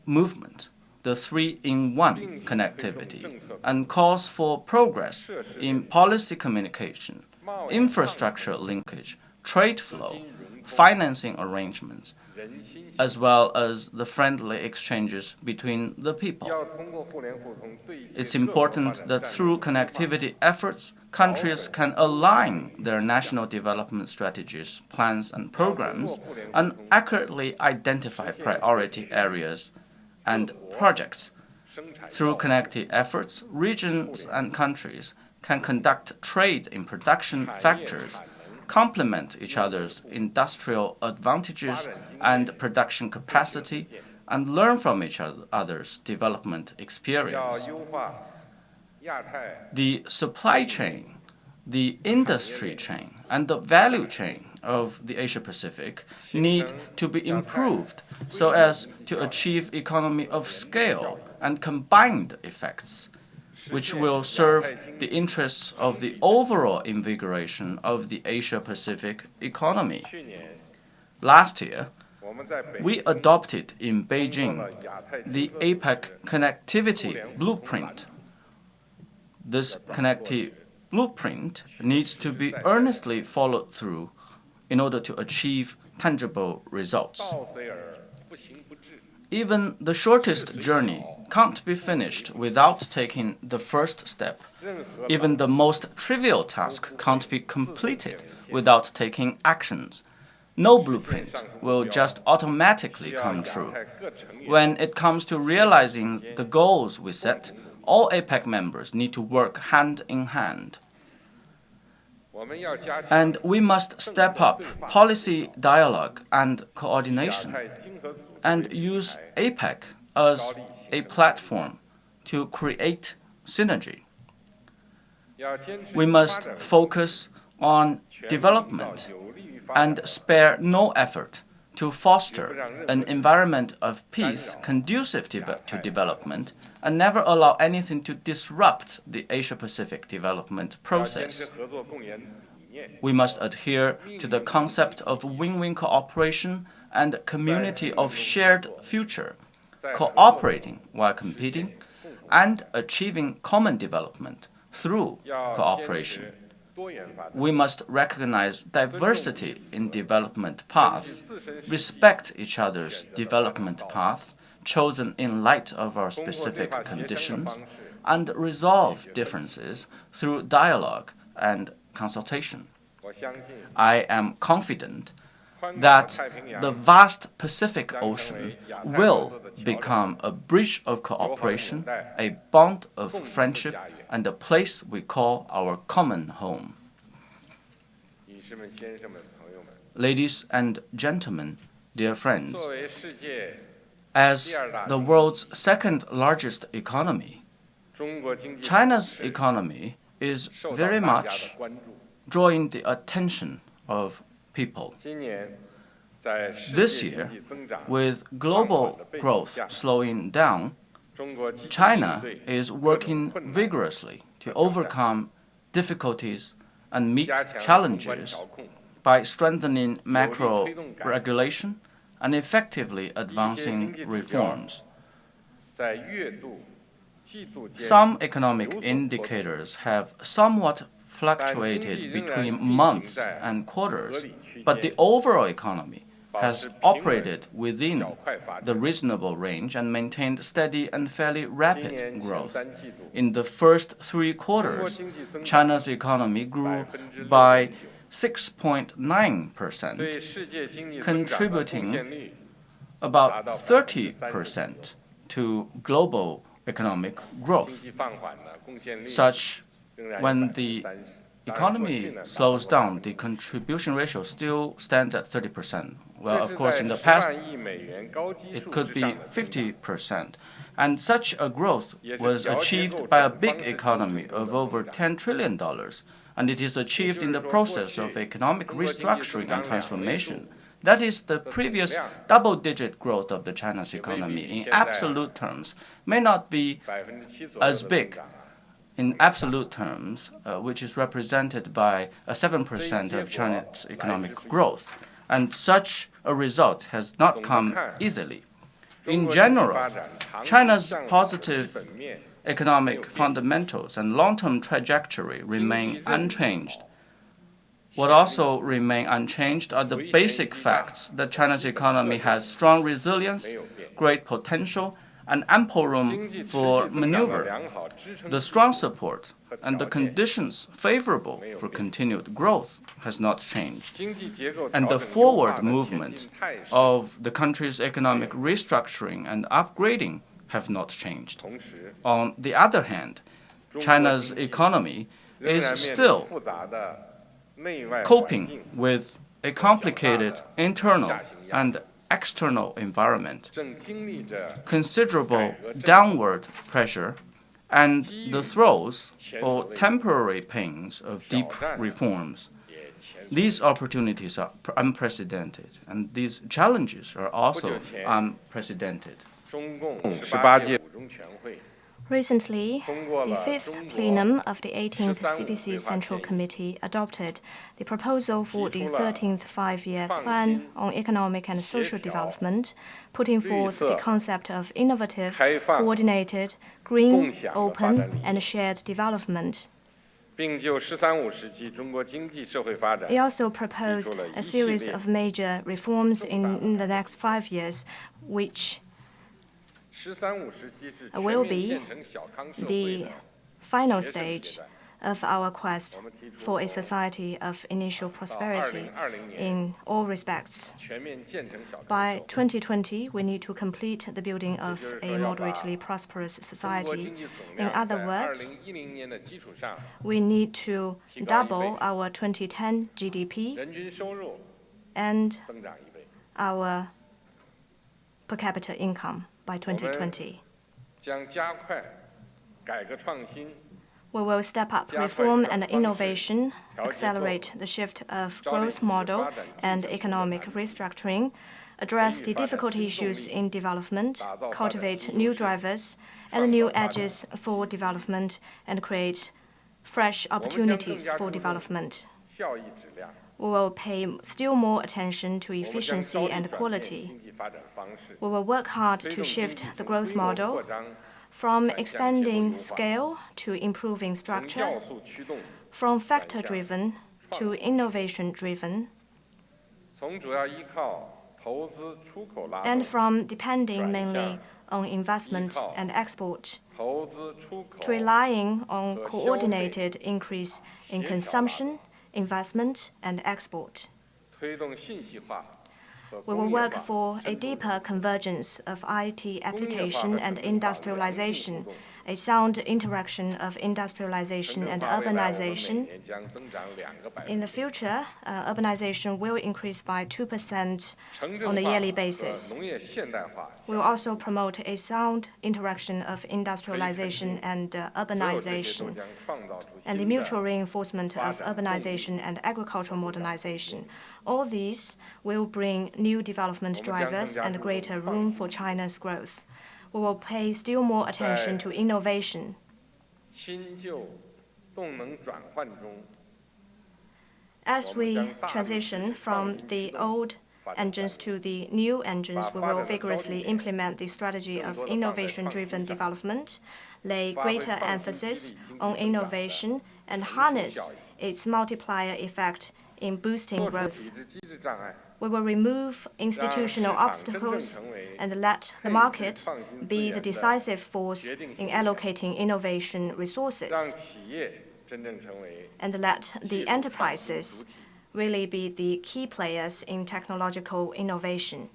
[SPEAKER 12] movement, the three-in-one connectivity, and calls for progress in policy communication, infrastructure linkage, trade flow, financing arrangements, as well as the friendly exchanges between the people. It's important that through connectivity efforts, countries can align their national development strategies, plans, and programs, and accurately identify priority areas and projects. Through connected efforts, regions and countries can conduct trade in production factors, complement each other's industrial advantages and production capacity, and learn from each other's development experience. The supply chain, the industry chain, and the value chain of the Asia-Pacific need to be improved so as to achieve economy of scale and combined effects, which will serve the interests of the overall invigoration of the Asia-Pacific economy. Last year, we adopted in Beijing the APEC Connectivity Blueprint. This connectivity blueprint needs to be earnestly followed through in order to achieve tangible results. Even the shortest journey can't be finished without taking the first step. Even the most trivial task can't be completed without taking actions. No blueprint will just automatically come true. When it comes to realizing the goals we set, all APEC members need to work hand in hand. And we must step up policy dialogue and coordination and use APEC as a platform to create synergy. We must focus on development and spare no effort to foster an environment of peace conducive to development and never allow anything to disrupt the Asia-Pacific development process. We must adhere to the concept of win-win cooperation and community of shared future, cooperating while competing, and achieving common development through cooperation. We must recognize diversity in development paths, respect each other's development paths chosen in light of our specific conditions, and resolve differences through dialogue and consultation. I am confident that the vast Pacific Ocean will become a bridge of cooperation, a bond of friendship, and a place we call our common home. Ladies and gentlemen, dear friends, as the world's second largest economy, China's economy is very much drawing the attention of people. This year, with global growth slowing down, China is working vigorously to overcome difficulties and meet challenges by strengthening macro regulation and effectively advancing reforms. Some economic indicators have somewhat fluctuated between months and quarters, but the overall economy has operated within the reasonable range and maintained steady and fairly rapid growth. In the first 3 quarters, China's economy grew by 6.9%, contributing about 30% to global economic growth. When the economy slows down, the contribution ratio still stands at 30%. Well, of course, in the past, it could be 50%. And such a growth was achieved by a big economy of over $10 trillion. And it is achieved in the process of economic restructuring and transformation. That is, the previous double-digit growth of the China's economy in absolute terms may not be as big in absolute terms, which is represented by a 7% of China's economic growth. And such a result has not come easily. In general, China's positive economic fundamentals and long-term trajectory remain unchanged. What also remain unchanged are the basic facts that China's economy has strong resilience, great potential, and ample room for maneuver. The strong support and the conditions favorable for continued growth has not changed. And the forward movement of the country's economic restructuring and upgrading have not changed. On the other hand, China's economy is still coping with a complicated internal and external environment, considerable downward pressure, and the throes or temporary pains of deep reforms. These opportunities are unprecedented, and these challenges are also unprecedented.
[SPEAKER 13] Recently, the 5th plenum of the 18th CPC Central Committee adopted the proposal for the 13th Five-Year Plan on Economic and Social Development, putting forth the concept of innovative, coordinated, green, open, and shared development. It also proposed a series of major reforms in the next 5 years, which will be the final stage of our quest for a society of initial prosperity in all respects. By 2020, we need to complete the building of a moderately prosperous society. In other words, we need to double our 2010 GDP and our per capita income by 2020. We will step up reform and innovation, accelerate the shift of growth model and economic restructuring, address the difficult issues in development, cultivate new drivers and new edges for development, and create fresh opportunities for development. We will pay still more attention to efficiency and quality. We will work hard to shift the growth model from expanding scale to improving structure, from factor-driven to innovation-driven, and from depending mainly on investment and export to relying on coordinated increase in consumption, investment, and export. We will work for a deeper convergence of IT application and industrialization, a sound interaction of industrialization and urbanization. In the future, urbanization will increase by 2% on a yearly basis. We will also promote a sound interaction of industrialization and urbanization, and the mutual reinforcement of urbanization and agricultural modernization. All these will bring new development drivers and greater room for China's growth. We will pay still more attention to innovation. As we transition from the old engines to the new engines, we will vigorously implement the strategy of innovation-driven development, lay greater emphasis on innovation, and harness its multiplier effect in boosting growth. We will remove institutional obstacles and let the market be the decisive force in allocating innovation resources, and let the enterprises really be the key players in technological innovation.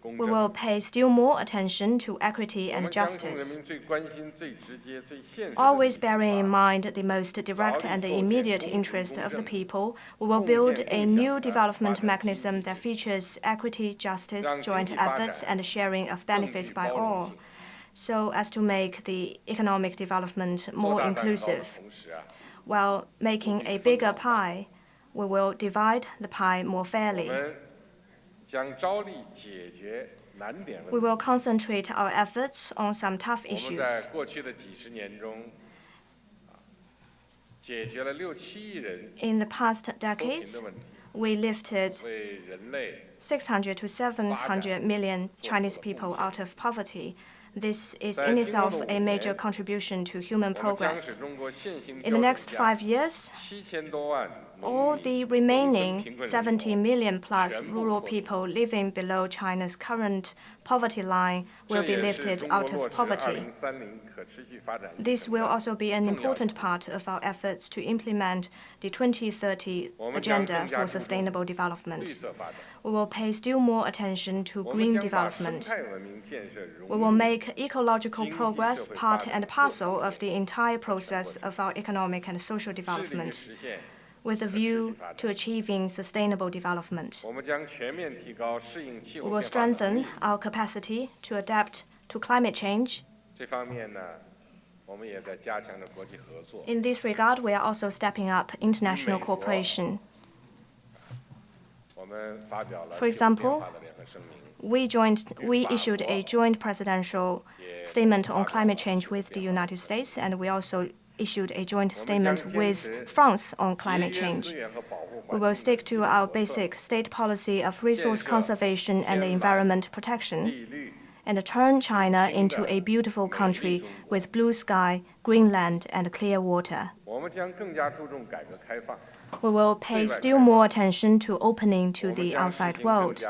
[SPEAKER 13] We will pay still more attention to equity and justice, always bearing in mind the most direct and immediate interest of the people. We will build a new development mechanism that features equity, justice, joint efforts, and sharing of benefits by all, so as to make the economic development more inclusive. While making a bigger pie, we will divide the pie more fairly. We will concentrate our efforts on some tough issues. In the past decades, we lifted 600 to 700 million Chinese people out of poverty. This is in itself a major contribution to human progress. In the next 5 years, all the remaining 70 million plus rural people living below China's current poverty line will be lifted out of poverty. This will also be an important part of our efforts to implement the 2030 Agenda for Sustainable Development. We will pay still more attention to green development. We will make ecological progress part and parcel of the entire process of our economic and social development, with a view to achieving sustainable development. We will strengthen our capacity to adapt to climate change. In this regard, we are also stepping up international cooperation. For example, we issued a joint presidential statement on climate change with the United States, and we also issued a joint statement with France on climate change. We will stick to our basic state policy of resource conservation and environment protection, and turn China into a beautiful country with blue sky, green land, and clear water. We will pay still more attention to opening to the outside world.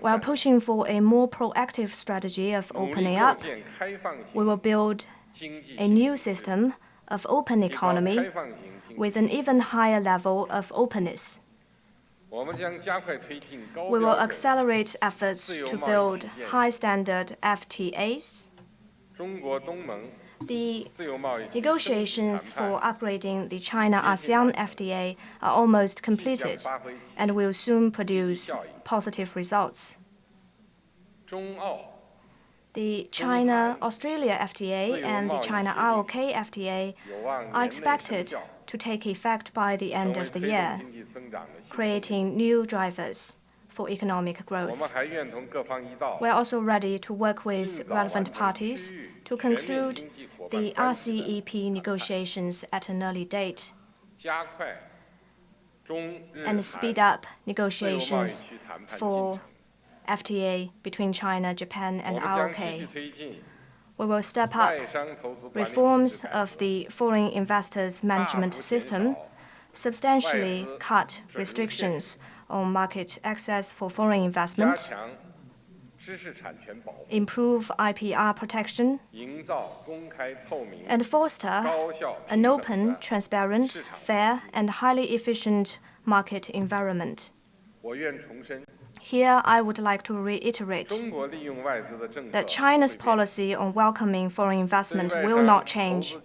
[SPEAKER 13] While pushing for a more proactive strategy of opening up, we will build a new system of open economy with an even higher level of openness. We will accelerate efforts to build high-standard FTAs. The negotiations for upgrading the China-ASEAN FTA are almost completed and will soon produce positive results. The China-Australia FTA and the China-ROK FTA are expected to take effect by the end of the year, creating new drivers for economic growth. We are also ready to work with relevant parties to conclude the RCEP negotiations at an early date and speed up negotiations for FTA between China, Japan, and ROK. We will step up reforms of the foreign investors management system, substantially cut restrictions on market access for foreign investment, improve IPR protection, and foster an open, transparent, fair, and highly efficient market environment. Here, I would like to reiterate that China's policy on welcoming foreign investment will not change,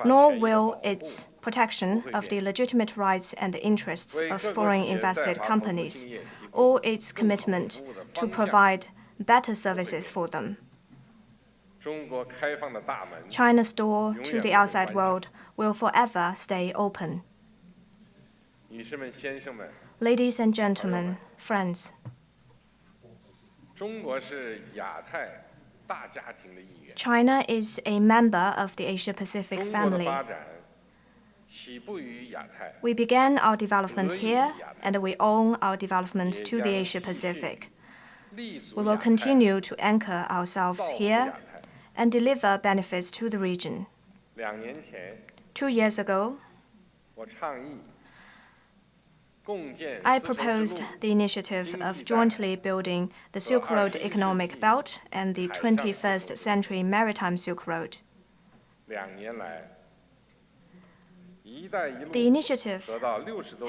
[SPEAKER 13] nor will its protection of the legitimate rights and interests of foreign invested companies, or its commitment to provide better services for them. China's door to the outside world will forever stay open. Ladies and gentlemen, friends, China is a member of the Asia-Pacific family. We began our development here, and we own our development to the Asia-Pacific. We will continue to anchor ourselves here and deliver benefits to the region. 2 years ago, I proposed the initiative of jointly building the Silk Road Economic Belt and the 21st Century Maritime Silk Road. The initiative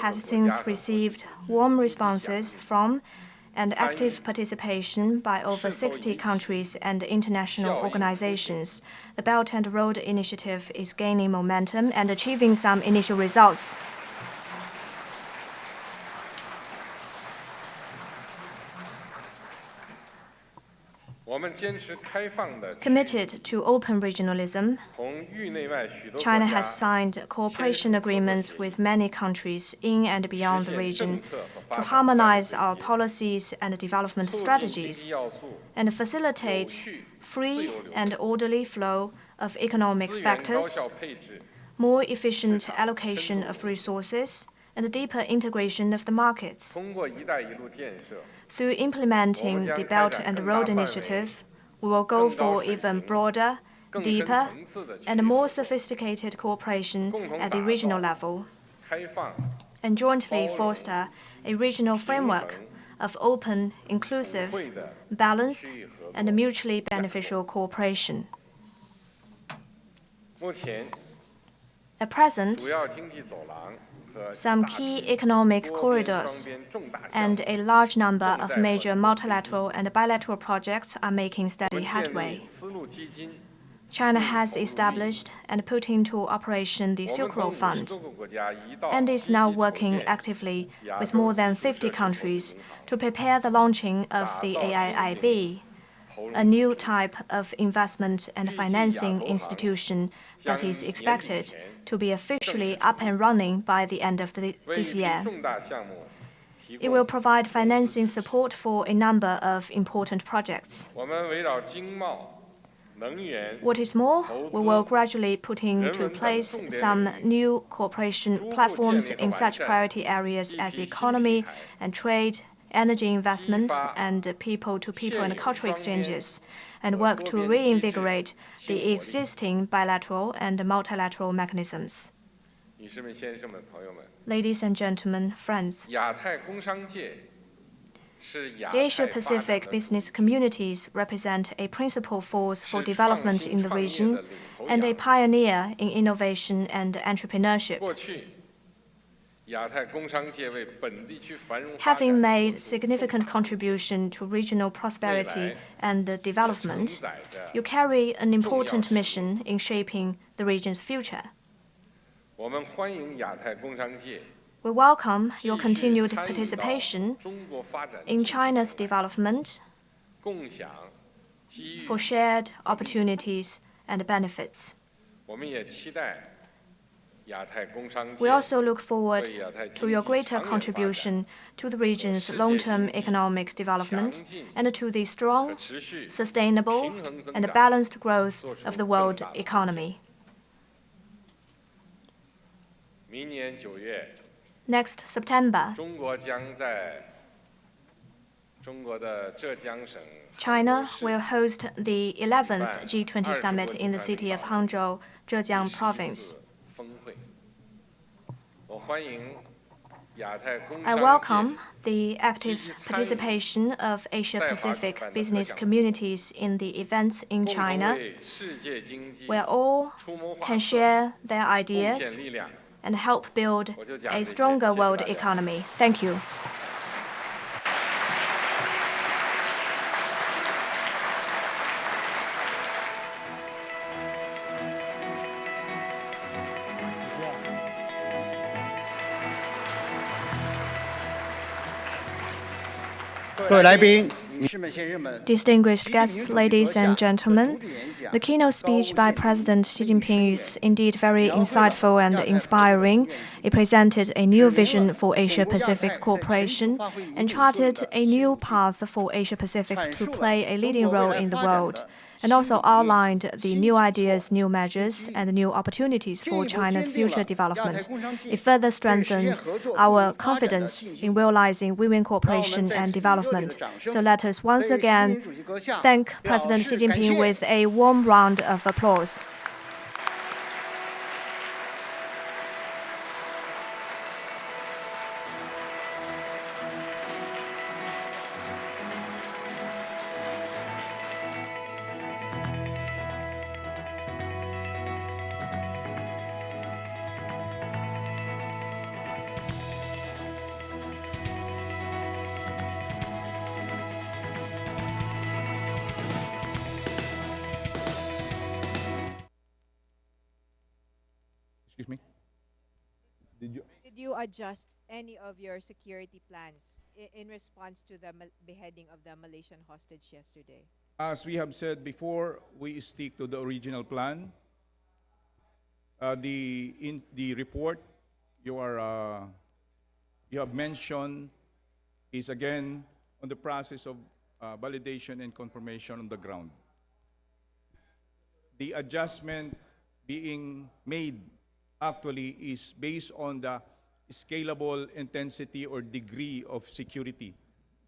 [SPEAKER 13] has since received warm responses from and active participation by over 60 countries and international organizations. The Belt and Road Initiative is gaining momentum and achieving some initial results. Committed to open regionalism, China has signed cooperation agreements with many countries in and beyond the region to harmonize our policies and development strategies and facilitate free and orderly flow of economic factors, more efficient allocation of resources, and deeper integration of the markets. Through implementing the Belt and Road Initiative, we will go for even broader, deeper, and more sophisticated cooperation at the regional level, and jointly foster a regional framework of open, inclusive, balanced, and mutually beneficial cooperation. At present, some key economic corridors and a large number of major multilateral and bilateral projects are making steady headway. China has established and put into operation the Silk Road Fund and is now working actively with more than 50 countries to prepare the launching of the AIIB, a new type of investment and financing institution that is expected to be officially up and running by the end of this year. It will provide financing support for a number of important projects. What is more, we will gradually put into place some new cooperation platforms in such priority areas as economy and trade, energy investment, and people-to-people and cultural exchanges, and work to reinvigorate the existing bilateral and multilateral mechanisms. Ladies and gentlemen, friends, the Asia-Pacific business communities represent a principal force for development in the region and a pioneer in innovation and entrepreneurship. Having made significant contribution to regional prosperity and development, you carry an important mission in shaping the region's future. We welcome your continued participation in China's development for shared opportunities and benefits. We also look forward to your greater contribution to the region's long-term economic development and to the strong, sustainable, and balanced growth of the world economy. Next September, China will host the 11th G20 summit in the city of Hangzhou, Zhejiang Province. I welcome the active participation of Asia-Pacific business communities in the events in China, where all can share their ideas and help build a stronger world economy. Thank you. Distinguished guests, ladies and gentlemen, the keynote speech by President Xi Jinping is indeed very insightful and inspiring. It presented a new vision for Asia-Pacific cooperation and charted a new path for Asia-Pacific to play a leading role in the world. and also outlined the new ideas, new measures, and new opportunities for China's future development. It further strengthened our confidence in realizing win-win cooperation and development. So let us once again thank President Xi Jinping with a warm round of applause.
[SPEAKER 14] Excuse me?
[SPEAKER 15] Did you adjust any of your security plans in response to the beheading of the Malaysian hostage yesterday?
[SPEAKER 14] As we have said before, we stick to the original plan. The report you have mentioned is again on the process of validation and confirmation on the ground. The adjustment being made actually is based on the scalable intensity or degree of security,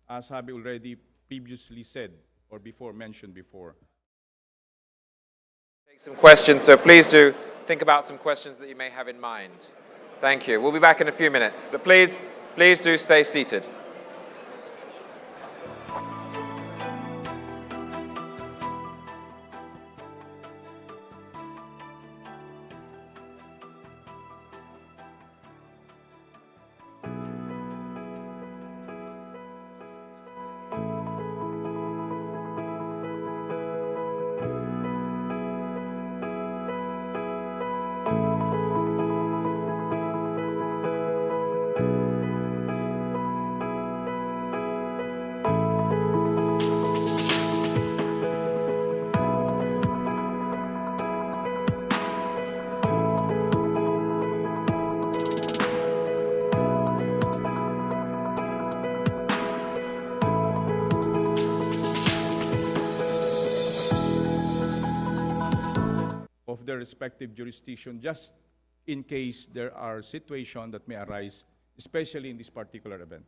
[SPEAKER 14] as have already previously said or mentioned before.
[SPEAKER 1] Take some questions, so please do think about some questions that you may have in mind. Thank you. We'll be back in a few minutes, but please do stay seated.
[SPEAKER 14] Of their respective jurisdiction, just in case there are situations that may arise, especially in this particular event.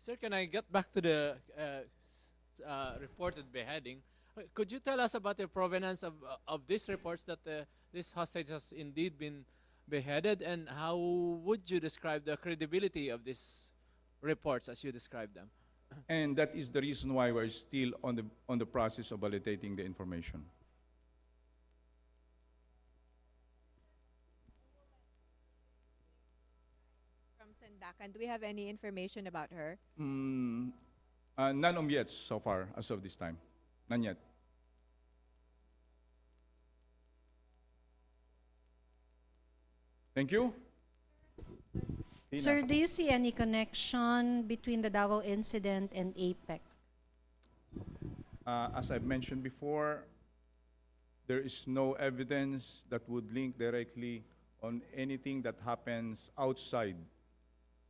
[SPEAKER 16] Sir, can I get back to the reported beheading? Could you tell us about the provenance of these reports that this hostage has indeed been beheaded, and how would you describe the credibility of these reports as you describe them?
[SPEAKER 14] And that is the reason why we're still on the process of validating the information.
[SPEAKER 15] And do we have any information about her?
[SPEAKER 14] None yet so far, as of this time. None yet. Thank you.
[SPEAKER 17] Sir, do you see any connection between the Davao incident and APEC?
[SPEAKER 14] As I've mentioned before, there is no evidence that would link directly on anything that happens outside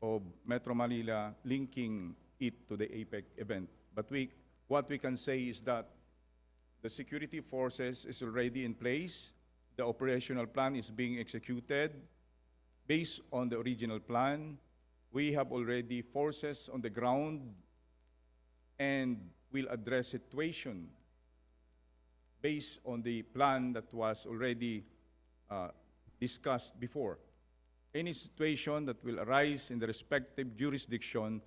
[SPEAKER 14] of Metro Manila, linking it to the APEC event. But what we can say is that the security forces is already in place. The operational plan is being executed based on the original plan. We have already forces on the ground and will address situation based on the plan that was already discussed before. Any situation that will arise in the respective jurisdiction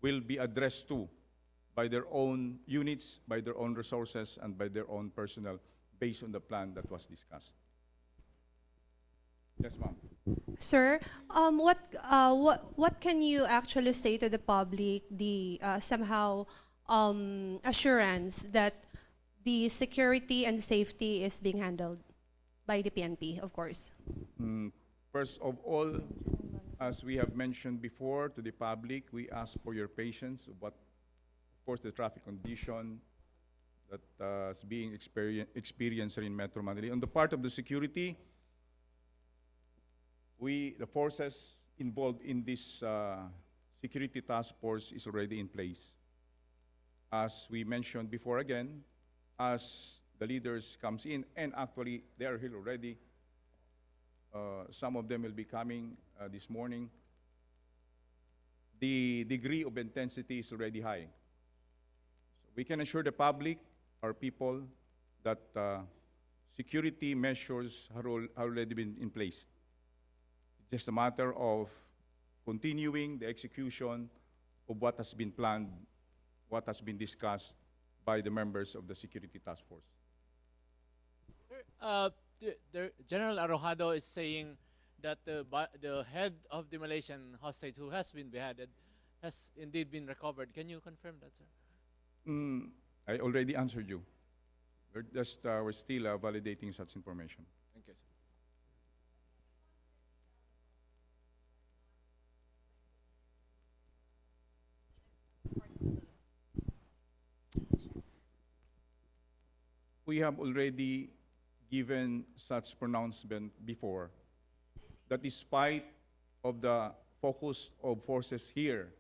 [SPEAKER 14] will be addressed to by their own units, by their own resources, and by their own personnel based on the plan that was discussed. Yes, ma'am.
[SPEAKER 17] Sir, what can you actually say to the public, the somehow assurance that the security and safety is being handled by the PNP, of course?
[SPEAKER 14] First of all, as we have mentioned before to the public, we ask for your patience of course, the traffic condition that is being experienced in Metro Manila. On the part of the security, the forces involved in this security task force is already in place. As we mentioned before again, as the leaders comes in, and actually they are here already. Some of them will be coming this morning. The degree of intensity is already high. So we can assure the public, our people, that security measures have already been in place. It's just a matter of continuing the execution of what has been planned, what has been discussed by the members of the Security Task Force.
[SPEAKER 16] General Arrojado is saying that the head of the Malaysian hostage who has been beheaded has indeed been recovered. Can you confirm that, sir?
[SPEAKER 14] I already answered you. We're still validating such information.
[SPEAKER 16] Thank you, sir.
[SPEAKER 14] We have already given such pronouncement before, that despite of the focus of forces here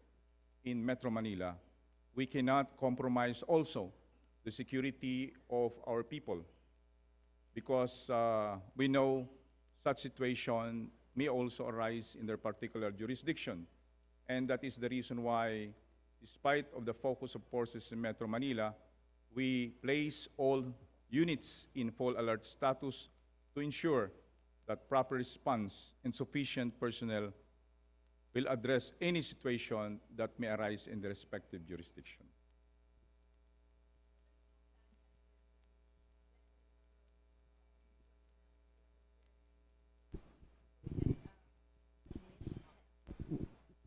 [SPEAKER 14] in Metro Manila, we cannot compromise also the security of our people, because we know such situation may also arise in their particular jurisdiction. And that is the reason why, despite of the focus of forces in Metro Manila, we place all units in full alert status to ensure that proper response and sufficient personnel will address any situation that may arise in the respective jurisdiction.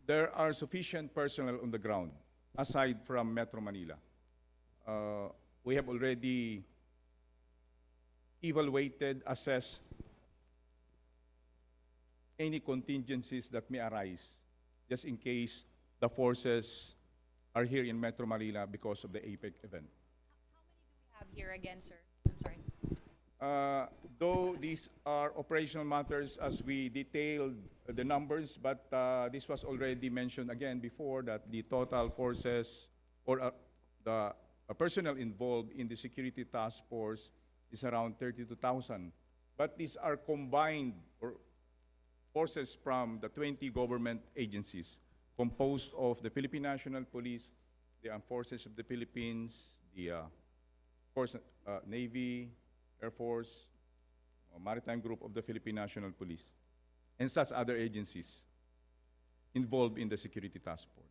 [SPEAKER 14] There are sufficient personnel on the ground, aside from Metro Manila. We have already evaluated, assessed any contingencies that may arise, just in case the forces are here in Metro Manila because of the APEC event.
[SPEAKER 18] How many do we have here again, sir? I'm sorry.
[SPEAKER 14] Though these are operational matters, as we detailed the numbers, but this was already mentioned again before, that the total forces or the personnel involved in the security task force is around 32,000. But these are combined forces from the 20 government agencies, composed of the Philippine National Police, the Armed Forces of the Philippines, the Navy, Air Force, Maritime Group of the Philippine National Police, and such other agencies involved in the security task force.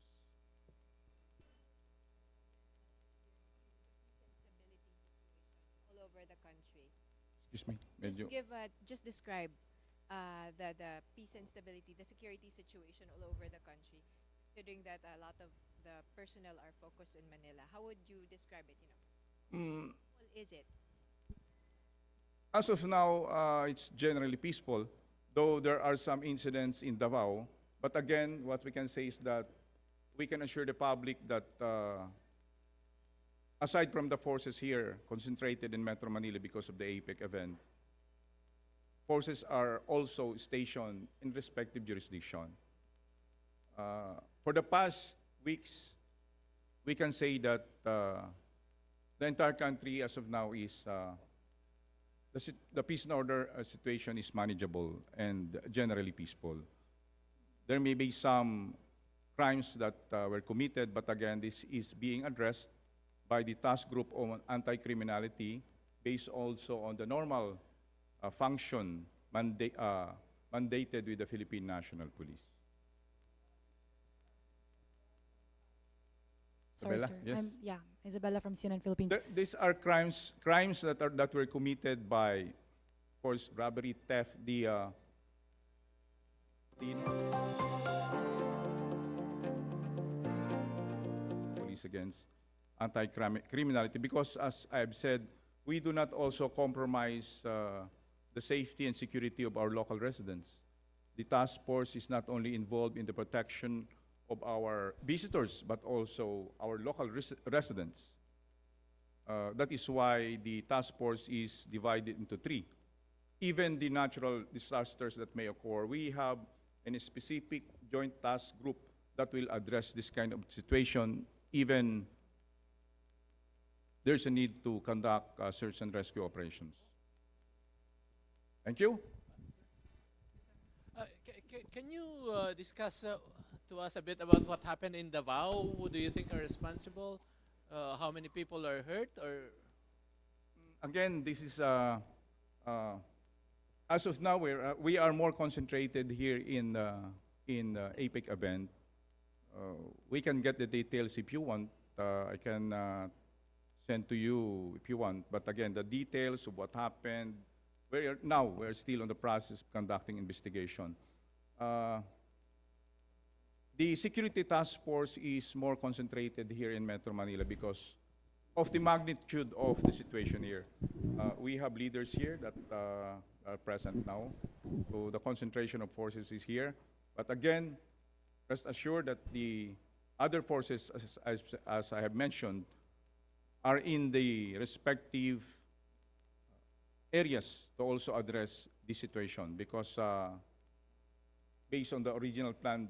[SPEAKER 15] All over the country.
[SPEAKER 14] Excuse me.
[SPEAKER 15] Just describe the peace and stability, the security situation all over the country, considering that a lot of the personnel are focused in Manila. How would you describe it? What is it?
[SPEAKER 14] As of now, it's generally peaceful, though there are some incidents in Davao. But again, what we can say is that we can assure the public that aside from the forces here concentrated in Metro Manila because of the APEC event, forces are also stationed in respective jurisdiction. For the past weeks, we can say that the entire country as of now is the peace and order situation is manageable and generally peaceful. There may be some crimes that were committed, but again, this is being addressed by the task group on anti-criminality, based also on the normal function mandated with the Philippine National Police.
[SPEAKER 19] Sorry,
[SPEAKER 14] Isabella?
[SPEAKER 19] sir.
[SPEAKER 14] Yes?
[SPEAKER 19] Isabella from CNN Philippines.
[SPEAKER 14] These are crimes that were committed by, of course, robbery, theft, police against anti-criminality, because as I have said, we do not also compromise the safety and security of our local residents. The task force is not only involved in the protection of our visitors, but also our local residents. That is why the task force is divided into three. Even the natural disasters that may occur, we have a specific joint task group that will address this kind of situation, even there's a need to conduct search and rescue operations. Thank you.
[SPEAKER 16] Can you discuss to us a bit about what happened in Davao? Who do you think are responsible? How many people are hurt? Or
[SPEAKER 14] Again, this is as of now we are more concentrated here in APEC event. We can get the details if you want. I can send to you if you want. But again, the details of what happened. We're still in the process of conducting investigation. The security task force is more concentrated here in Metro Manila because of the magnitude of the situation here. We have leaders here that are present now. So the concentration of forces is here. But again, rest assured that the other forces, as I have mentioned, are in the respective areas to also address this situation because based on the original plan,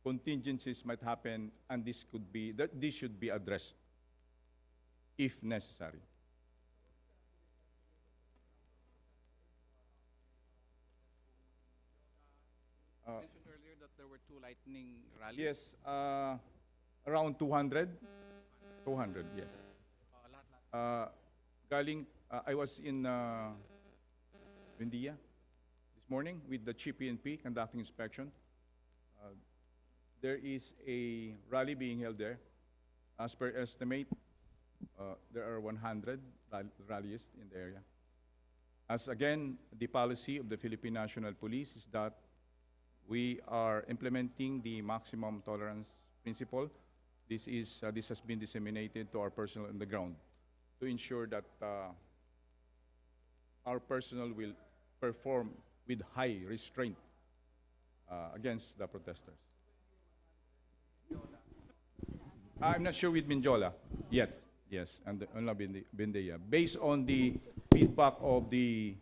[SPEAKER 14] contingencies might happen and this should be addressed if necessary.
[SPEAKER 19] You mentioned earlier that there were 2 lightning rallies.
[SPEAKER 14] Yes, around 200. 200, yes. I was in India this morning with the Chief PNP conducting inspection. There is a rally being held there. As per estimate, there are 100 rallies in the area. As again, the policy of the Philippine National Police is that we are implementing the maximum tolerance principle. This has been disseminated to our personnel on the ground to ensure that our personnel will perform with high restraint against the protesters. I'm not sure with Minjola yet. Yes, and Bindeya. Based on the feedback of the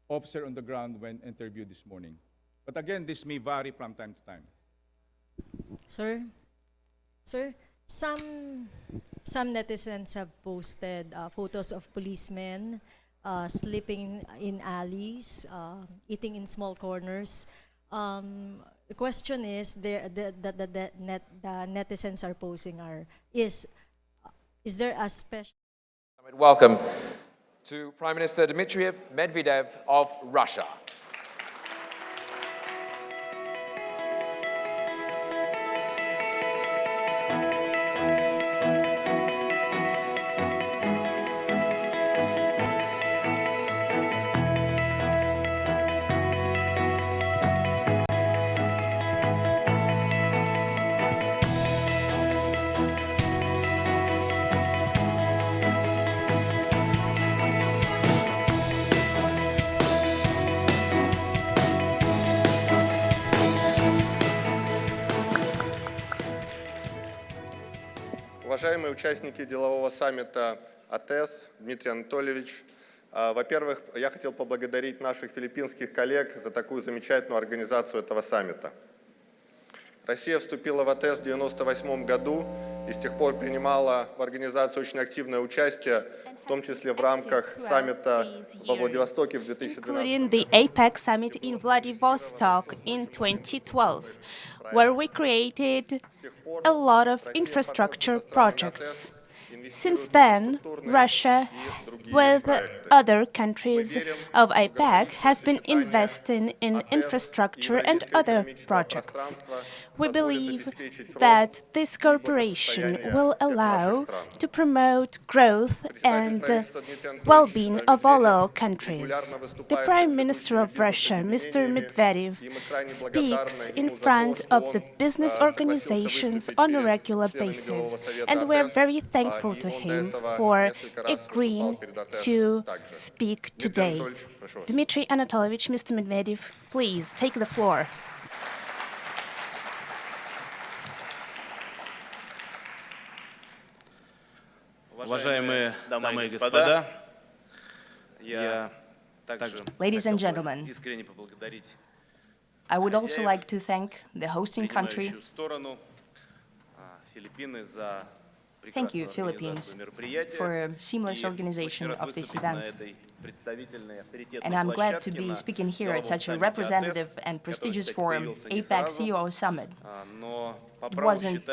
[SPEAKER 14] officer on the ground when interviewed this morning. But again, this may vary from time to time.
[SPEAKER 20] Sir, some netizens have posted photos of policemen sleeping in alleys, eating in small corners. The question is, the netizens are posing is there a special...
[SPEAKER 1] Welcome to Prime Minister Dmitry Medvedev of Russia.
[SPEAKER 21] Уважаемые участники делового саммита АТЭС, Дмитрий Анатольевич, во-первых, я хотел поблагодарить наших филиппинских коллег за такую замечательную организацию этого саммита. Россия вступила в АТЭС в 1998 году и с тех пор принимала в организации очень активное участие, в том числе в рамках саммита во Владивостоке в 2012 году.
[SPEAKER 22] Including the APEC summit in Vladivostok in 2012, where we created a lot of infrastructure projects. Since then, Russia, with other countries of APEC, has been investing in infrastructure and other projects. We believe that this cooperation will allow to promote growth and well-being of all our countries. The Prime Minister of Russia, Mr. Medvedev, speaks in front of the business organizations on a regular basis, and we are very thankful to him for agreeing to speak today. Dmitry Anatolyevich, Mr. Medvedev, please take the floor.
[SPEAKER 23] Уважаемые дамы и господа,
[SPEAKER 24] ladies and gentlemen, I would also like to thank the hosting country Thank you, Philippines, for seamless organization of this event. And I'm glad to be speaking here at such a representative and prestigious forum, APEC CEO Summit. It wasn't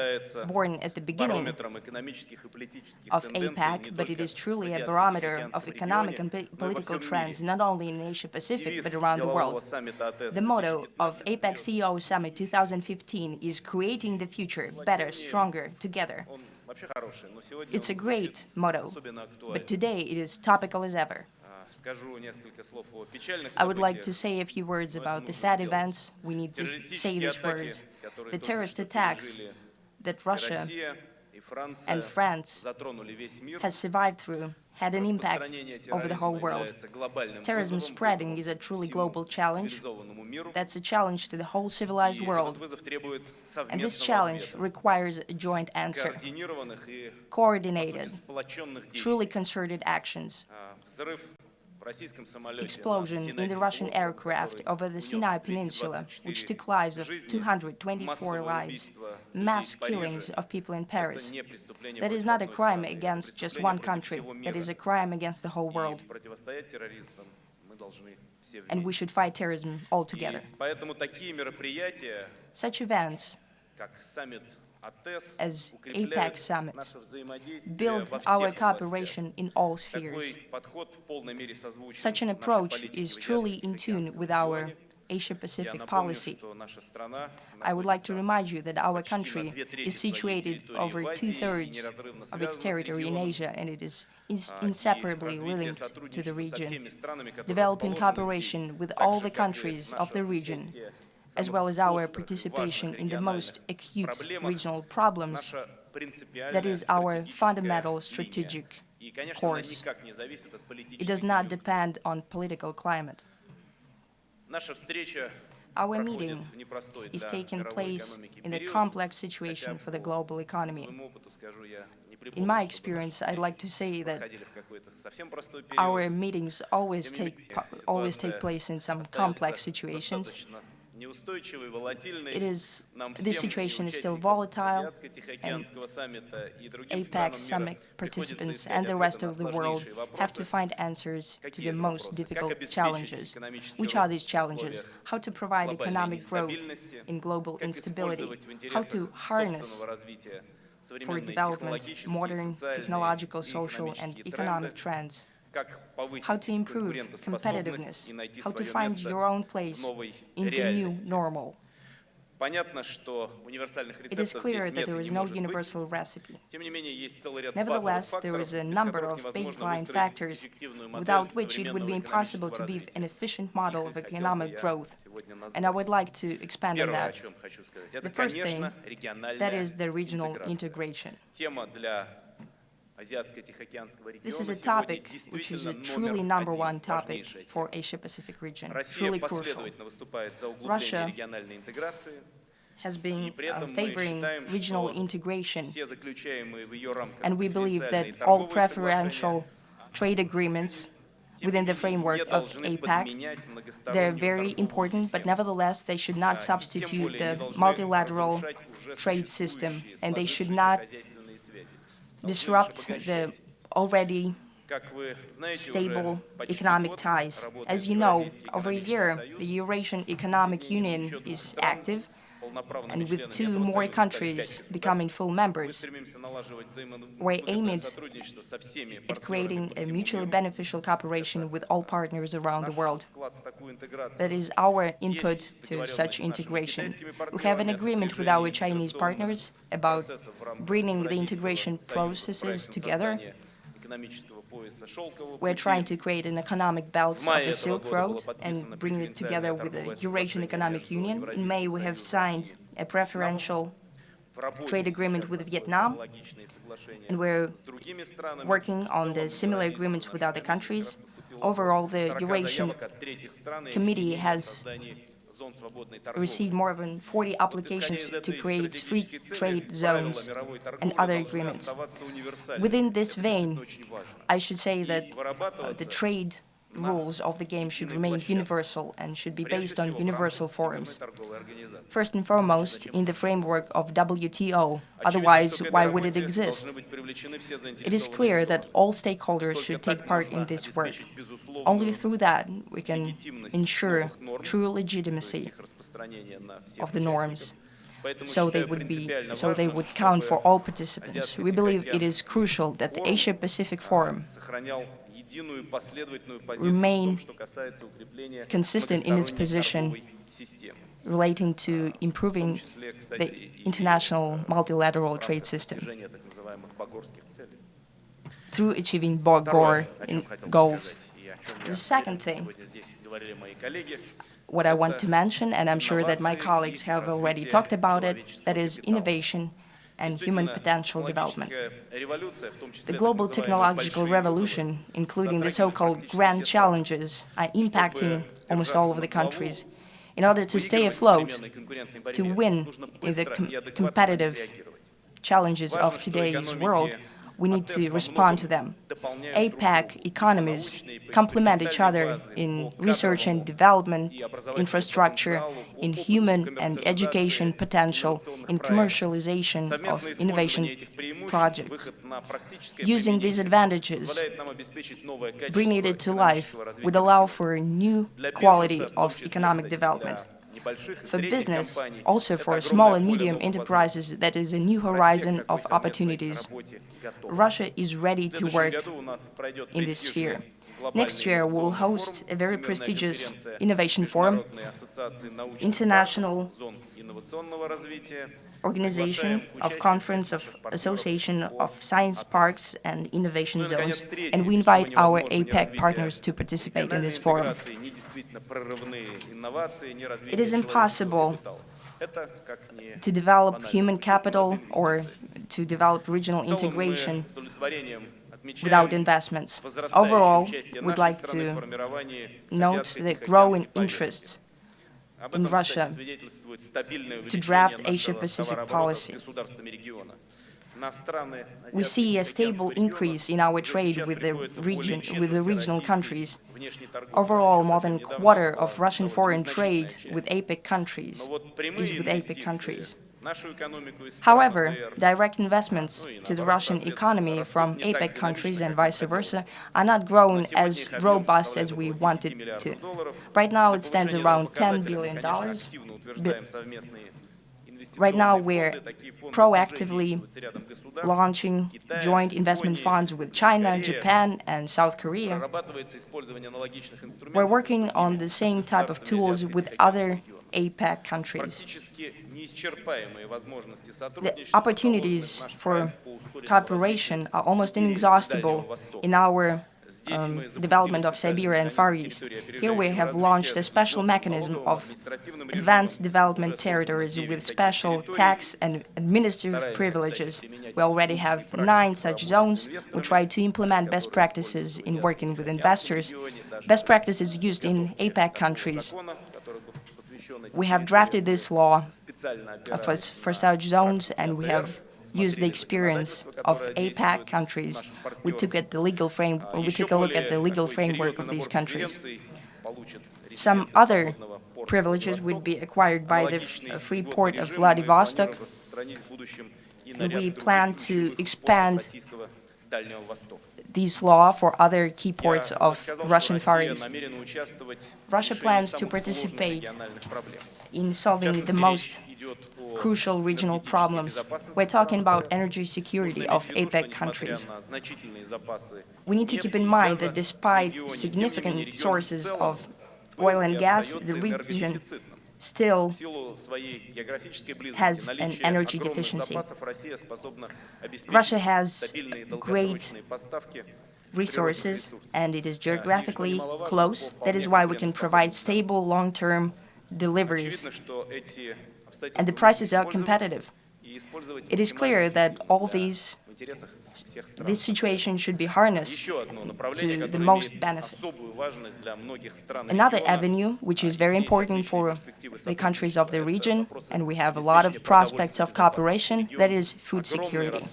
[SPEAKER 24] born at the beginning of APEC, but it is truly a barometer of economic and political trends, not only in Asia-Pacific, but around the world. The motto of APEC CEO Summit 2015 is creating the future, better, stronger, together. It's a great motto, but today it is topical as ever. I would like to say a few words about the sad events. We need to say these words. The terrorist attacks that Russia and France has survived through had an impact over the whole world. Terrorism spreading is a truly global challenge. That's a challenge to the whole civilized world. And this challenge requires a joint answer, coordinated, truly concerted actions. Explosion in the Russian aircraft over the Sinai Peninsula, which took lives of 224 lives, mass killings of people in Paris. That is not a crime against just one country, that is a crime against the whole world. And we should fight terrorism all together. Such events as APEC Summit build our cooperation in all spheres. Such an approach is truly in tune with our Asia-Pacific policy. I would like to remind you that our country is situated over 2/3 of its territory in Asia, and it is inseparably linked to the region. Developing cooperation with all the countries of the region, as well as our participation in the most acute regional problems, that is our fundamental strategic course. It does not depend on political climate. Our meeting is taking place in a complex situation for the global economy. In my experience, I'd like to say that our meetings always take place in some complex situations. This situation is still volatile, and APEC Summit participants and the rest of the world have to find answers to the most difficult challenges. Which are these challenges? How to provide economic growth in global instability, how to harness for development modern technological, social, and economic trends, how to improve competitiveness, how to find your own place in the new normal. It is clear that there is no universal recipe. Nevertheless, there is a number of baseline factors without which it would be impossible to be an efficient model of economic growth. And I would like to expand on that. The first thing, that is the regional integration. This is a topic which is a truly #1 topic for Asia-Pacific region, truly crucial. Russia has been favoring regional integration, and we believe that all preferential trade agreements within the framework of APEC, they're very important, but nevertheless, they should not substitute the multilateral trade system, and they should not disrupt the already stable economic ties. As you know, over a year, the Eurasian Economic Union is active, and with 2 more countries becoming full members, we're aiming at creating a mutually beneficial cooperation with all partners around the world. That is our input to such integration. We have an agreement with our Chinese partners about bringing the integration processes together. We're trying to create an economic belt of the Silk Road and bring it together with the Eurasian Economic Union. In May, we have signed a preferential trade agreement with Vietnam, and we're working on the similar agreements with other countries. Overall, the Eurasian Committee has received more than 40 applications to create free trade zones and other agreements. Within this vein, I should say that the trade rules of the game should remain universal and should be based on universal forums. First and foremost, in the framework of WTO, otherwise why would it exist? It is clear that all stakeholders should take part in this work. Only through that we can ensure true legitimacy of the norms, so they would count for all participants. We believe it is crucial that the Asia-Pacific Forum remain consistent in its position relating to improving the international multilateral trade system through achieving Gore goals. The second thing, what I want to mention, and I'm sure that my colleagues have already talked about it, that is innovation and human potential development. The global technological revolution, including the so-called grand challenges, are impacting almost all of the countries. In order to stay afloat, to win in the competitive challenges of today's world, we need to respond to them. APEC economies complement each other in research and development, infrastructure, in human and education potential, in commercialization of innovation projects. Using these advantages, bringing it to life, would allow for a new quality of economic development. For business, also for small and medium enterprises, that is a new horizon of opportunities. Russia is ready to work in this sphere. Next year, we will host a very prestigious innovation forum, International Organization of Conference of Association of Science Parks and Innovation Zones, and we invite our APEC partners to participate in this forum. It is impossible to develop human capital or to develop regional integration without investments. Overall, we'd like to note the growing interest in Russia to draft Asia-Pacific policy. We see a stable increase in our trade with the regional countries. Overall, more than a quarter of Russian foreign trade with APEC countries is with APEC countries. However, direct investments to the Russian economy from APEC countries and vice versa are not growing as robust as we wanted to. Right now, it stands around $10 billion. Right now, we're proactively launching joint investment funds with China, Japan, and South Korea. We're working on the same type of tools with other APEC countries. The opportunities for cooperation are almost inexhaustible in our development of Siberia and Far East. Here we have launched a special mechanism of advanced development territories with special tax and administrative privileges. We already have 9 such zones. We try to implement best practices in working with investors, best practices used in APEC countries. We have drafted this law for such zones, and we have used the experience of APEC countries. We took a look at the legal framework of these countries. Some other privileges would be acquired by the free port of Vladivostok. We plan to expand this law for other key ports of Russian Far East. Russia plans to participate in solving the most crucial regional problems. We're talking about energy security of APEC countries. We need to keep in mind that despite significant sources of oil and gas, the region still has an energy deficiency. Russia has great resources, and it is geographically close. That is why we can provide stable, long-term deliveries, and the prices are competitive. It is clear that all this situation should be harnessed to the most benefit. Another avenue, which is very important for the countries of the region, and we have a lot of prospects of cooperation, that is food security.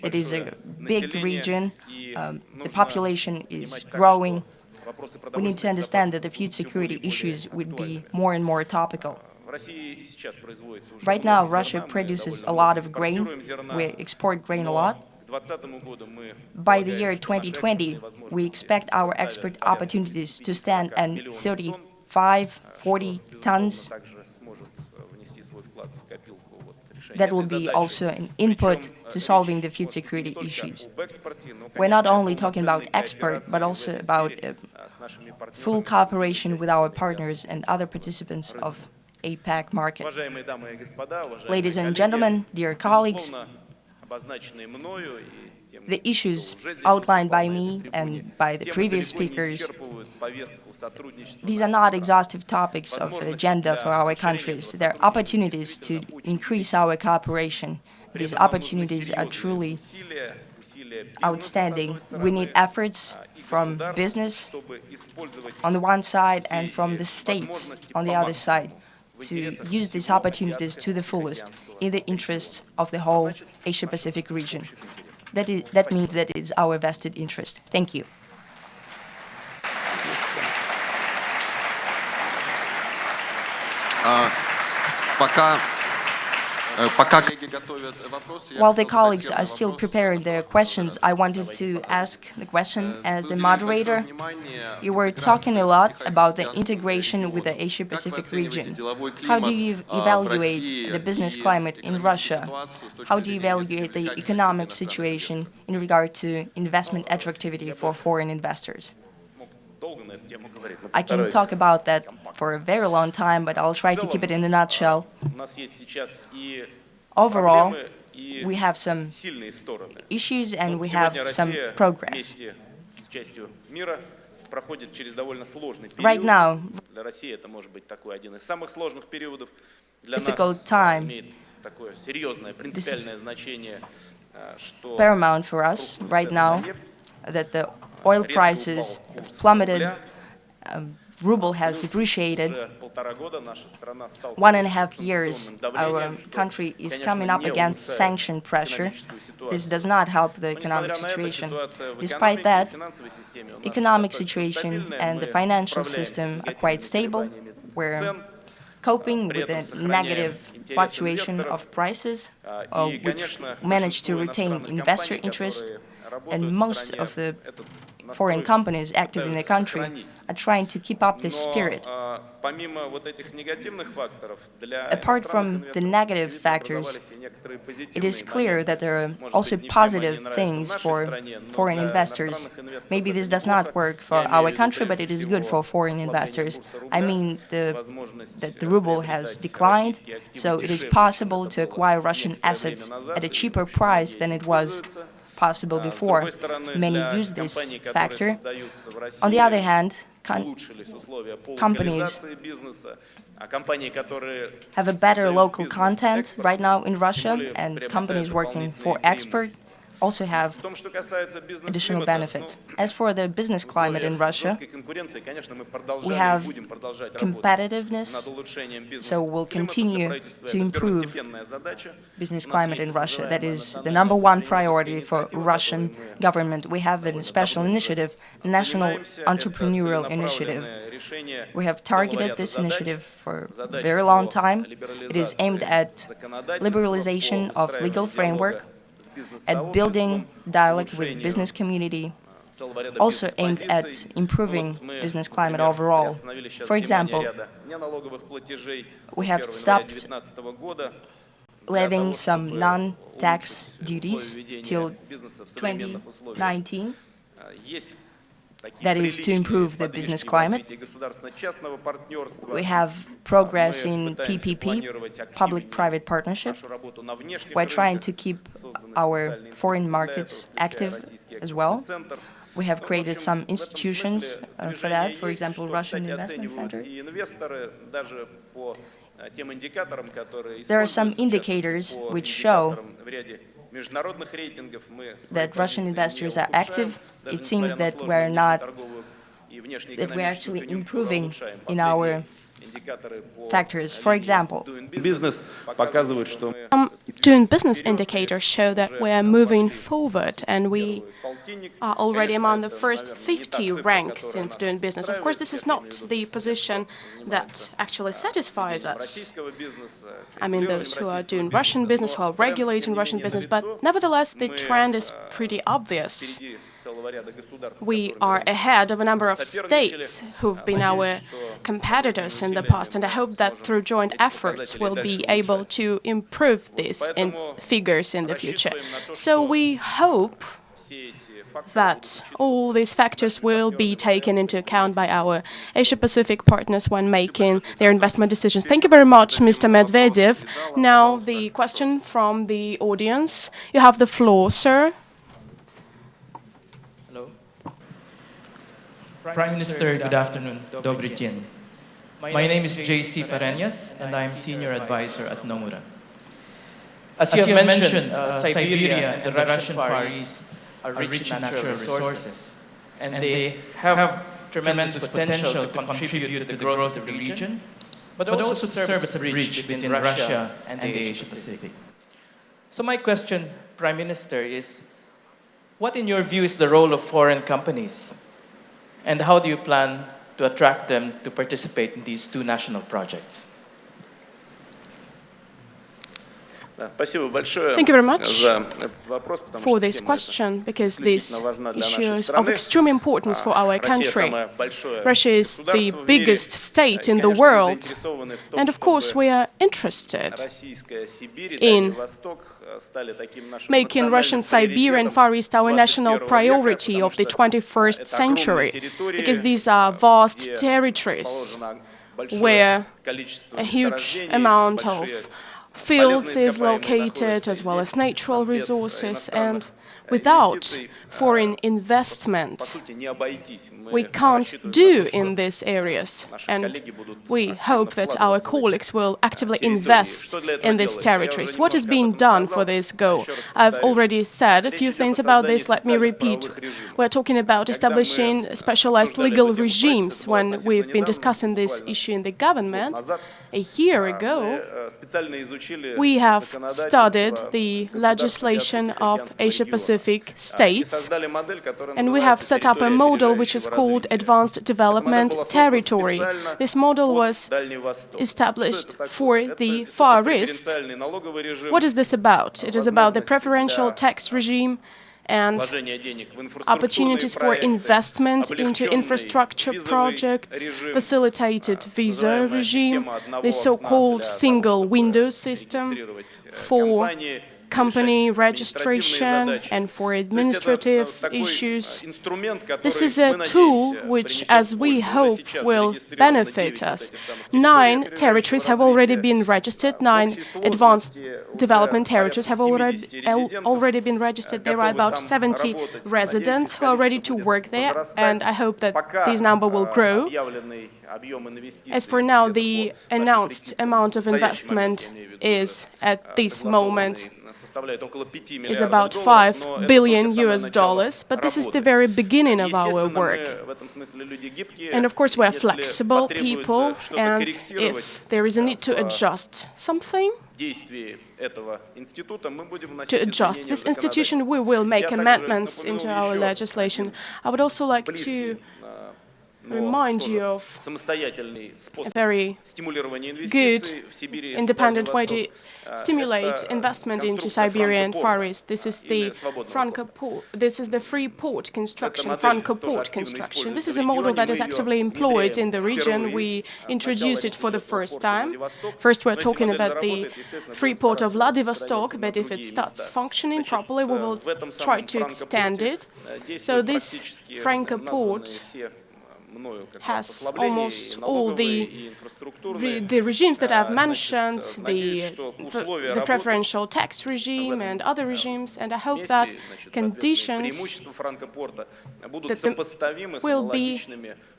[SPEAKER 24] It is a big region. The population is growing. we need to understand that the food security issues would be more and more topical. Right now, Russia produces a lot of grain. We export grain a lot. By the year 2020, we expect our export opportunities to stand at 35, 40 tons. That will be also an input to solving the food security issues. We're not only talking about export, but also about full cooperation with our partners and other participants of APEC market. Ladies and gentlemen, dear colleagues, the issues outlined by me and by the previous speakers, these are not exhaustive topics of the agenda for our countries. They're opportunities to increase our cooperation. These opportunities are truly outstanding. We need efforts from business on the one side and from the states on the other side to use these opportunities to the fullest in the interests of the whole Asia-Pacific region. That means that it's our vested interest. Thank you. While the colleagues are still preparing their questions, I wanted to ask the question as a moderator. You were talking a lot about the integration with the Asia-Pacific region. How do you evaluate the business climate in Russia? How do you evaluate the economic situation in regard to investment attractivity for foreign investors? I can talk about that for a very long time, but I'll try to keep it in a nutshell. Overall, we have some issues and we have some progress. Right now, difficult time. This is paramount for us right now that the oil prices have plummeted, ruble has depreciated. 1.5 years, our country is coming up against sanction pressure. This does not help the economic situation. Despite that, economic situation and the financial system are quite stable. We're coping with a negative fluctuation of prices, which managed to retain investor interest, and most of the foreign companies active in the country are trying to keep up this spirit. Apart from the negative factors, it is clear that there are also positive things for foreign investors. Maybe this does not work for our country, but it is good for foreign investors. I mean that the ruble has declined, so it is possible to acquire Russian assets at a cheaper price than it was possible before. Many use this factor. On the other hand, companies have a better local content right now in Russia, and companies working for export also have additional benefits. As for the business climate in Russia, we have competitiveness, so we'll continue to improve business climate in Russia. That is the #1 priority for Russian government. We have a special initiative, National Entrepreneurial Initiative. We have targeted this initiative for a very long time. It is aimed at liberalization of legal framework, at building dialogue with business community, also aimed at improving business climate overall. For example, we have stopped levying some non-tax duties till 2019. That is to improve the business climate. We have progress in PPP, public-private partnership. We're trying to keep our foreign markets active as well. We have created some institutions for that, for example, Russian Investment Center. There are some indicators which show that Russian investors are active. It seems that we're actually improving in our factors. For example,
[SPEAKER 4] doing business indicators show that we are moving forward, and we are already among the first 50 ranks in doing business. Of course, this is not the position that actually satisfies us. I mean, those who are doing Russian business, who are regulating Russian business, but nevertheless, the trend is pretty obvious. We are ahead of a number of states who've been our competitors in the past, and I hope that through joint efforts we'll be able to improve these figures in the future. So we hope that all these factors will be taken into account by our Asia-Pacific partners when making their investment decisions. Thank you very much, Mr. Medvedev. Now the question from the audience. You have the floor, sir.
[SPEAKER 5] Prime Minister, good afternoon. Dobry dzień. My name is J.C. Pareñas, and I am Senior Advisor at Nomura. As you have mentioned, Siberia and the Russian Far East are rich in natural resources, and they have tremendous potential to contribute to the growth of the region, but also to serve as a bridge between Russia and the Asia-Pacific. So my question, Prime Minister, is what in your view is the role of foreign companies? And how do you plan to attract them to participate in these two national projects?
[SPEAKER 4] Thank you very much for this question, because this issue is of extreme importance for our country. Russia is the biggest state in the world, and of course we are interested in making Russian Siberia and Far East our national priority of the 21st century, because these are vast territories where a huge amount of fields is located, as well as natural resources, and without foreign investment, we can't do in these areas. And we hope that our colleagues will actively invest in these territories. What is being done for this goal? I've already said a few things about this. Let me repeat. We're talking about establishing specialized legal regimes. When we've been discussing this issue in the government, a year ago, we have studied the legislation of Asia-Pacific states, and we have set up a model which is called Advanced Development Territory. This model was established for the Far East. What is this about? It is about the preferential tax regime and opportunities for investment into infrastructure projects, facilitated visa regime, the so-called single window system for company registration and for administrative issues. This is a tool which, as we hope, will benefit us. 9 territories have already been registered. 9 advanced development territories have already been registered. There are about 70 residents who are ready to work there, and I hope that this number will grow. As for now, the announced amount of investment is, at this moment, is about $5 billion, but this is the very beginning of our work. And of course, we are flexible people, and if there is a need to adjust something, to adjust this institution, we will make amendments into our legislation. I would also like to remind you of a very good independent way to stimulate investment into Siberia and Far East. This is the free port construction, Franco port construction. This is a model that is actively employed in the region. We introduced it for the first time. First, we're talking about the free port of Vladivostok, but if it starts functioning properly, we will try to extend it. So this Franco port has almost all the regimes that I've mentioned, the preferential tax regime and other regimes, and I hope that conditions will be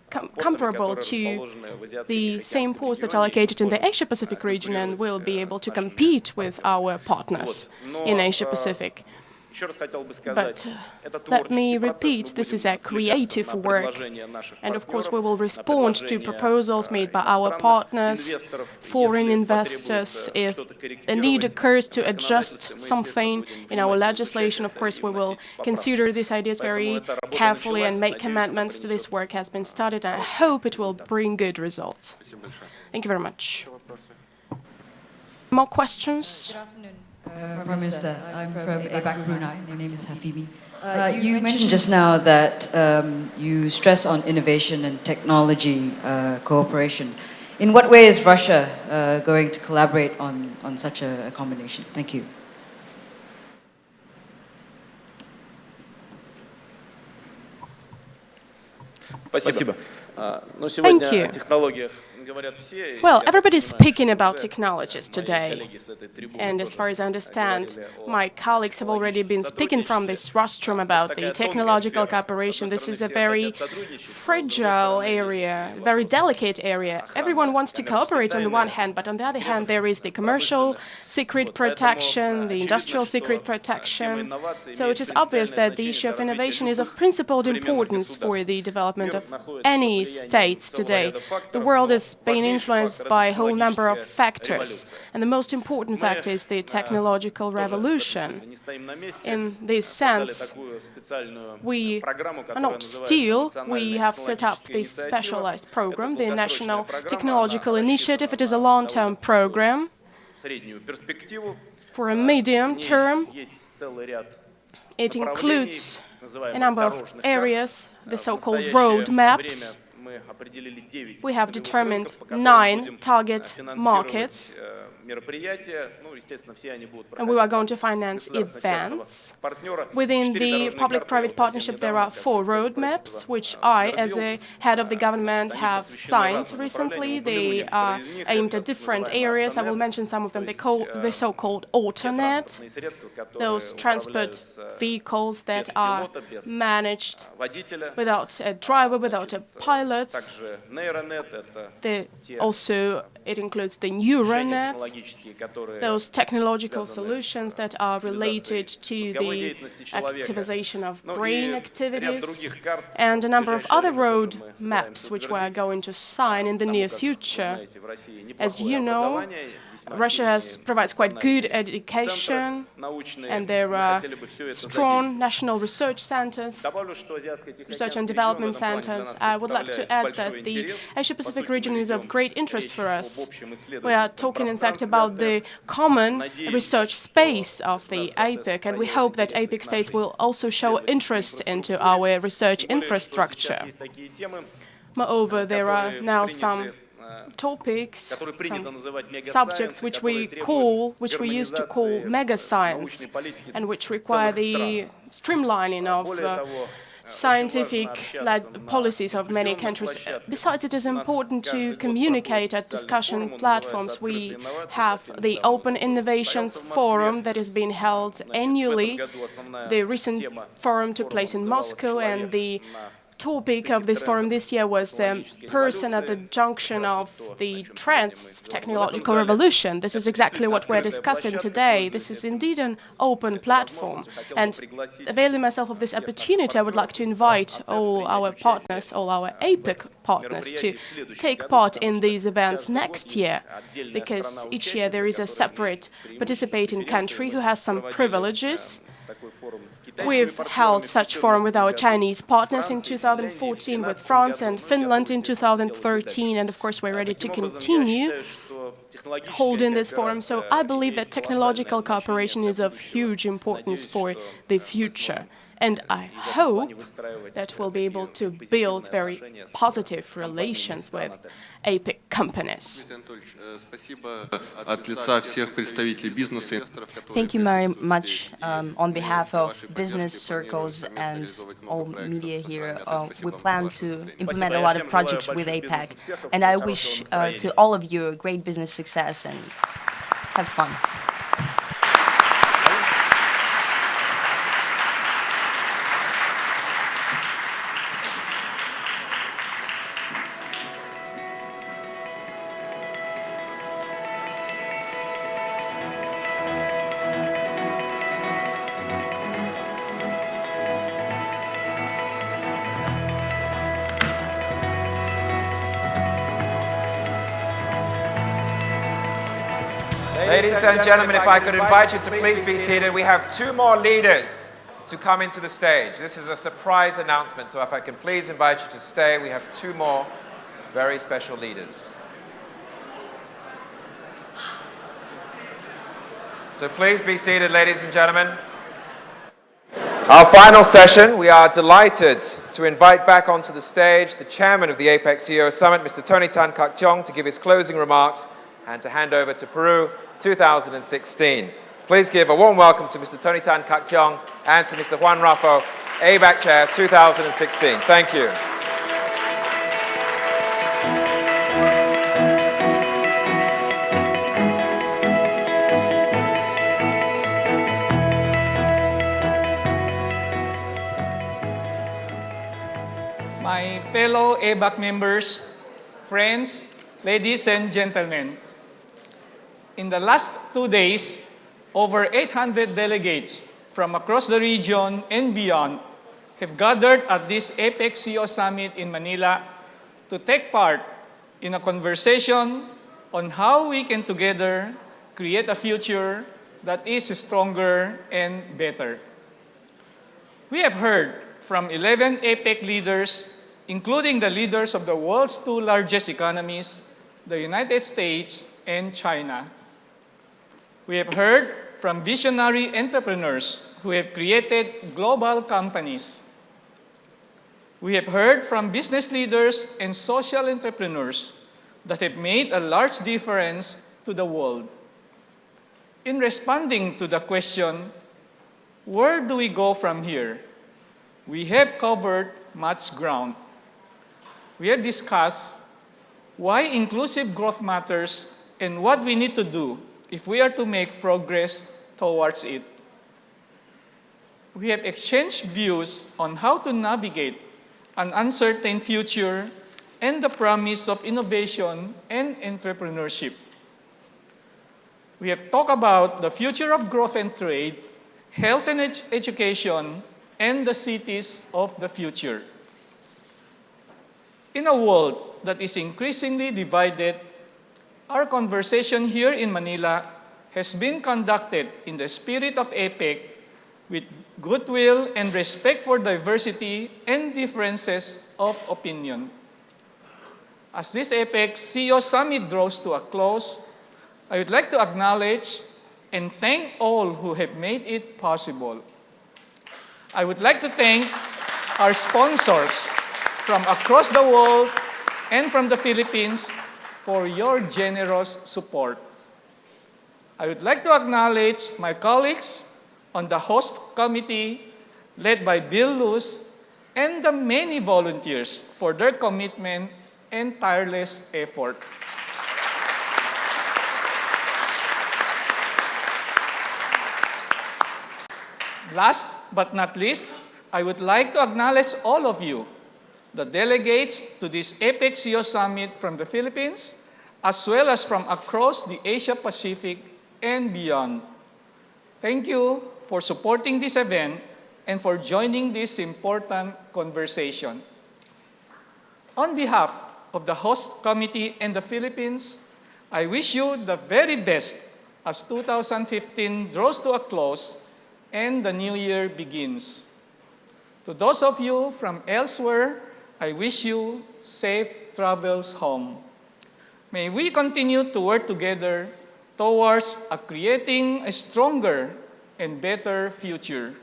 [SPEAKER 4] comparable to the same ports that are located in the Asia-Pacific region, and will be able to compete with our partners in Asia-Pacific. But let me repeat, this is a creative work. And of course, we will respond to proposals made by our partners, foreign investors. If a need occurs to adjust something in our legislation, of course, we will consider these ideas very carefully and make amendments. This work has been started, and I hope it will bring good results. Thank you very much. More questions?
[SPEAKER 3] Good afternoon, Prime Minister. I'm from APEC, Brunei. My name is Hafimi. You mentioned just now that you stress on innovation and technology cooperation. In what way is Russia going to collaborate on such a combination? Thank you.
[SPEAKER 4] Thank you. Well, everybody's speaking about technologies today, and as far as I understand, my colleagues have already been speaking from this rostrum about the technological cooperation. This is a very fragile area, very delicate area. Everyone wants to cooperate on the one hand, but on the other hand, there is the commercial secret protection, the industrial secret protection. So it is obvious that the issue of innovation is of principled importance for the development of any states today. The world is being influenced by a whole number of factors, and the most important factor is the technological revolution. In this sense, we are not still. We have set up this specialized program, the National Technological Initiative. It is a long-term program for a medium term. It includes a number of areas, the so-called roadmaps. We have determined 9 target markets, and we are going to finance events. Within the public-private partnership, there are 4 roadmaps, which I, as a head of the government, have signed recently. They are aimed at different areas. I will mention some of them. The so-called Autonet, those transport vehicles that are managed without a driver, without a pilot. It includes the neural net, those technological solutions that are related to the activization of brain activities, and a number of other road maps which we are going to sign in the near future. As you know, Russia provides quite good education, and there are strong national research centers, research and development centers. I would like to add that the Asia-Pacific region is of great interest for us. We are talking, in fact, about the common research space of the APEC, and we hope that APEC states will also show interest into our research infrastructure. Moreover, there are now some topics, some subjects which we used to call mega science, and which require the streamlining of scientific policies of many countries. Besides, it is important to communicate at discussion platforms. We have the Open Innovations Forum that is being held annually. The recent forum took place in Moscow, and the topic of this forum this year was the person at the junction of the trends of technological revolution. This is exactly what we're discussing today. This is indeed an open platform. And availing myself of this opportunity, I would like to invite all our partners, all our APEC partners, to take part in these events next year, because each year there is a separate participating country who has some privileges. We've held such forum with our Chinese partners in 2014, with France and Finland in 2013, and of course we're ready to continue holding this forum. So I believe that technological cooperation is of huge importance for the future. And I hope that we'll be able to build very positive relations with APEC companies.
[SPEAKER 24] Thank you very much. On behalf of business circles and all media here, we plan to implement a lot of projects with APEC. And I wish to all of you a great business success and have fun.
[SPEAKER 1] Ladies and gentlemen, if I could invite you to please be seated. We have two more leaders to come into the stage. This is a surprise announcement, so if I can please invite you to stay. We have two more very special leaders. So please be seated, ladies and gentlemen. Our final session, we are delighted to invite back onto the stage the chairman of the APEC CEO Summit, Mr. Tony Tan Kak Tiong, to give his closing remarks and to hand over to Peru 2016. Please give a warm welcome to Mr. Tony Tan Kak Tiong and to Mr. Juan Raffo, APEC Chair 2016. Thank you.
[SPEAKER 2] My fellow APEC members, friends, ladies and gentlemen, in the last 2 days, over 800 delegates from across the region and beyond have gathered at this APEC CEO Summit in Manila to take part in a conversation on how we can together create a future that is stronger and better. We have heard from 11 APEC leaders, including the leaders of the world's two largest economies, the United States and China. We have heard from visionary entrepreneurs who have created global companies. We have heard from business leaders and social entrepreneurs that have made a large difference to the world. In responding to the question, where do we go from here? We have covered much ground. We have discussed why inclusive growth matters and what we need to do if we are to make progress towards it. We have exchanged views on how to navigate an uncertain future and the promise of innovation and entrepreneurship. We have talked about the future of growth and trade, health and education, and the cities of the future. In a world that is increasingly divided, our conversation here in Manila has been conducted in the spirit of APEC with goodwill and respect for diversity and differences of opinion. As this APEC CEO Summit draws to a close, I would like to acknowledge and thank all who have made it possible. I would like to thank our sponsors from across the world and from the Philippines for your generous support. I would like to acknowledge my colleagues on the host committee led by Bill Luz and the many volunteers for their commitment and tireless effort. Last but not least, I would like to acknowledge all of you, the delegates to this APEC CEO Summit from the Philippines, as well as from across the Asia-Pacific and beyond. Thank you for supporting this event and for joining this important conversation. On behalf of the host committee and the Philippines, I wish you the very best as 2015 draws to a close and the new year begins. To those of you from elsewhere, I wish you safe travels home. May we continue to work together towards creating a stronger and better future.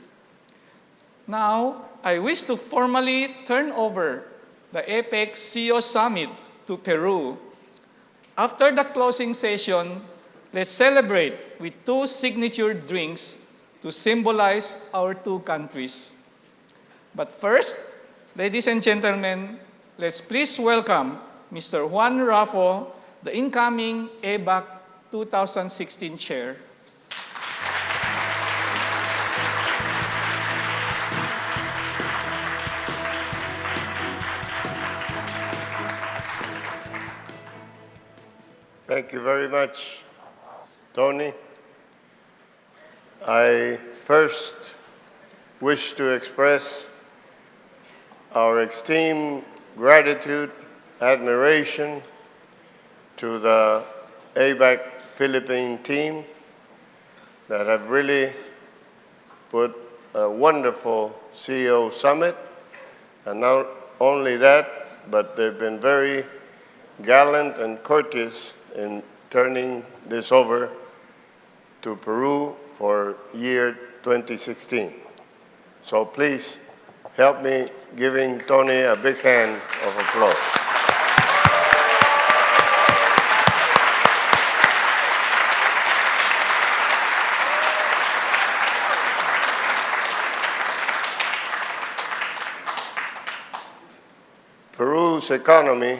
[SPEAKER 2] Now, I wish to formally turn over the APEC CEO Summit to Peru. After the closing session, let's celebrate with two signature drinks to symbolize our two countries. But first, ladies and gentlemen, let's please welcome Mr. Juan Raffo, the incoming APEC 2016 chair.
[SPEAKER 6] Thank you very much, Tony. I first wish to express our extreme gratitude, admiration to the APEC Philippine team that have really put a wonderful CEO summit. And not only that, but they've been very gallant and courteous in turning this over to Peru for year 2016. So please help me giving Tony a big hand of applause. Peru's economy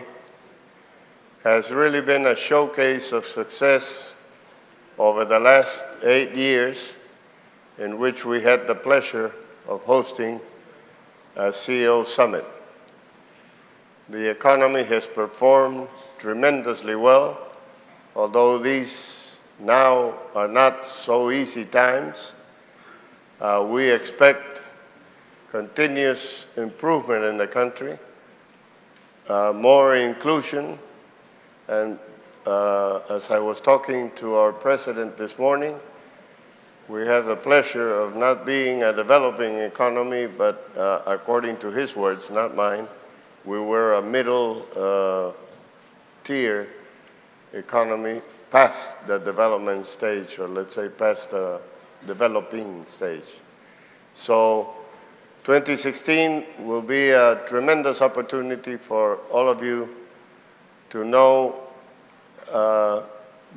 [SPEAKER 6] has really been a showcase of success over the last 8 years, in which we had the pleasure of hosting a CEO summit. The economy has performed tremendously well, although these now are not so easy times. We expect continuous improvement in the country, more inclusion, and as I was talking to our president this morning, we have the pleasure of not being a developing economy, but according to his words, not mine, we were a middle tier economy past the development stage, or let's say past the developing stage. So 2016 will be a tremendous opportunity for all of you to know a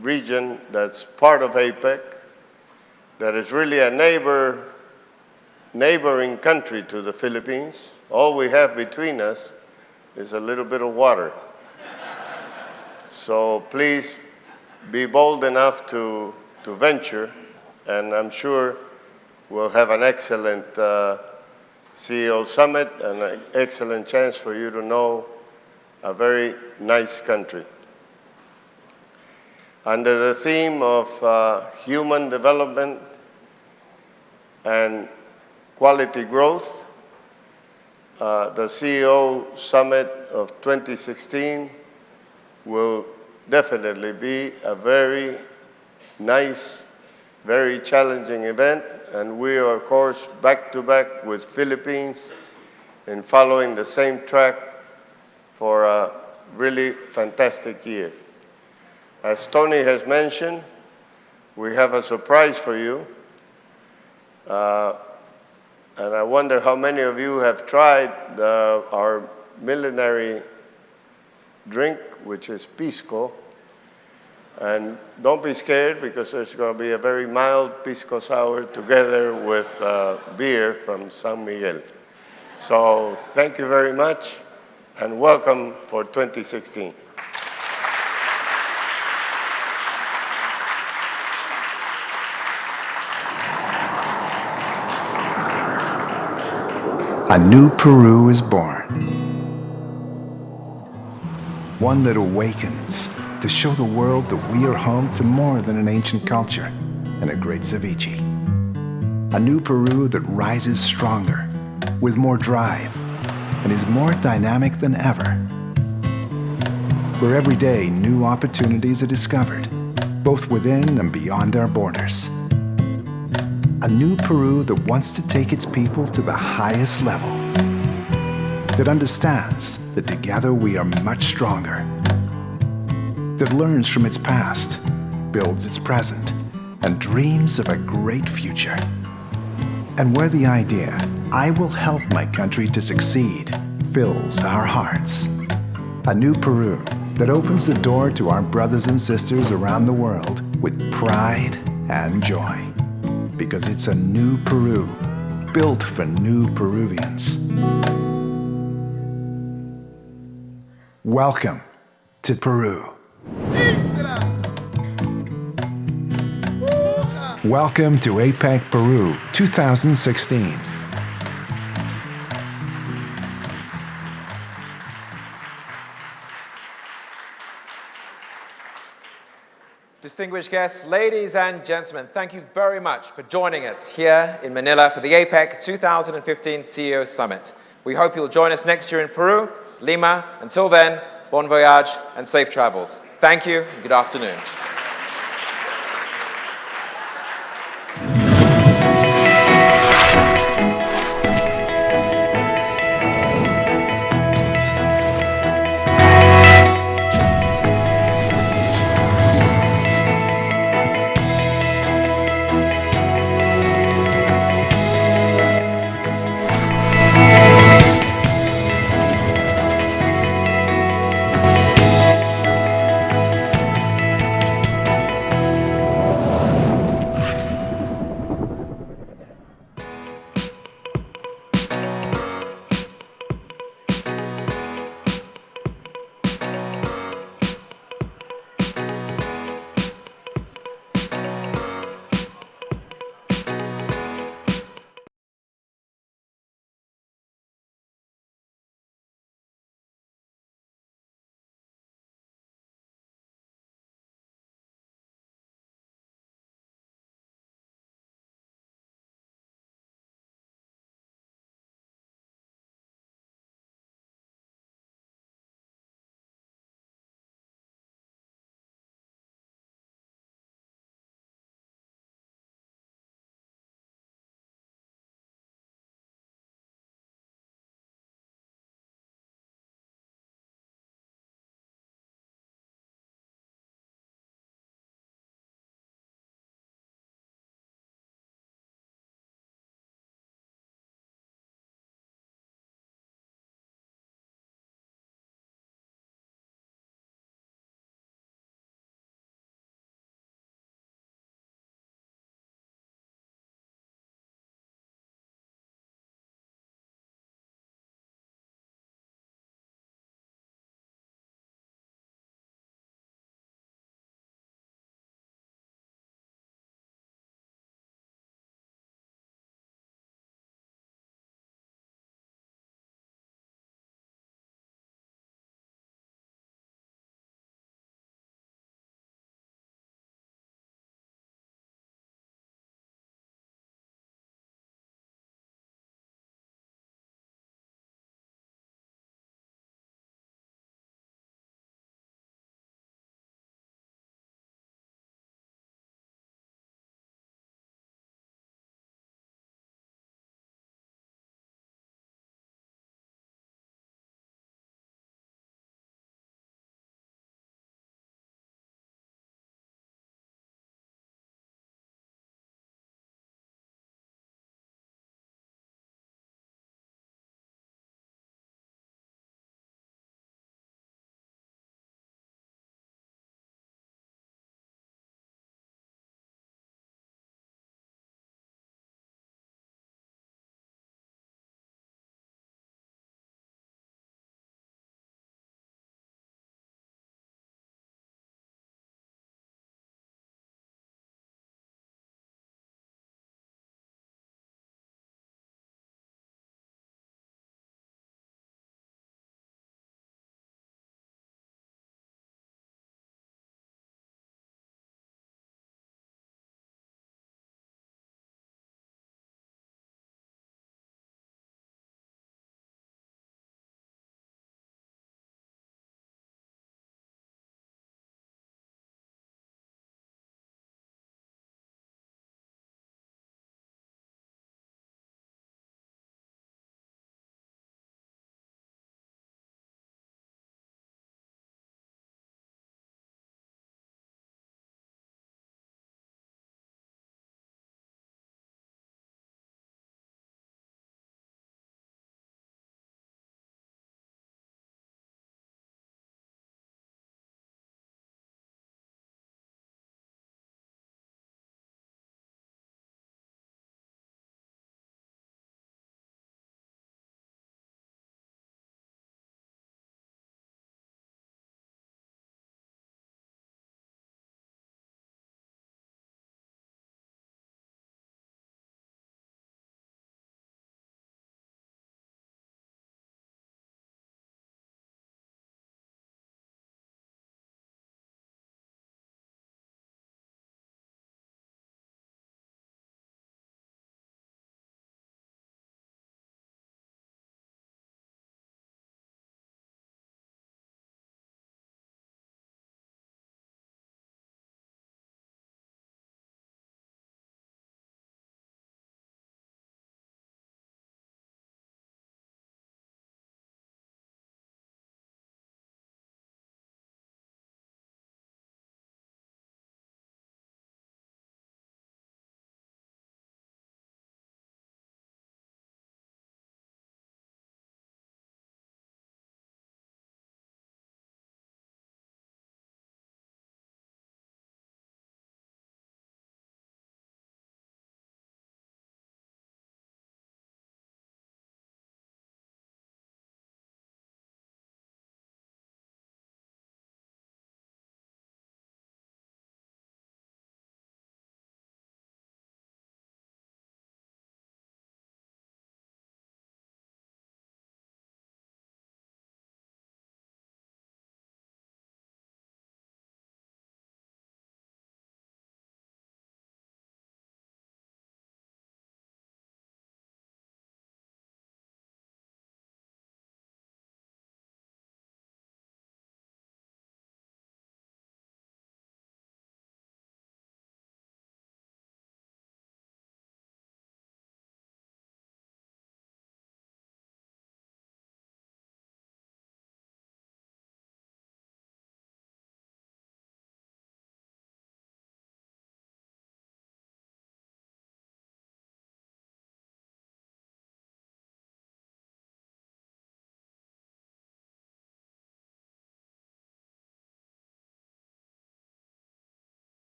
[SPEAKER 6] region that's part of APEC, that is really a neighboring country to the Philippines. All we have between us is a little bit of water. So please be bold enough to venture, and I'm sure we'll have an excellent CEO summit and an excellent chance for you to know a very nice country. Under the theme of human development and quality growth, the CEO Summit of 2016 will definitely be a very nice, very challenging event, and we are, of course, back-to-back with Philippines in following the same track for a really fantastic year. As Tony has mentioned, we have a surprise for you. And I wonder how many of you have tried our millenary drink, which is pisco. And don't be scared, because there's going to be a very mild pisco sour together with beer from San Miguel. So thank you very much, and welcome for 2016.
[SPEAKER 7] A new Peru is born. One that awakens to show the world that we are home to more than an ancient culture and a great ceviche. A new Peru that rises stronger, with more drive, and is more dynamic than ever. Where every day new opportunities are discovered, both within and beyond our borders. A new Peru that wants to take its people to the highest level. That understands that together we are much stronger. That learns from its past, builds its present, and dreams of a great future. And where the idea, I will help my country to succeed, fills our hearts. A new Peru that opens the door to our brothers and sisters around the world with pride and joy. Because it's a new Peru, built for new Peruvians. Welcome to Peru. Welcome to APEC Peru 2016.
[SPEAKER 1] Distinguished guests, ladies and gentlemen, thank you very much for joining us here in Manila for the APEC 2015 CEO Summit. We hope you'll join us next year in Peru, Lima. Until then, bon voyage and safe travels. Thank you and good afternoon.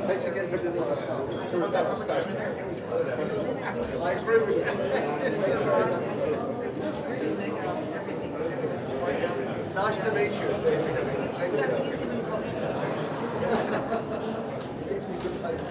[SPEAKER 8] Thanks again for the I agree with you. Nice to meet you. He's even closer. Gives me good taste.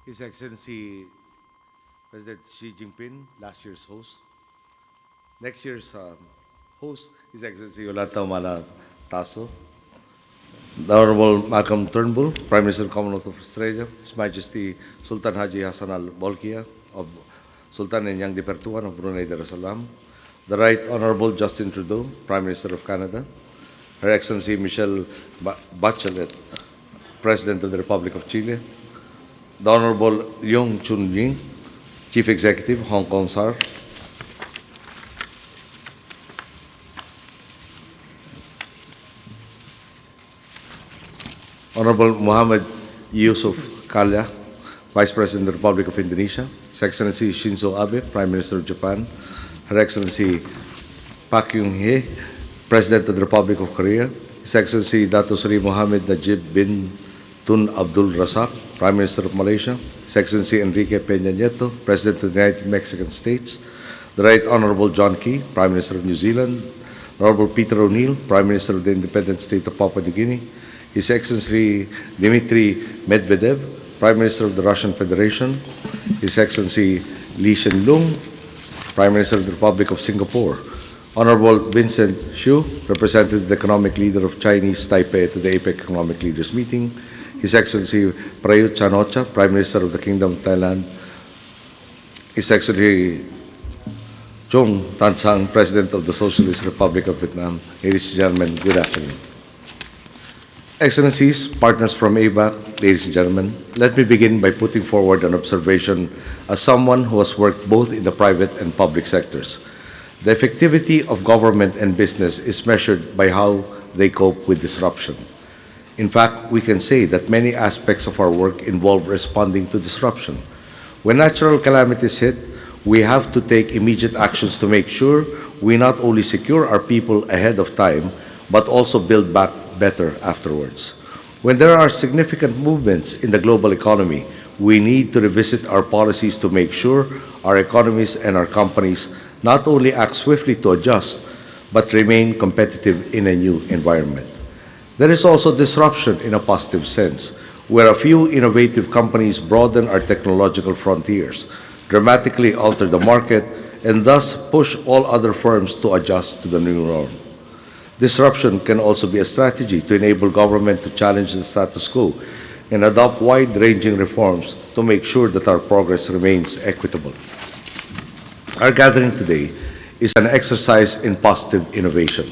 [SPEAKER 9] His Excellency President Xi Jinping, last year's host. Next year's host, His Excellency Yolanda Mala Tasso. The Honorable Malcolm Turnbull, Prime Minister of the Commonwealth of Australia. His Majesty Sultan Haji Hassan Al Bolkiah of Sultan and Yang Dipertuan of Brunei Darussalam. The Right Honorable Justin Trudeau, Prime Minister of Canada. Her Excellency Michelle Bachelet, President of the Republic of Chile. The Honorable Leung Chun-ying, Chief Executive, Hong Kong SAR. Honorable Muhammad Yusuf Kalla, Vice President of the Republic of Indonesia. His Excellency Shinzo Abe, Prime Minister of Japan. Her Excellency Pak Geun-hye, President of the Republic of Korea. His Excellency Dato Sri Mohammed Najib bin Tun Abdul Razak, Prime Minister of Malaysia. His Excellency Enrique Peña Nieto, President of the United Mexican States. The Right Honorable John Key, Prime Minister of New Zealand. Honorable Peter O'Neill, Prime Minister of the Independent State of Papua New Guinea. His Excellency Dmitry Medvedev, Prime Minister of the Russian Federation. His Excellency Lee Hsien Loong, Prime Minister of the Republic of Singapore. Honorable Vincent Xu, represented the economic leader of Chinese Taipei to the APEC Economic Leaders Meeting. His Excellency Prayut Chan-o-cha, Prime Minister of the Kingdom of Thailand. His Excellency Chung Tan-sang, President of the Socialist Republic of Vietnam. Ladies and gentlemen, good afternoon. Excellencies, partners from APEC, ladies and gentlemen, let me begin by putting forward an observation as someone who has worked both in the private and public sectors. The effectivity of government and business is measured by how they cope with disruption. In fact, we can say that many aspects of our work involve responding to disruption. When natural calamities hit, we have to take immediate actions to make sure we not only secure our people ahead of time, but also build back better afterwards. When there are significant movements in the global economy, we need to revisit our policies to make sure our economies and our companies not only act swiftly to adjust, but remain competitive in a new environment. There is also disruption in a positive sense, where a few innovative companies broaden our technological frontiers, dramatically alter the market, and thus push all other firms to adjust to the new norm. Disruption can also be a strategy to enable government to challenge the status quo and adopt wide-ranging reforms to make sure that our progress remains equitable. Our gathering today is an exercise in positive innovation.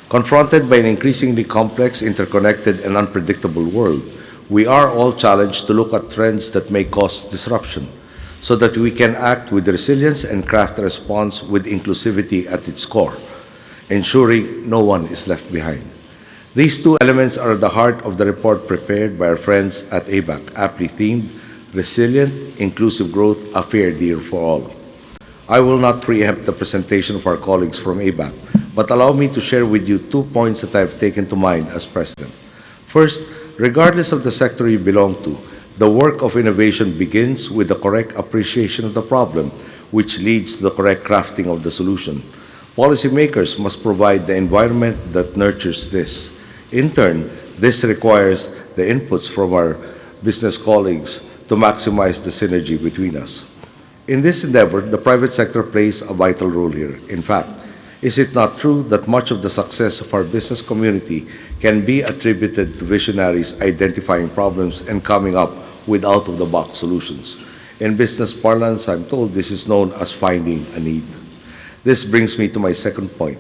[SPEAKER 9] Confronted by an increasingly complex, interconnected, and unpredictable world, we are all challenged to look at trends that may cause disruption so that we can act with resilience and craft a response with inclusivity at its core, ensuring no one is left behind. These two elements are at the heart of the report prepared by our friends at APEC, aptly themed, Resilient, Inclusive Growth, a Fair Deal for All. I will not preempt the presentation of our colleagues from APEC, but allow me to share with you 2 points that I have taken to mind as President. First, regardless of the sector you belong to, the work of innovation begins with the correct appreciation of the problem, which leads to the correct crafting of the solution. Policymakers must provide the environment that nurtures this. In turn, this requires the inputs from our business colleagues to maximize the synergy between us. In this endeavor, the private sector plays a vital role here. In fact, is it not true that much of the success of our business community can be attributed to visionaries identifying problems and coming up with out-of-the-box solutions? In business parlance, I'm told this is known as finding a need. This brings me to my second point.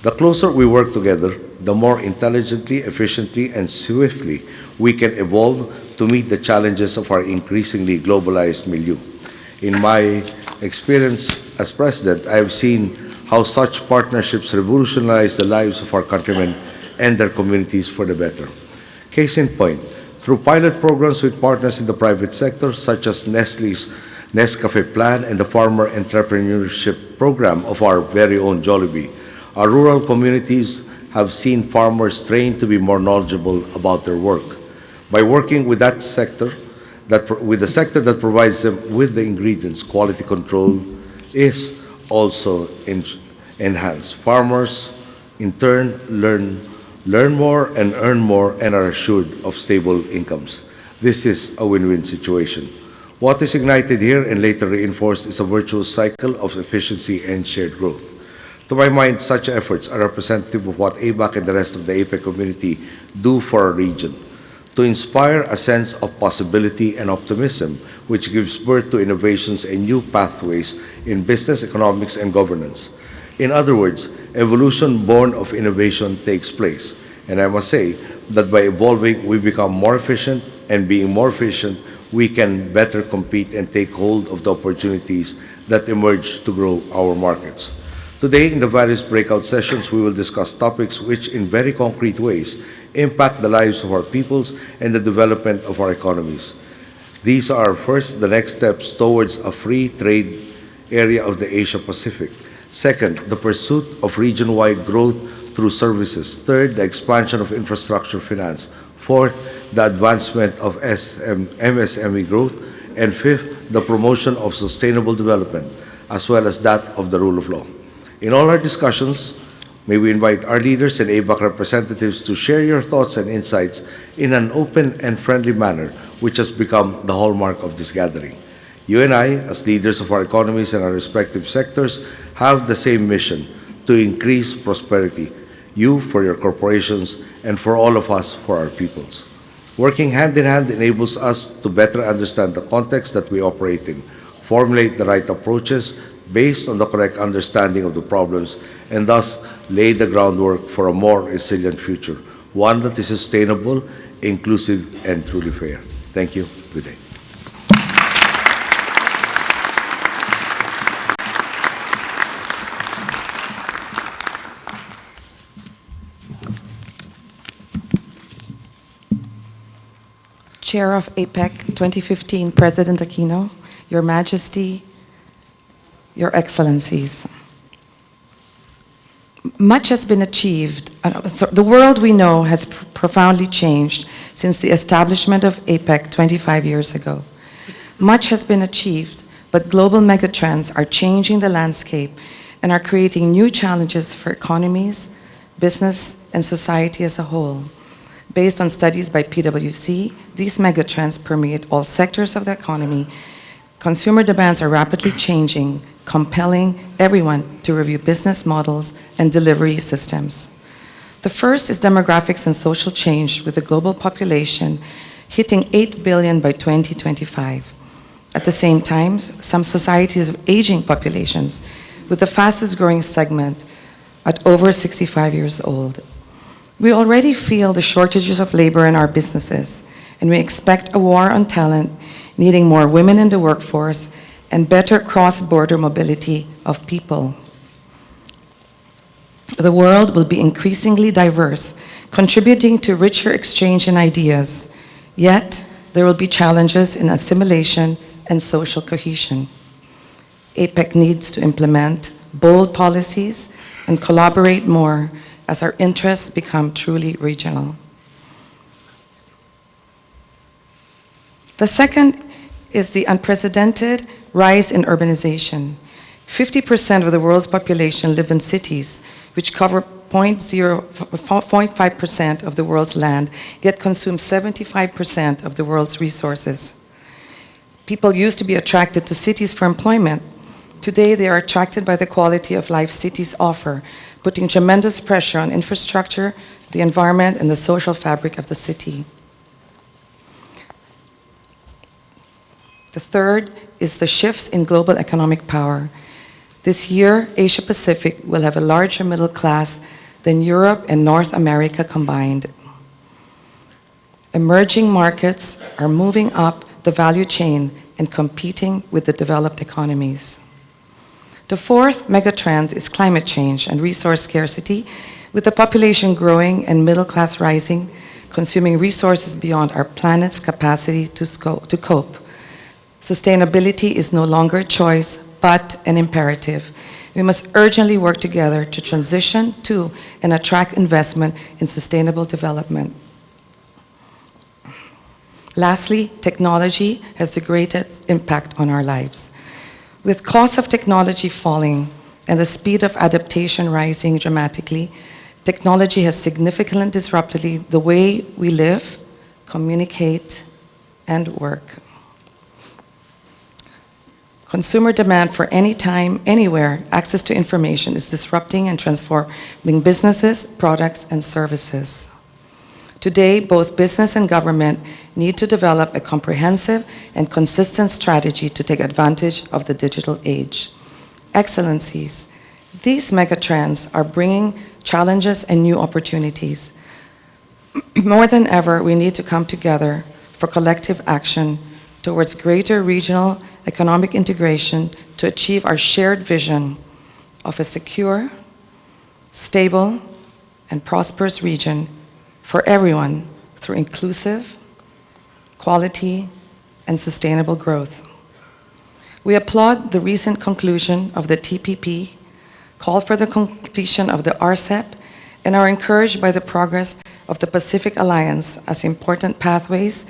[SPEAKER 9] The closer we work together, the more intelligently, efficiently, and swiftly we can evolve to meet the challenges of our increasingly globalized milieu. In my experience as president, I have seen how such partnerships revolutionize the lives of our countrymen and their communities for the better. Case in point, through pilot programs with partners in the private sector, such as Nestle's Nescafe Plan and the Farmer Entrepreneurship Program of our very own Jollibee, our rural communities have seen farmers trained to be more knowledgeable about their work. By working with the sector that provides them with the ingredients, quality control is also enhanced. Farmers, in turn, learn more and earn more and are assured of stable incomes. This is a win-win situation. What is ignited here and later reinforced is a virtuous cycle of efficiency and shared growth. To my mind, such efforts are representative of what APEC and the rest of the APEC community do for our region, to inspire a sense of possibility and optimism, which gives birth to innovations and new pathways in business, economics, and governance. In other words, evolution born of innovation takes place. And I must say that by evolving, we become more efficient, and being more efficient, we can better compete and take hold of the opportunities that emerge to grow our markets. Today, in the various breakout sessions, we will discuss topics which, in very concrete ways, impact the lives of our peoples and the development of our economies. These are, first, the next steps towards a free trade area of the Asia-Pacific. Second, the pursuit of region-wide growth through services. Third, the expansion of infrastructure finance. Fourth, the advancement of MSME growth. And fifth, the promotion of sustainable development, as well as that of the rule of law. In all our discussions, may we invite our leaders and APEC representatives to share your thoughts and insights in an open and friendly manner, which has become the hallmark of this gathering. You and I, as leaders of our economies and our respective sectors, have the same mission: to increase prosperity. You for your corporations, and for all of us for our peoples. Working hand in hand enables us to better understand the context that we operate in, formulate the right approaches based on the correct understanding of the problems, and thus lay the groundwork for a more resilient future, one that is sustainable, inclusive, and truly fair. Thank you. Good day.
[SPEAKER 10] Chair of APEC 2015, President Aquino, Your Majesty, Your Excellencies. Much has been achieved. The world we know has profoundly changed since the establishment of APEC 25 years ago. Much has been achieved, but global megatrends are changing the landscape and are creating new challenges for economies, business, and society as a whole. Based on studies by PwC, these megatrends permeate all sectors of the economy. Consumer demands are rapidly changing, compelling everyone to review business models and delivery systems. The first is demographics and social change, with the global population hitting 8 billion by 2025. At the same time, some societies have aging populations, with the fastest growing segment at over 65 years old. We already feel the shortages of labor in our businesses, and we expect a war on talent, needing more women in the workforce and better cross-border mobility of people. The world will be increasingly diverse, contributing to richer exchange in ideas. Yet, there will be challenges in assimilation and social cohesion. APEC needs to implement bold policies and collaborate more as our interests become truly regional. The second is the unprecedented rise in urbanization. 50% of the world's population live in cities, which cover 0.5% of the world's land, yet consume 75% of the world's resources. People used to be attracted to cities for employment. Today, they are attracted by the quality of life cities offer, putting tremendous pressure on infrastructure, the environment, and the social fabric of the city. The third is the shifts in global economic power. This year, Asia Pacific will have a larger middle class than Europe and North America combined. Emerging markets are moving up the value chain and competing with the developed economies. The fourth megatrend is climate change and resource scarcity, with the population growing and middle class rising, consuming resources beyond our planet's capacity to cope. Sustainability is no longer a choice, but an imperative. We must urgently work together to transition to and attract investment in sustainable development. Lastly, technology has the greatest impact on our lives. With costs of technology falling and the speed of adaptation rising dramatically, technology has significantly disrupted the way we live, communicate, and work. Consumer demand for anytime, anywhere access to information is disrupting and transforming businesses, products, and services. Today, both business and government need to develop a comprehensive and consistent strategy to take advantage of the digital age. Excellencies, these megatrends are bringing challenges and new opportunities. More than ever, we need to come together for collective action towards greater regional economic integration to achieve our shared vision of a secure, stable, and prosperous region for everyone through inclusive, quality, and sustainable growth. We applaud the recent conclusion of the TPP, call for the completion of the RCEP, and are encouraged by the progress of the Pacific Alliance as important pathways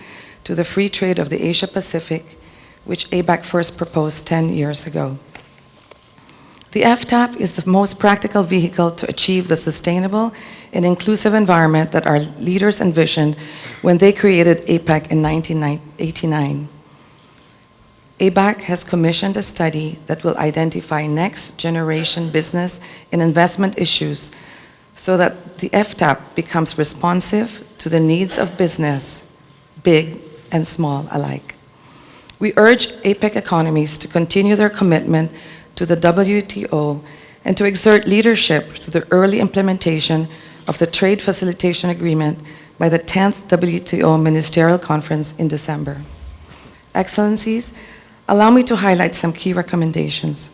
[SPEAKER 10] to the free trade of the Asia-Pacific, which APEC first proposed 10 years ago. The FTAP is the most practical vehicle to achieve the sustainable and inclusive environment that our leaders envisioned when they created APEC in 1989. APEC has commissioned a study that will identify next-generation business and investment issues so that the FTAP becomes responsive to the needs of business, big and small alike. We urge APEC economies to continue their commitment to the WTO and to exert leadership through the early implementation of the Trade Facilitation Agreement by the 10th WTO Ministerial Conference in December. Excellencies, allow me to highlight some key recommendations.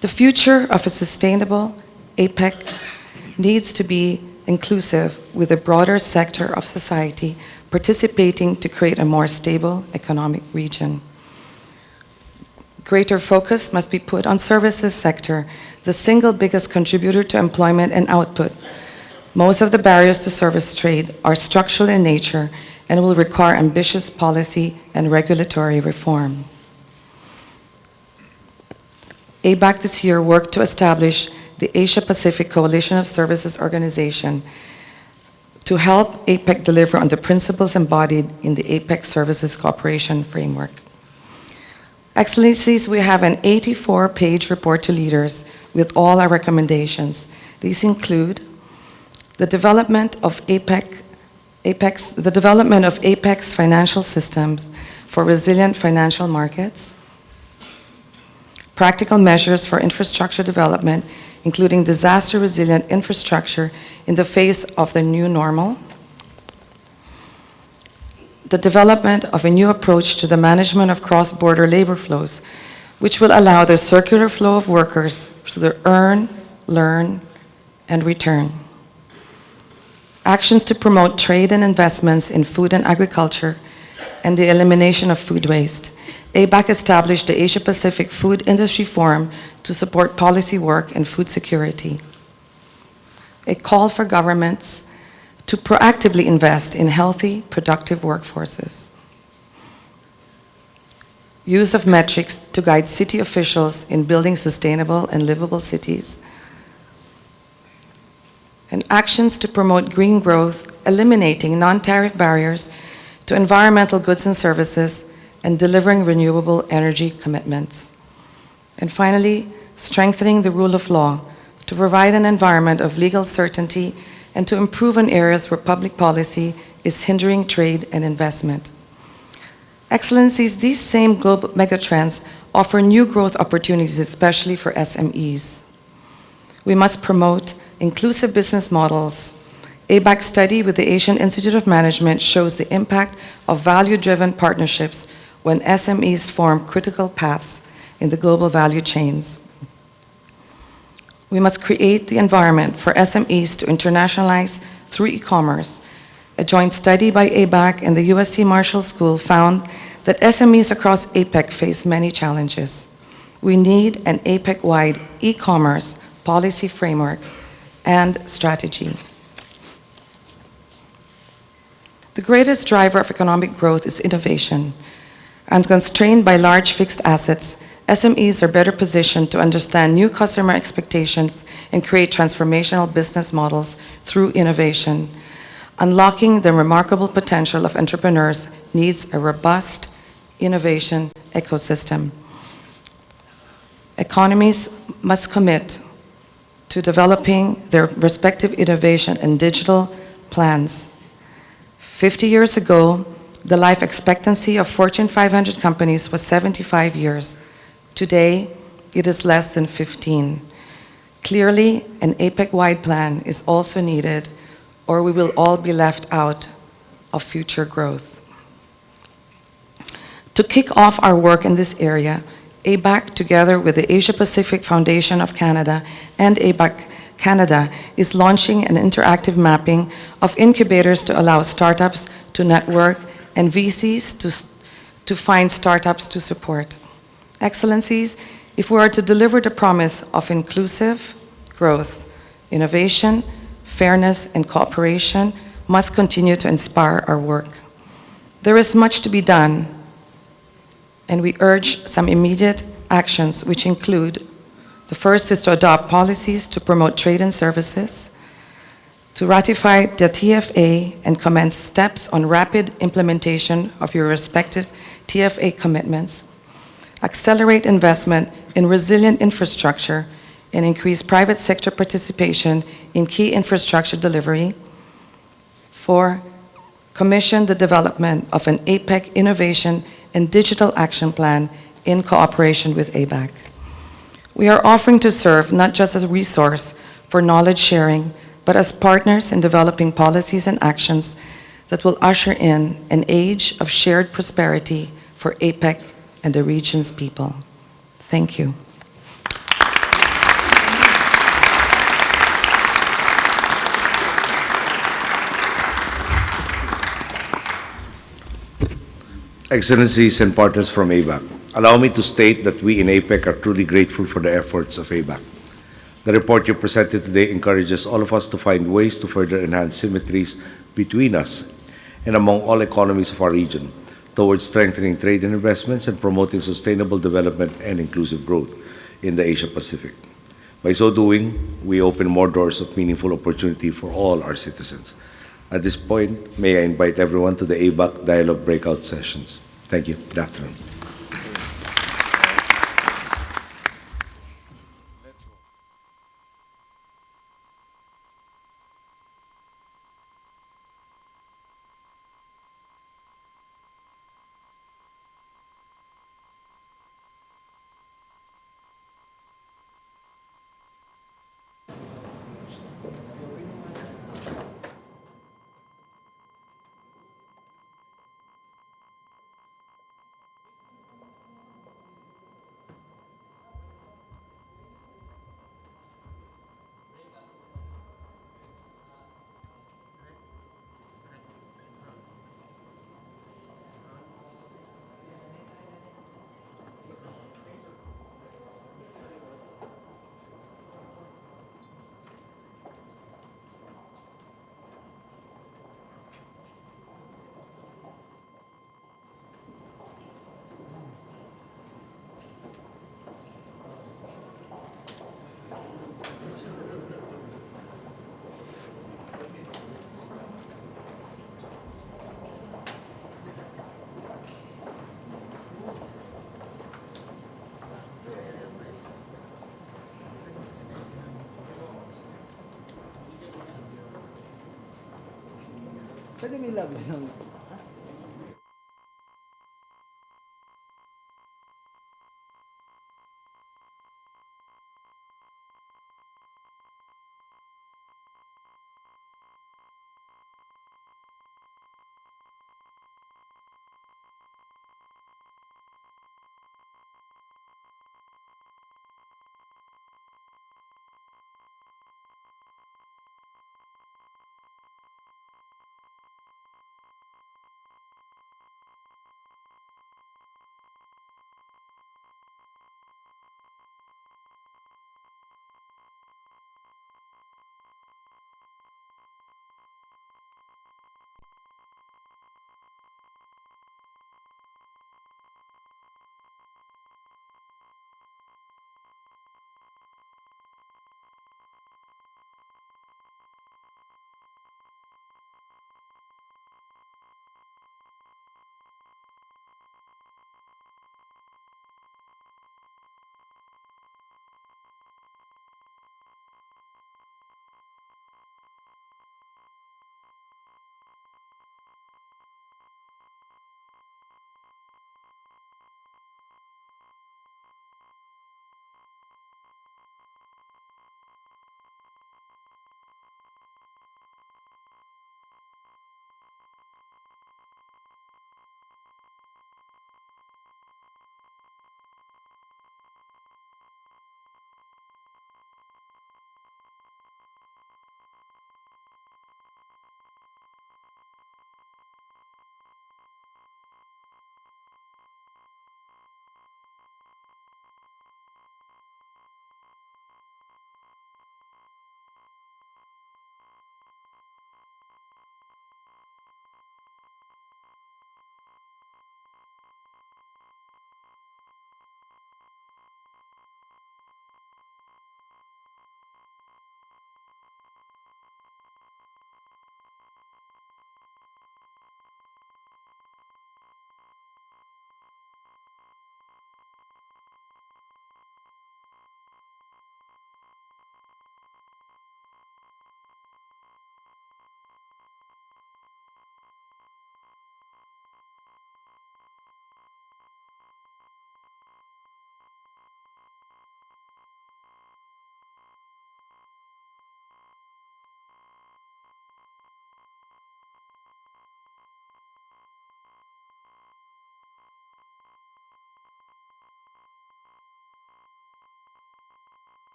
[SPEAKER 10] The future of a sustainable APEC needs to be inclusive with a broader sector of society participating to create a more stable economic region. Greater focus must be put on services sector, the single biggest contributor to employment and output. Most of the barriers to service trade are structural in nature and will require ambitious policy and regulatory reform. APEC this year worked to establish the Asia-Pacific Coalition of Services Organization to help APEC deliver on the principles embodied in the APEC Services Cooperation Framework. Excellencies, we have an 84-page report to leaders with all our recommendations. These include the development of APEC's financial systems for resilient financial markets, practical measures for infrastructure development, including disaster-resilient infrastructure in the face of the new normal, the development of a new approach to the management of cross-border labor flows, which will allow the circular flow of workers to the earn, learn, and return. Actions to promote trade and investments in food and agriculture, and the elimination of food waste. APEC established the Asia-Pacific Food Industry Forum to support policy work and food security. A call for governments to proactively invest in healthy, productive workforces. Use of metrics to guide city officials in building sustainable and livable cities. And actions to promote green growth, eliminating non-tariff barriers to environmental goods and services, and delivering renewable energy commitments. And finally, strengthening the rule of law to provide an environment of legal certainty and to improve in areas where public policy is hindering trade and investment. Excellencies, these same global megatrends offer new growth opportunities, especially for SMEs. We must promote inclusive business models. APEC study with the Asian Institute of Management shows the impact of value-driven partnerships when SMEs form critical paths in the global value chains. We must create the environment for SMEs to internationalize through e-commerce. A joint study by APEC and the USC Marshall School found that SMEs across APEC face many challenges. We need an APEC-wide e-commerce policy framework and strategy. The greatest driver of economic growth is innovation. And constrained by large fixed assets, SMEs are better positioned to understand new customer expectations and create transformational business models through innovation. Unlocking the remarkable potential of entrepreneurs needs a robust innovation ecosystem. Economies must commit to developing their respective innovation and digital plans. 50 years ago, the life expectancy of Fortune 500 companies was 75 years. Today, it is less than 15. Clearly, an APEC-wide plan is also needed, or we will all be left out of future growth. To kick off our work in this area, ABAC, together with the Asia Pacific Foundation of Canada and ABAC Canada, is launching an interactive mapping of incubators to allow startups to network and VCs to find startups to support. Excellencies, if we are to deliver the promise of inclusive growth, innovation, fairness, and cooperation must continue to inspire our work. There is much to be done, and we urge some immediate actions, which include: the first is to adopt policies to promote trade and services, to ratify the TFA and commence steps on rapid implementation of your respective TFA commitments, accelerate investment in resilient infrastructure, and increase private sector participation in key infrastructure delivery. 4, commission the development of an APEC Innovation and Digital Action Plan in cooperation with ABAC. We are offering to serve not just as a resource for knowledge sharing, but as partners in developing policies and actions that will usher in an age of shared prosperity for APEC and the region's people. Thank you.
[SPEAKER 9] Excellencies and partners from ABAC, allow me to state that we in APEC are truly grateful for the efforts of ABAC. The report you presented today encourages all of us to find ways to further enhance symmetries between us and among all economies of our region towards strengthening trade and investments and promoting sustainable development and inclusive growth in the Asia Pacific. By so doing, we open more doors of meaningful opportunity for all our citizens. At this point, may I invite everyone to the ABAC Dialogue breakout sessions. Thank you. Good afternoon.
[SPEAKER 8] Saan yung may labi?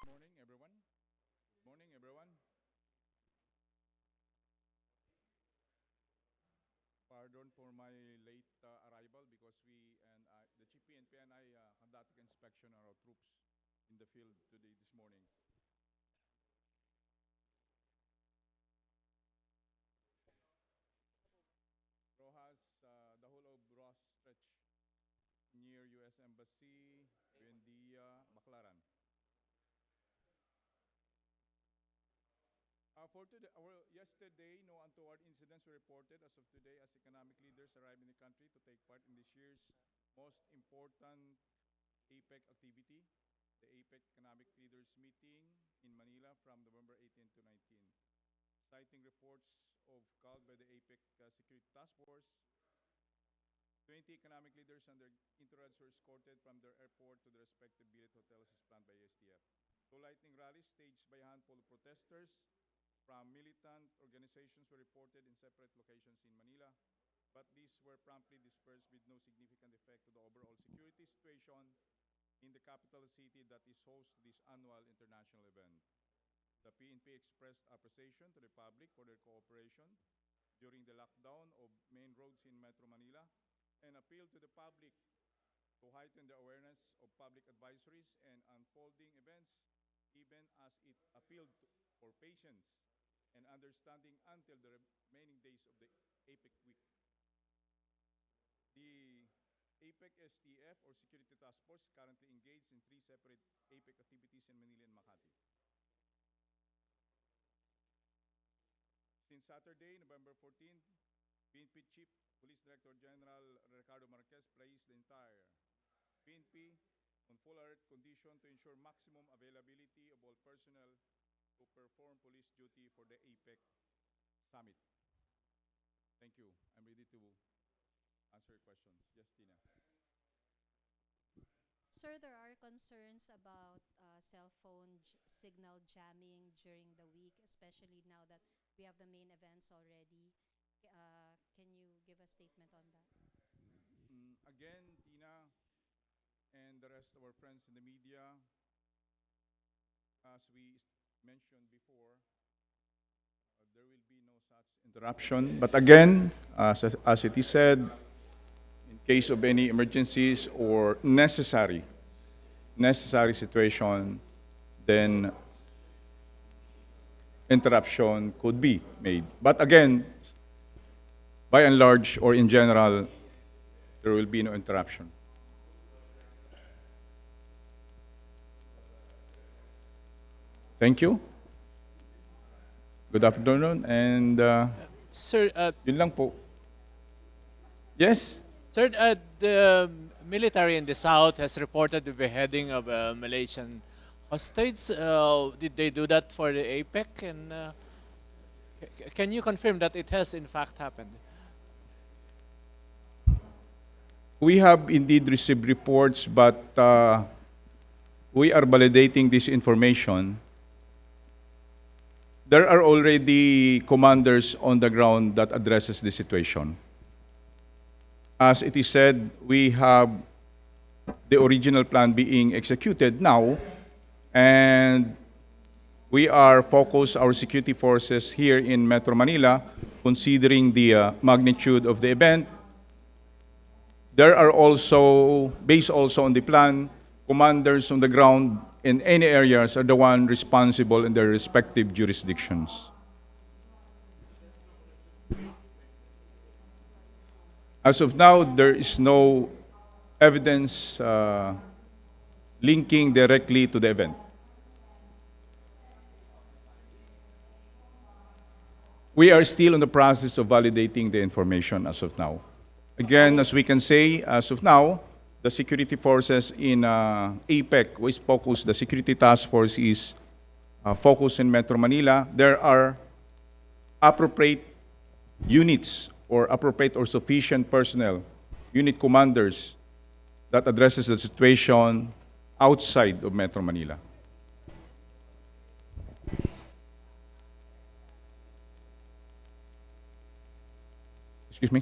[SPEAKER 14] morning, everyone. Good morning, everyone. Pardon for my late arrival because the GP and I conducted inspection of our troops in the field today this morning. Rojas, the whole of Ross stretch near U.S. Embassy, Buendia, Baclaran. Yesterday, no untoward incidents were reported as of today as economic leaders arrived in the country to take part in this year's most important APEC activity, the APEC Economic Leaders Meeting in Manila from November 18 to 19. Citing reports called by the APEC Security Task Force, 20 economic leaders and their entourage were escorted from their airport to their respective billet hotels as planned by STF. Two lightning rallies staged by a handful of protesters from militant organizations were reported in separate locations in Manila, but these were promptly dispersed with no significant effect to the overall security situation in the capital city that is host to this annual international event. The PNP expressed appreciation to the public for their cooperation during the lockdown of main roads in Metro Manila and appealed to the public to heighten the awareness of public advisories and unfolding events, even as it appealed for patience and understanding until the remaining days of the APEC week. The APEC STF or Security Task Force currently engaged in 3 separate APEC activities in Manila and Makati. Since Saturday, November 14th, PNP Chief Police Director General Ricardo Marquez placed the entire PNP on full alert condition to ensure maximum availability of all personnel to perform police duty for the APEC summit. Thank you. I'm ready to answer your questions. Yes, Tina.
[SPEAKER 18] Sir, there are concerns about cell phone signal jamming during the week, especially now that we have the main events already. Can you give a statement on that?
[SPEAKER 14] Again, Tina and the rest of our friends in the media, as we mentioned before, there will be no such interruption. But again, as it is said, in case of any emergencies or necessary situation, then interruption could be made. But again, by and large or in general, there will be no interruption. Thank you. Good afternoon, and
[SPEAKER 16] Sir,
[SPEAKER 14] yun lang po. Yes?
[SPEAKER 16] Sir, the military in the south has reported the beheading of a Malaysian hostage. Did they do that for the APEC? And can you confirm that it has in fact happened?
[SPEAKER 14] We have indeed received reports, but we are validating this information. There are already commanders on the ground that addresses the situation. As it is said, we have the original plan being executed now, and we are focused, our security forces here in Metro Manila, considering the magnitude of the event. There are also, based also on the plan, commanders on the ground in any areas are the one responsible in their respective jurisdictions. As of now, there is no evidence linking directly to the event. We are still in the process of validating the information as of now. Again, as we can say, as of now, the security forces in APEC, which focus, the security task force is focused in Metro Manila. There are appropriate units or appropriate or sufficient personnel, unit commanders that addresses the situation outside of Metro Manila. Excuse me?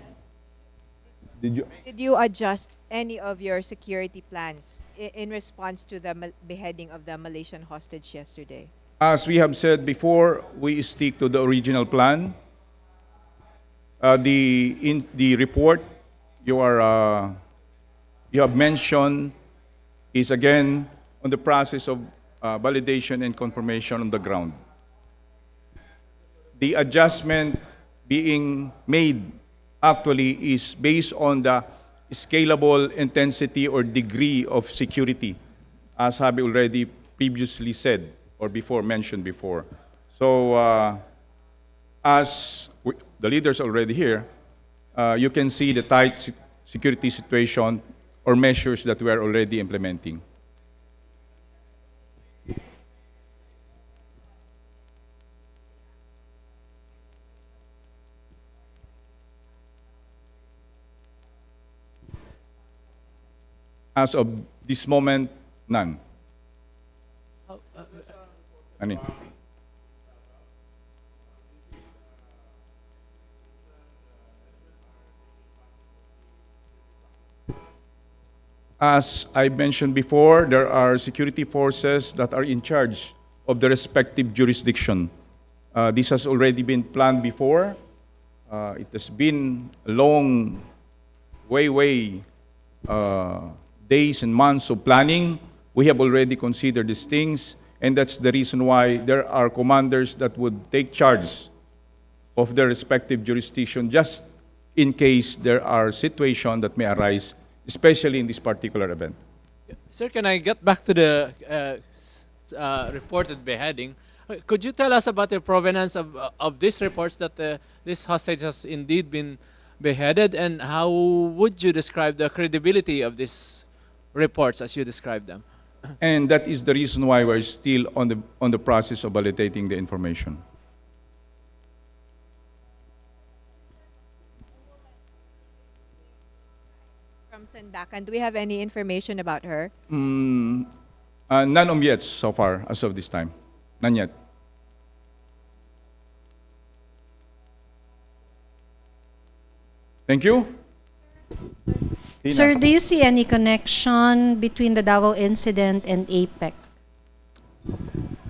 [SPEAKER 15] Did you adjust any of your security plans in response to the beheading of the Malaysian hostage yesterday?
[SPEAKER 14] As we have said before, we stick to the original plan. The report you have mentioned is again on the process of validation and confirmation on the ground. The adjustment being made actually is based on the scalable intensity or degree of security, as have already previously said or mentioned before. So the leaders already here, you can see the tight security situation or measures that we are already implementing. As of this moment, none. Ani? As I mentioned before, there are security forces that are in charge of the respective jurisdiction. This has already been planned before. It has been a long, days and months of planning. We have already considered these things, and that's the reason why there are commanders that would take charge of their respective jurisdiction just in case there are situations that may arise, especially in this particular event.
[SPEAKER 16] Sir, can I get back to the reported beheading? Could you tell us about the provenance of these reports that this hostage has indeed been beheaded, and how would you describe the credibility of these reports as you describe them?
[SPEAKER 14] And that is the reason why we're still on the process of validating the information.
[SPEAKER 15] From Sandakan, do we have any information about her?
[SPEAKER 14] None of yet so far, as of this time. None yet. Thank you. Tina.
[SPEAKER 11] Sir, do you see any connection between the Davao incident and APEC?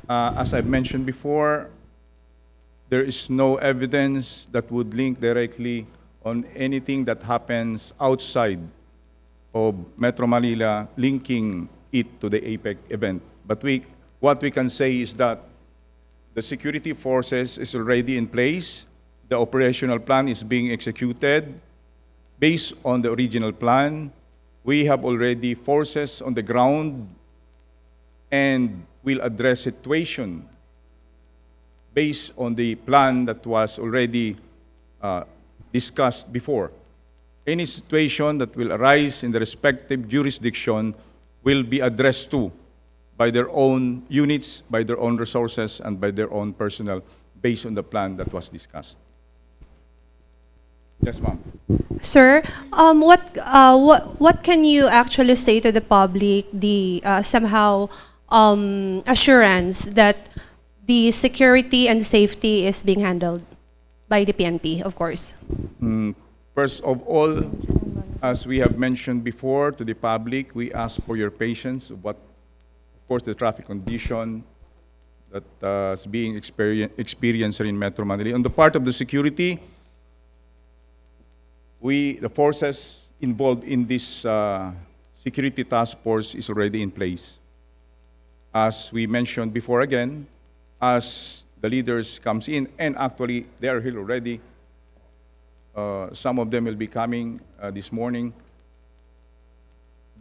[SPEAKER 14] As I've mentioned before, there is no evidence that would link directly on anything that happens outside of Metro Manila, linking it to the APEC event. But what we can say is that the security forces is already in place. The operational plan is being executed based on the original plan. We have already forces on the ground and will address situation based on the plan that was already discussed before. Any situation that will arise in the respective jurisdiction will be addressed to by their own units, by their own resources, and by their own personnel based on the plan that was discussed. Yes, ma'am.
[SPEAKER 11] Sir, what can you actually say to the public, the somehow assurance that the security and safety is being handled by the PNP, of course?
[SPEAKER 14] First of all, as we have mentioned before to the public, we ask for your patience of course, the traffic condition that is being experienced in Metro Manila. On the part of the security, the forces involved in this security task force is already in place. As we mentioned before again, as the leaders comes in, and actually they are here already, some of them will be coming this morning,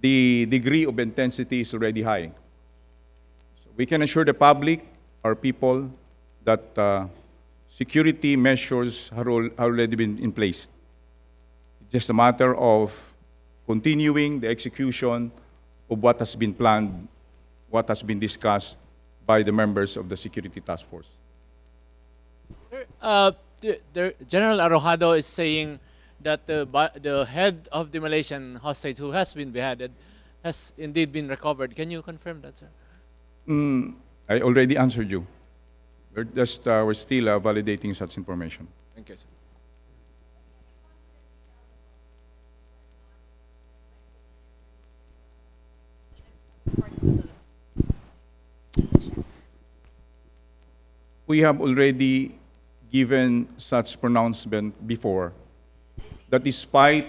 [SPEAKER 14] the degree of intensity is already high. So we can assure the public, our people, that security measures have already been in place. Just a matter of continuing the execution of what has been planned, what has been discussed by the members of the security task force.
[SPEAKER 16] General Arrojado is saying that the head of the Malaysian hostage who has been beheaded has indeed been recovered. Can you confirm that, sir?
[SPEAKER 14] I already answered you. We're still validating such information.
[SPEAKER 16] Thank you, sir.
[SPEAKER 14] we have already given such pronouncement before that despite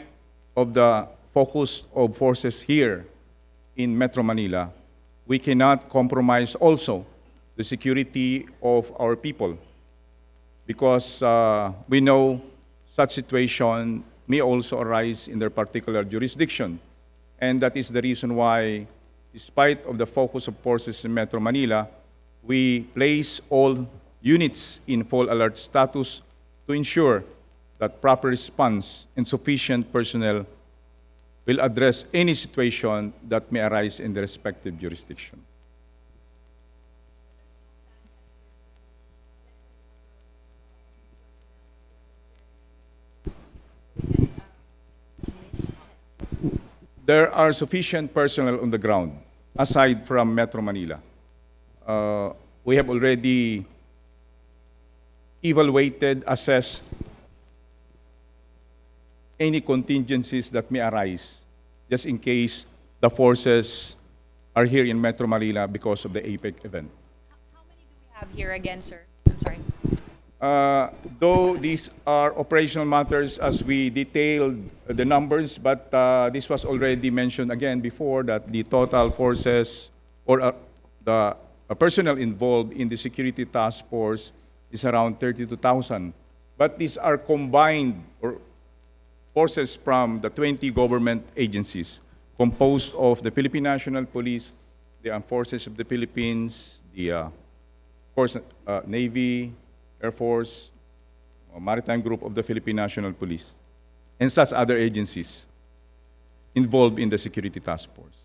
[SPEAKER 14] of the focus of forces here in Metro Manila, we cannot compromise also the security of our people because we know such situation may also arise in their particular jurisdiction. And that is the reason why, despite of the focus of forces in Metro Manila, we place all units in full alert status to ensure that proper response and sufficient personnel will address any situation that may arise in the respective jurisdiction. There are sufficient personnel on the ground, aside from Metro Manila. We have already evaluated, assessed any contingencies that may arise, just in case the forces are here in Metro Manila because of the APEC event.
[SPEAKER 12] Have here again, sir. I'm sorry.
[SPEAKER 14] Though these are operational matters as we detailed the numbers, but this was already mentioned again before that the total forces or the personnel involved in the security task force is around 32,000. But these are combined or forces from the 20 government agencies composed of the Philippine National Police, the Armed Forces of the Philippines, the Navy, Air Force, Maritime Group of the Philippine National Police, and such other agencies involved in the security task force.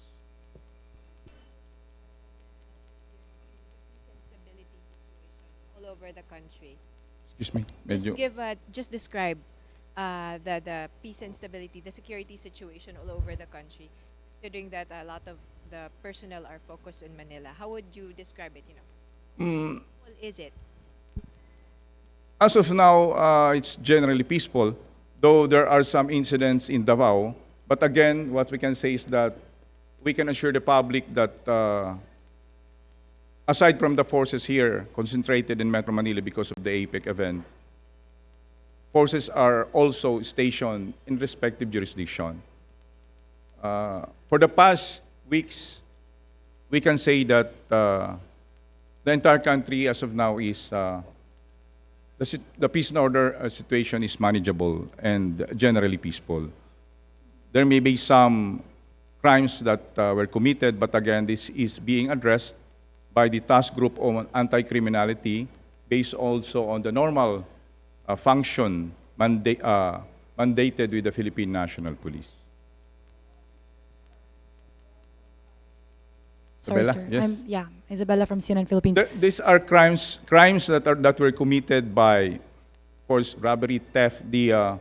[SPEAKER 15] All over the country.
[SPEAKER 14] Excuse me.
[SPEAKER 15] Just describe the peace and stability, the security situation all over the country, considering that a lot of the personnel are focused in Manila. How would you describe it? What is it?
[SPEAKER 14] As of now, it's generally peaceful, though there are some incidents in Davao. But again, what we can say is that we can assure the public that aside from the forces here concentrated in Metro Manila because of the APEC event, forces are also stationed in respective jurisdiction. For the past weeks, we can say that the entire country as of now is the peace and order situation is manageable and generally peaceful. There may be some crimes that were committed, but again, this is being addressed by the task group on anti-criminality based also on the normal function mandated with the Philippine National Police.
[SPEAKER 13] Sorry,
[SPEAKER 14] Isabella?
[SPEAKER 13] sir.
[SPEAKER 14] Yes?
[SPEAKER 13] Isabella from CNN Philippines.
[SPEAKER 14] These are crimes that were committed by, of course, robbery, theft, the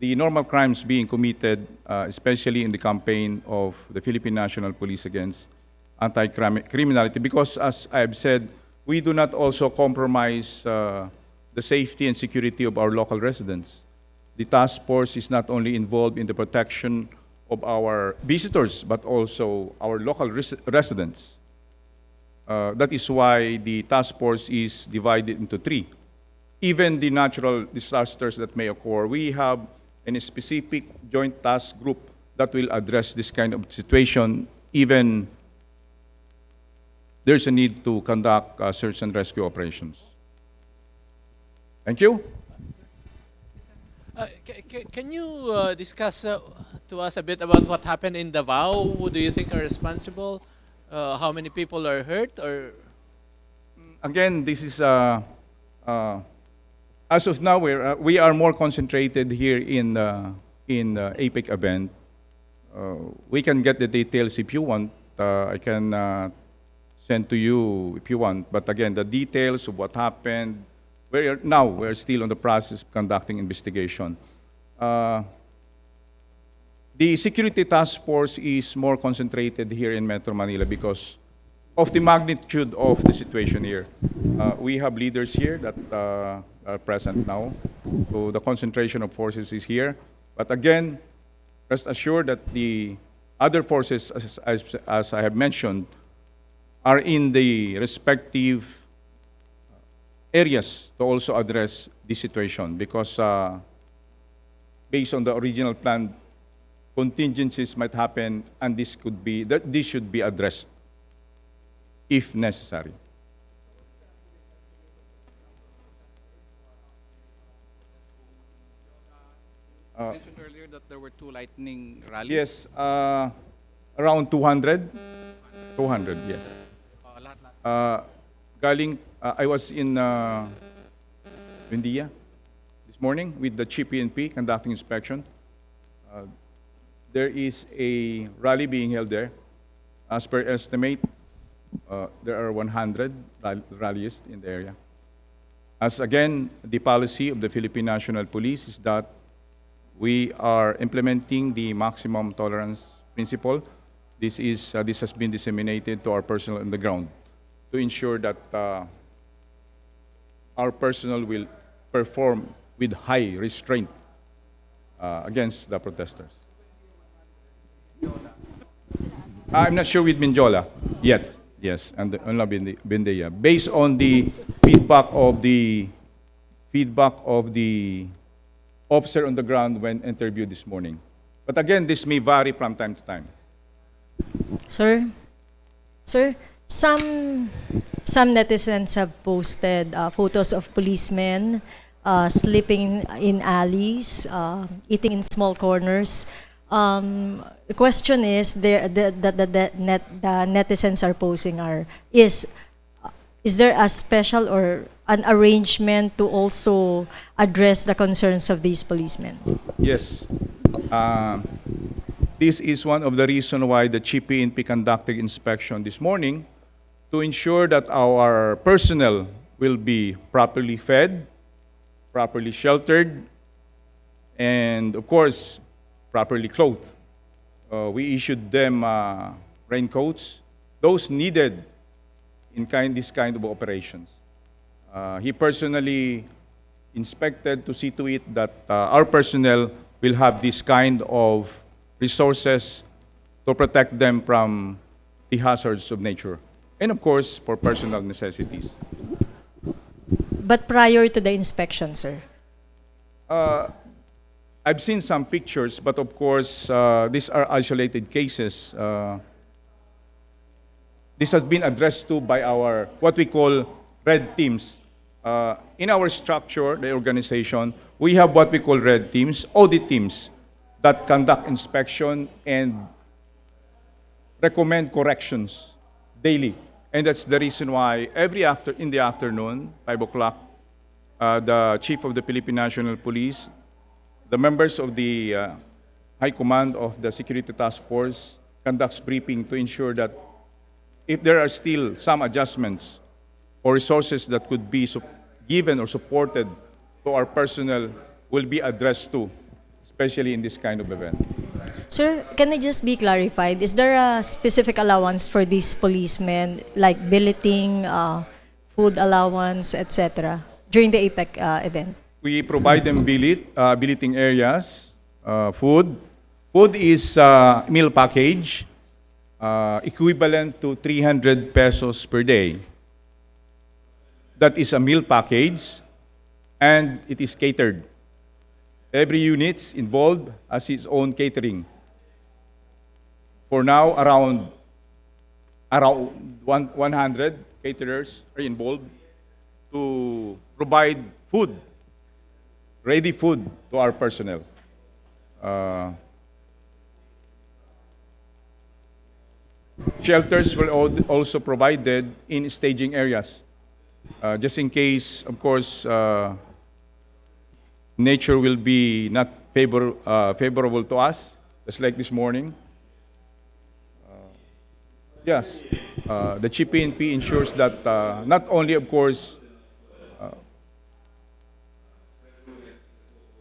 [SPEAKER 14] normal crimes being committed, especially in the campaign of the Philippine National Police against anti-criminality. Because, as I have said, we do not also compromise the safety and security of our local residents. The task force is not only involved in the protection of our visitors, but also our local residents. That is why the task force is divided into three. Even the natural disasters that may occur, we have a specific joint task group that will address this kind of situation, even there's a need to conduct search and rescue operations. Thank you.
[SPEAKER 16] Can you discuss to us a bit about what happened in Davao? Who do you think are responsible? How many people are hurt? Or
[SPEAKER 14] again, this is as of now we are more concentrated here in APEC event. We can get the details if you want. I can send to you if you want. But again, the details of what happened. We're still on the process of conducting investigation. The security task force is more concentrated here in Metro Manila because of the magnitude of the situation here. We have leaders here that are present now. So the concentration of forces is here. But again, rest assured that the other forces, as I have mentioned, are in the respective areas to also address this situation because based on the original plan, contingencies might happen, and this should be addressed if necessary.
[SPEAKER 13] You mentioned earlier that there were 2 lightning rallies.
[SPEAKER 14] Yes, around 200. 200, yes. I was in India this morning with the Chief PNP conducting inspection. There is a rally being held there. As per estimate, there are 100 rallies in the area. As again, the policy of the Philippine National Police is that we are implementing the maximum tolerance principle. This has been disseminated to our personnel on the ground to ensure that our personnel will perform with high restraint against the protesters. I'm not sure with Minjola yet. Yes, and only Bindeya. Based on the feedback of the officer on the ground when interviewed this morning. But again, this may vary from time to time.
[SPEAKER 17] Sir, some netizens have posted photos of policemen sleeping in alleys, eating in small corners. The question is, the netizens are posing is there a special or an arrangement to also address the concerns of these policemen?
[SPEAKER 14] Yes. This is one of the reasons why the Chief PNP conducted inspection this morning to ensure that our personnel will be properly fed, properly sheltered, and of course, properly clothed. We issued them raincoats, those needed in this kind of operations. He personally inspected to see to it that our personnel will have this kind of resources to protect them from the hazards of nature, and of course, for personal necessities.
[SPEAKER 17] But prior to the inspection, sir?
[SPEAKER 14] I've seen some pictures, but of course, these are isolated cases. This has been addressed to by our, what we call, red teams. In our structure, the organization, we have what we call red teams, audit teams, that conduct inspection and recommend corrections daily. And that's the reason why in the afternoon, 5 o'clock, the Chief of the Philippine National Police, the members of the High Command of the Security Task Force conducts briefing to ensure that if there are still some adjustments or resources that could be given or supported to our personnel will be addressed to, especially in this kind of event.
[SPEAKER 17] Sir, can I just be clarified? Is there a specific allowance for these policemen, like billeting, food allowance, etc., during the APEC event?
[SPEAKER 14] We provide them billeting areas, food. Food is meal package, equivalent to 300 pesos per day. That is a meal package, and it is catered. Every unit involved has its own catering. For now, around 100 caterers are involved to provide food, ready food to our personnel. Shelters were also provided in staging areas, just in case, of course, nature will be not favorable to us, just like this morning. Yes, the Chief PNP ensures that not only, of course,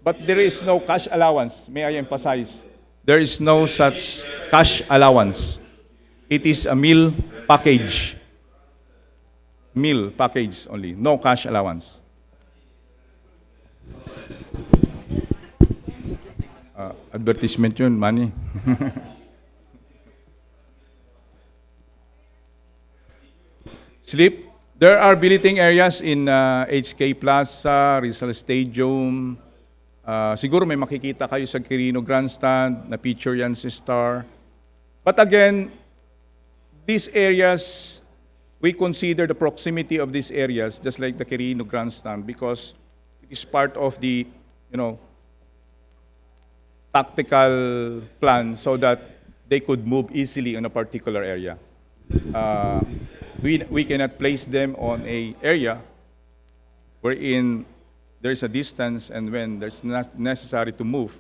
[SPEAKER 14] but there is no cash allowance, may I emphasize. There is no such cash allowance. It is a meal package. Meal package only, no cash allowance. Advertisement yun, money. Sleep. There are billeting areas in HK Plaza, Rizal Stadium. Siguro may makikita kayo sa Quirino Grandstand, na picture yan si Star. But again, these areas, we consider the proximity of these areas, just like the Quirino Grandstand, because it is part of the, tactical plan so that they could move easily in a particular area. We cannot place them on a area wherein there's a distance, and when there's not necessary to move,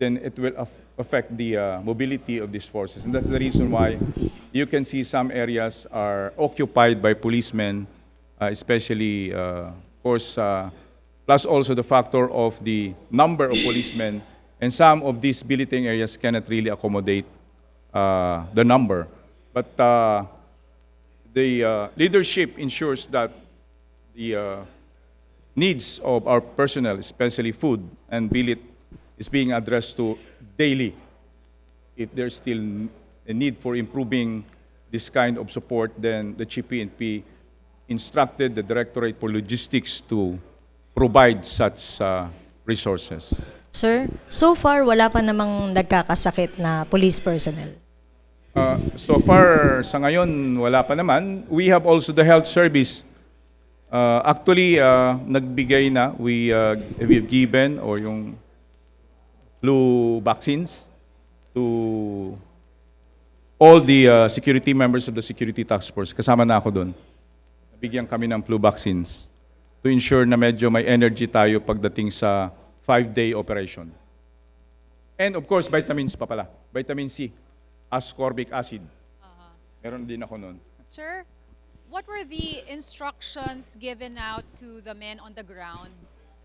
[SPEAKER 14] then it will affect the mobility of these forces. And that's the reason why you can see some areas are occupied by policemen, especially, of course, plus also the factor of the number of policemen, and some of these billeting areas cannot really accommodate the number. But the leadership ensures that the needs of our personnel, especially food and billet, is being addressed to daily. If there's still a need for improving this kind of support, then the GPNP instructed the Directorate for Logistics to provide such resources.
[SPEAKER 17] Sir, so far wala pa namang nagkakasakit na police personnel.
[SPEAKER 14] So far, sa ngayon, wala pa naman. We have also the health service. Actually, nagbigay na. We've given or yung flu vaccines to all the security members of the security task force. Kasama na ako doon. Nabigyan kami ng flu vaccines to ensure na medyo may energy tayo pagdating sa 5-day operation. And of course, vitamins pa pala. Vitamin C. Ascorbic acid. Meron din ako nun.
[SPEAKER 12] Sir, what were the instructions given out to the men on the ground,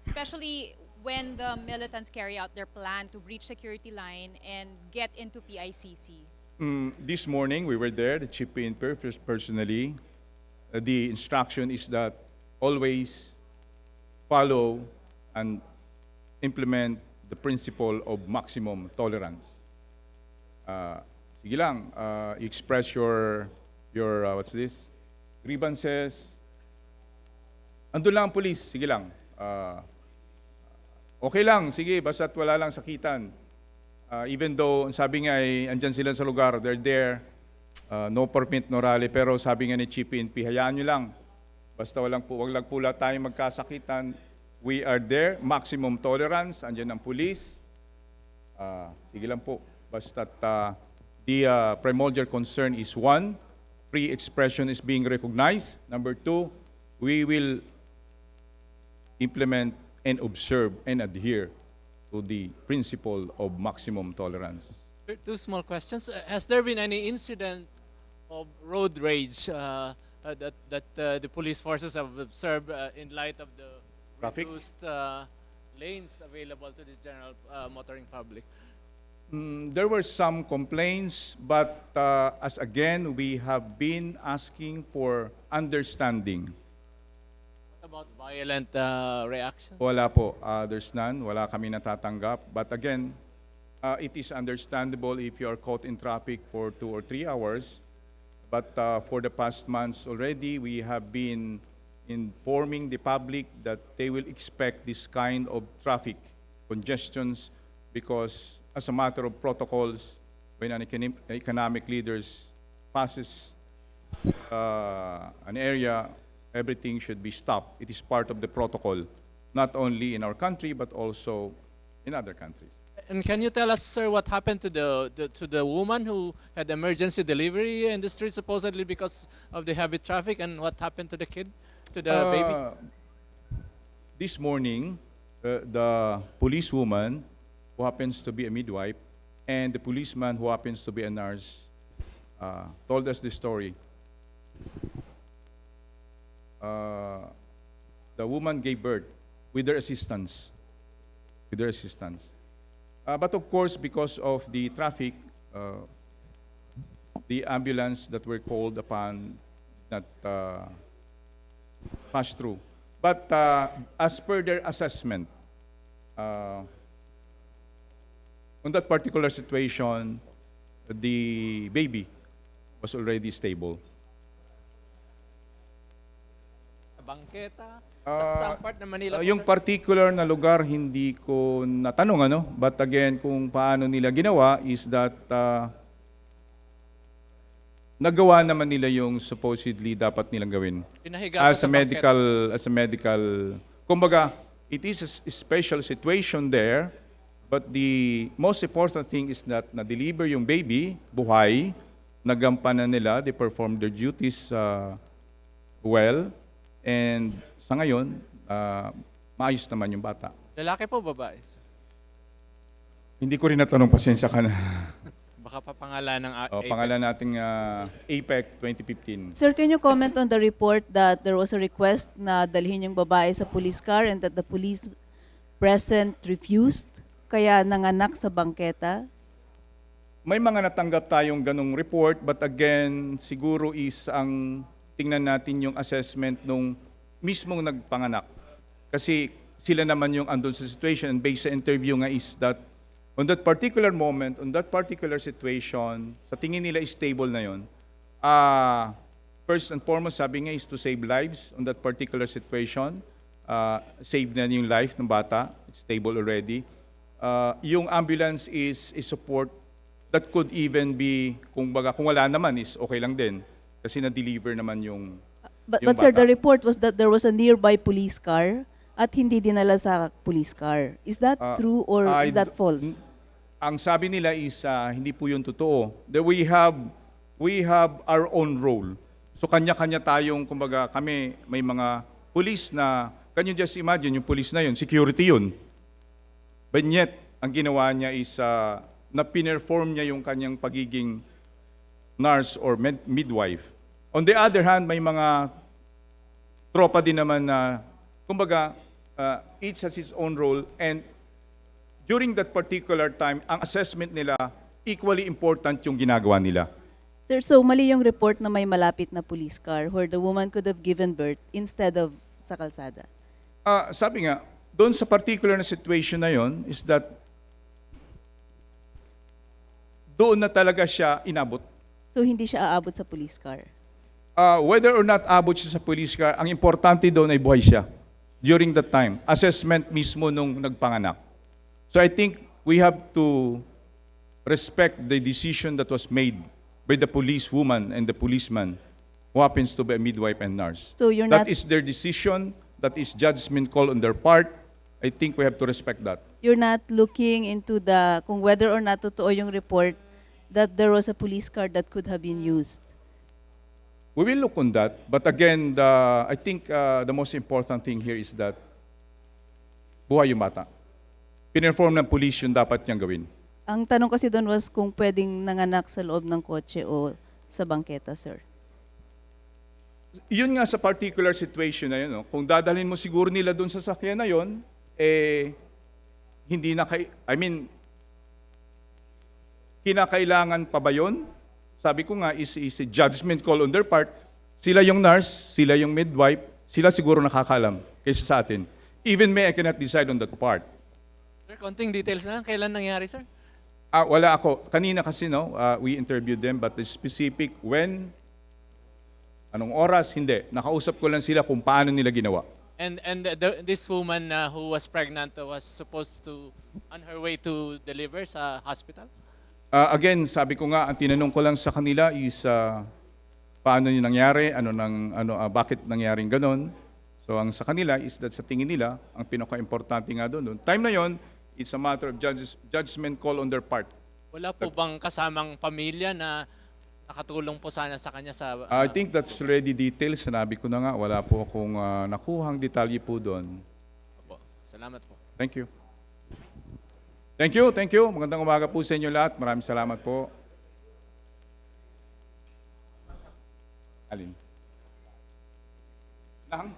[SPEAKER 12] especially when the militants carry out their plan to breach security line and get into PICC?
[SPEAKER 14] This morning, we were there, the Chief PNP personally. The instruction is that always follow and implement the principle of maximum tolerance. Sige lang, express your what's this? Grievances. Andun lang ang police, sige lang. Okay lang, sige, basta't wala lang sakitan. Even though, sabi nga ay, andyan sila sa lugar, they're there, no permit, no rally, pero sabi nga ni Chief PNP, hayaan nyo lang. Basta wag lang pula tayong magkasakitan. We are there, maximum tolerance, andyan ang police. Sige lang po, basta't the primordial concern is one, free expression is being recognized. Number two, we will implement and observe and adhere to the principle of maximum tolerance.
[SPEAKER 16] Two small questions. Has there been any incident of road rage that the police forces have observed in light of the
[SPEAKER 14] traffic
[SPEAKER 16] reduced lanes available to the general motoring public?
[SPEAKER 14] There were some complaints, but as again, we have been asking for understanding.
[SPEAKER 16] What about violent reaction?
[SPEAKER 14] Wala po. There's none. Wala kami natatanggap. But again, it is understandable if you are caught in traffic for 2 or 3 hours. But for the past months already, we have been informing the public that they will expect this kind of traffic congestions because as a matter of protocols, when an economic leaders passes an area, everything should be stopped. It is part of the protocol, not only in our country, but also in other countries.
[SPEAKER 16] And can you tell us, sir, what happened to the woman who had emergency delivery in the street supposedly because of the heavy traffic, and what happened to the kid, to the baby?
[SPEAKER 14] This morning, the policewoman who happens to be a midwife and the policeman who happens to be a nurse told us the story. The woman gave birth with their assistance. But of course, because of the traffic, the ambulance that were called upon did not pass through. But as per their assessment, on that particular situation, the baby was already stable.
[SPEAKER 16] bangketa?
[SPEAKER 14] Ah,
[SPEAKER 16] Saang part ng Manila po,
[SPEAKER 14] yung
[SPEAKER 16] sir?
[SPEAKER 14] particular na lugar hindi ko natanong ano, but again kung paano nila ginawa is that nagawa naman nila yung supposedly dapat nilang gawin.
[SPEAKER 16] Pinahiga po sa bangketa.
[SPEAKER 14] As a medical, kumbaga, it is a special situation there, but the most important thing is that na-deliver yung baby, buhay, nagampanan nila, they perform their duties well, and sa ngayon, maayos naman yung bata.
[SPEAKER 16] Lalaki po, babae? Sir?
[SPEAKER 14] Hindi ko rin natanong, pasensya ka na.
[SPEAKER 16] Baka pa pangalan ng
[SPEAKER 14] Pangalan nating APEC 2015.
[SPEAKER 19] Sir, can you comment on the report that there was a request na dalhin yung babae sa police car and that the police present refused, kaya nanganak sa bangketa?
[SPEAKER 14] May mga natanggap tayong ganong report, but again, siguro is ang tingnan natin yung assessment nung mismong nagpanganak. Kasi sila naman yung andun sa situation, and based sa interview nga is that on that particular moment, on that particular situation, sa tingin nila is stable na yun. First and foremost, sabi nga is to save lives on that particular situation. Save na yung life ng bata, it's stable already. Yung ambulance is support that could even be, kung wala naman is okay lang din. Kasi na-deliver naman yung
[SPEAKER 19] But
[SPEAKER 14] yung
[SPEAKER 19] sir,
[SPEAKER 14] bata.
[SPEAKER 19] the report was that there was a nearby police car at hindi dinala sa police car. Is that true or is that false?
[SPEAKER 14] Ang sabi nila is hindi po yun totoo. That we have our own role. So kanya-kanya tayong, kumbaga kami, may mga police na, can you just imagine, yung police na yun, security yun. But yet, ang ginawa niya is na pinerform niya yung kanyang pagiging nurse or midwife. On the other hand, may mga tropa din naman na, kumbaga, each has its own role, and during that particular time, ang assessment nila, equally important yung ginagawa nila.
[SPEAKER 19] Sir, so mali yung report na may malapit na police car where the woman could have given birth instead of sa kalsada.
[SPEAKER 14] Sabi nga, doon sa particular na situation na yon is that doon na talaga siya inabot.
[SPEAKER 19] So hindi siya aabot sa police car.
[SPEAKER 14] Whether or not abot siya sa police car, ang importante doon ay buhay siya during that time. Assessment mismo nung nagpanganak. So I think we have to respect the decision that was made by the policewoman and the policeman who happens to be a midwife and nurse.
[SPEAKER 19] So you're
[SPEAKER 14] That
[SPEAKER 19] not,
[SPEAKER 14] is their decision. That is judgment call on their part. I think we have to respect that.
[SPEAKER 19] you're not looking into the kung whether or not totoo yung report that there was a police car that could have been used.
[SPEAKER 14] We will look on that. But again, I think the most important thing here is that buhay yung bata. Pininform ng police yung dapat niyang gawin.
[SPEAKER 19] Ang tanong kasi doon was kung pwedeng nanganak sa loob ng kotse o sa bangketa, sir.
[SPEAKER 14] Yun nga sa particular situation na yun, no? Kung dadalhin mo siguro nila doon sa sakyan na yun, hindi na kinakailangan pa ba yun? Sabi ko nga, is a judgment call on their part. Sila yung nurse, sila yung midwife, sila siguro nakakalam kaysa sa atin. Even me, I cannot decide on that part.
[SPEAKER 16] Sir, konting details na lang. Kailan nangyari, sir?
[SPEAKER 14] Wala ako. Kanina kasi, no, we interviewed them, but the specific when, anong oras, hindi. Nakausap ko lang sila kung paano nila ginawa.
[SPEAKER 16] And this woman who was pregnant was supposed to, on her way to deliver sa hospital?
[SPEAKER 14] Again, sabi ko nga, ang tinanong ko lang sa kanila is paano yun nangyari, bakit nangyaring ganon. So ang sa kanila is that sa tingin nila, ang pinaka-importante nga doon. Time na yon, it's a matter of judgment call on their part.
[SPEAKER 16] Wala po bang kasamang pamilya na nakatulong po sana sa kanya sa...
[SPEAKER 14] I think that's already details. Sinabi ko na nga, wala po akong nakuhang detalye po doon.
[SPEAKER 16] Opo. Salamat po.
[SPEAKER 14] Thank you. Thank you, thank you. Magandang umaga po sa inyo lahat. Maraming salamat po. Alin? Nang?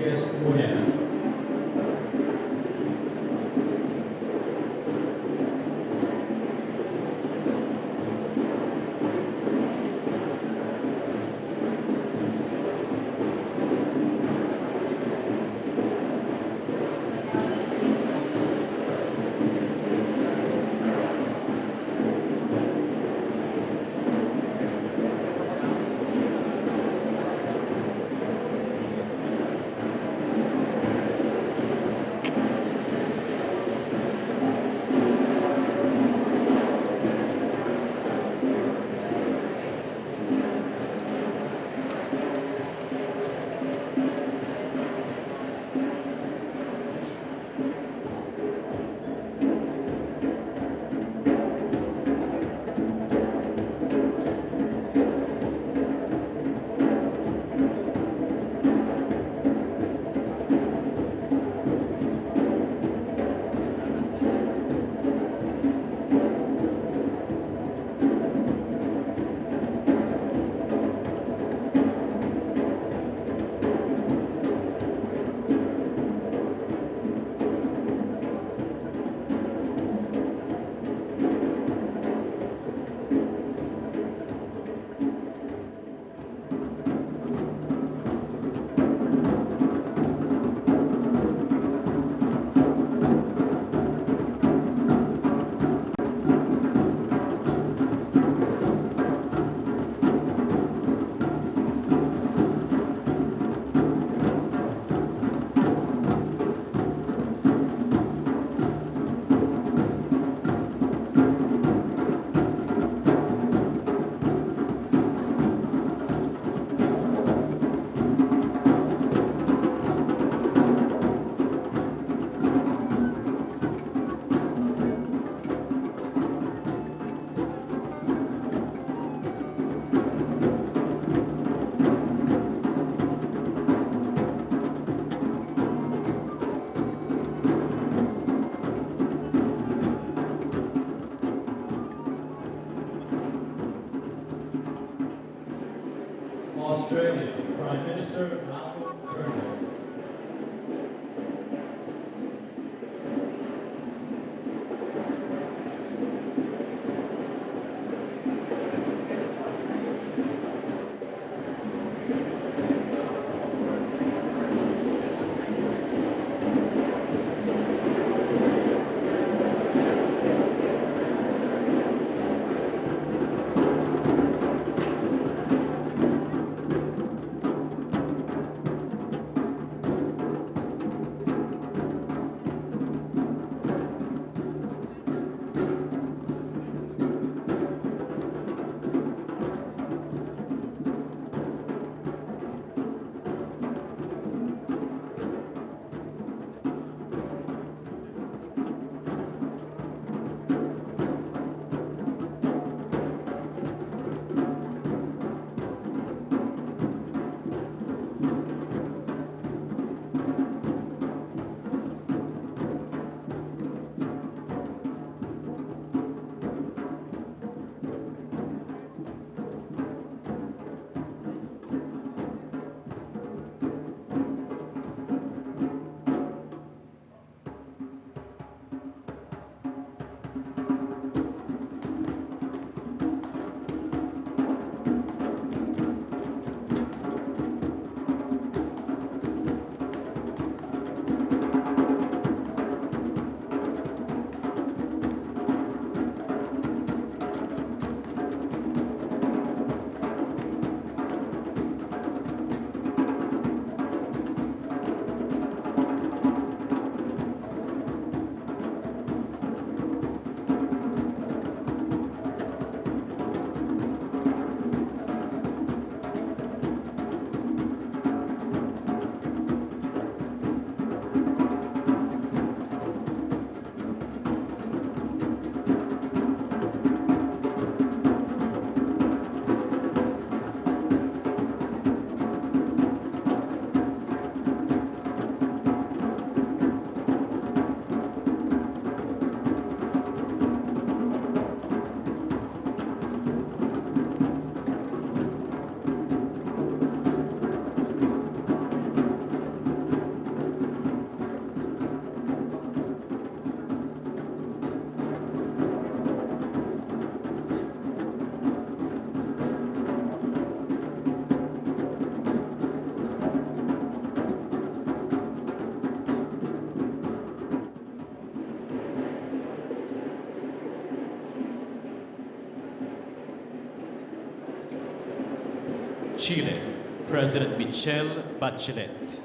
[SPEAKER 20] Rodriguez Morena. Australia, Prime Minister Malcolm Turnbull. Chile, President Michelle Bachelet.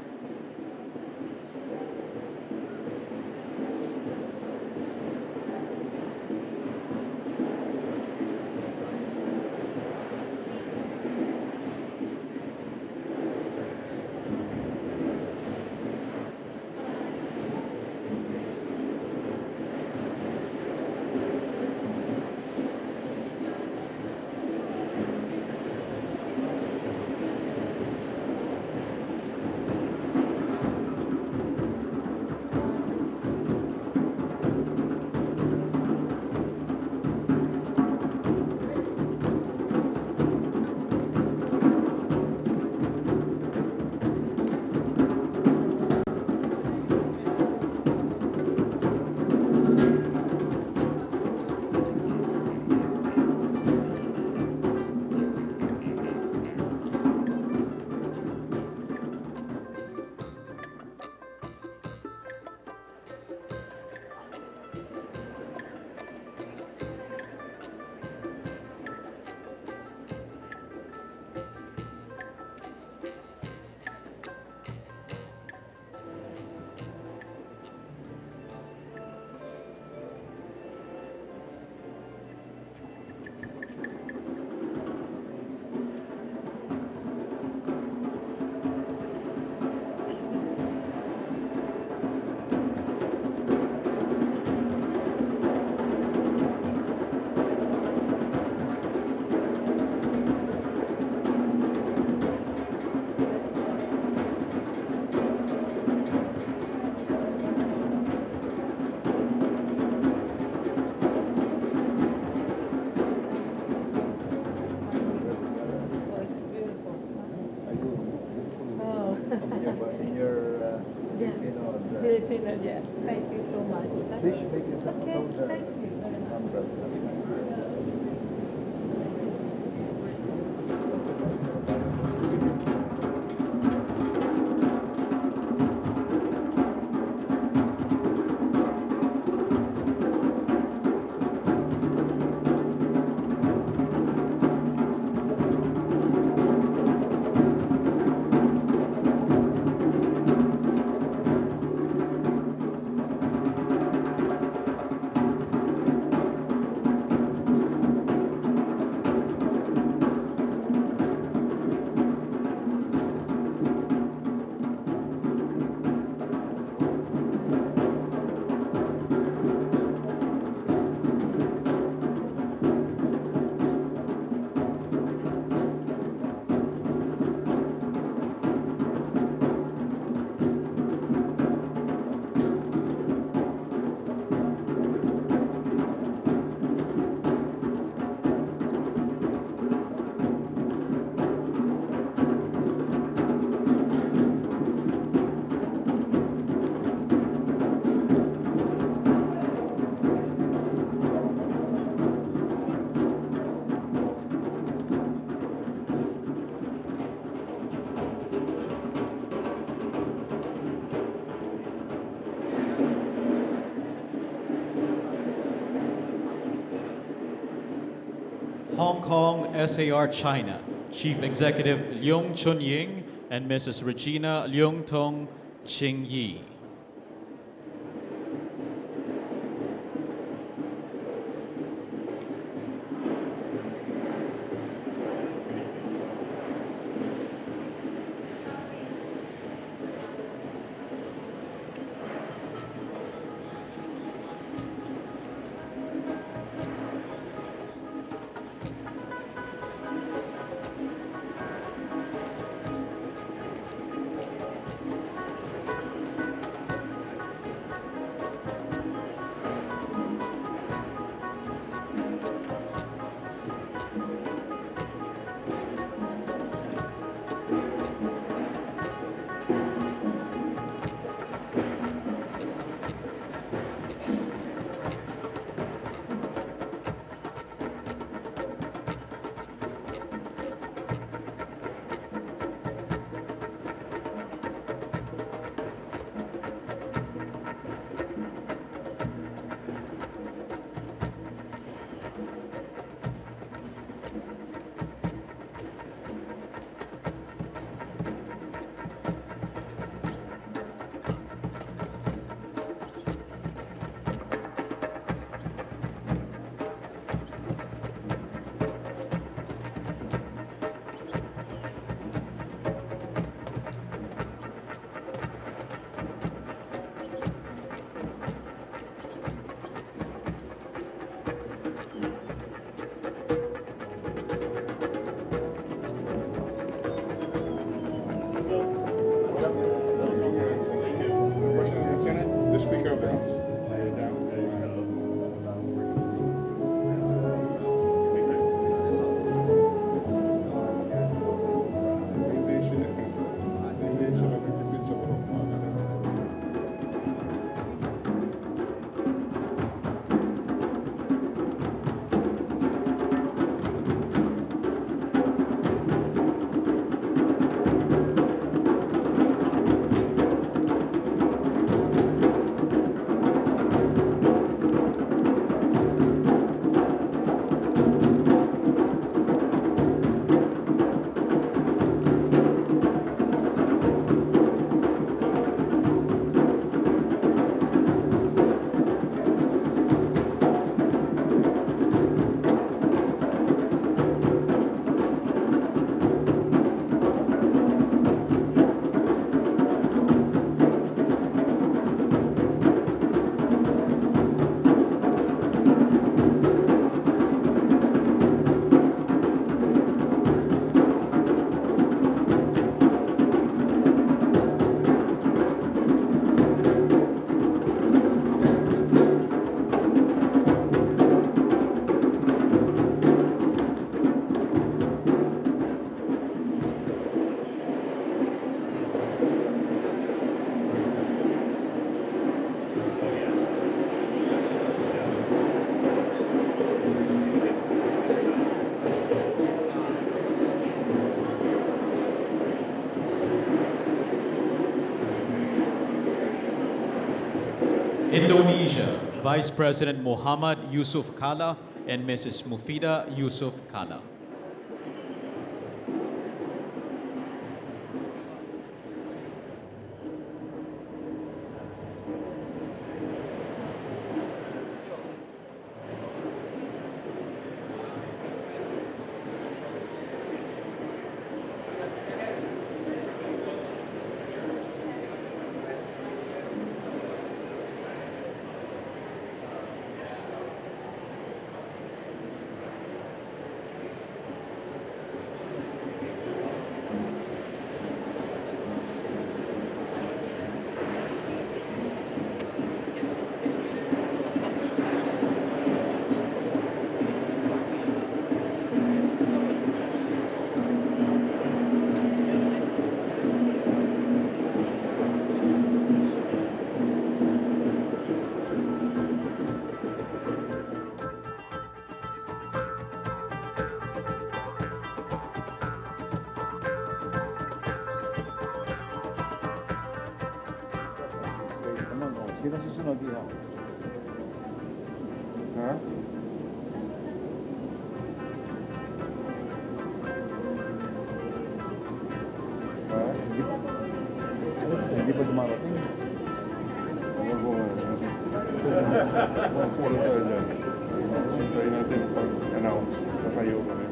[SPEAKER 5] Filipino, yes. Thank you so much. Okay, thank you.
[SPEAKER 20] Hong Kong SAR China, Chief Executive Leung Chun-ying and Mrs. Regina Leung Tong Ching Yi. Indonesia, Vice President Muhammad Yusuf Kala and Mrs. Mufida Yusuf Kala.
[SPEAKER 14] Sino susunod diha? Ha? Hindi pa dumarating. Ano po kasi puro tayo dyan. Hintayin natin pag-announce na kayo kami.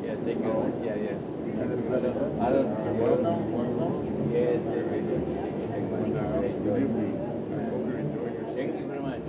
[SPEAKER 3] Yes, thank you. Yeah, yes. Yes. Thank you very much.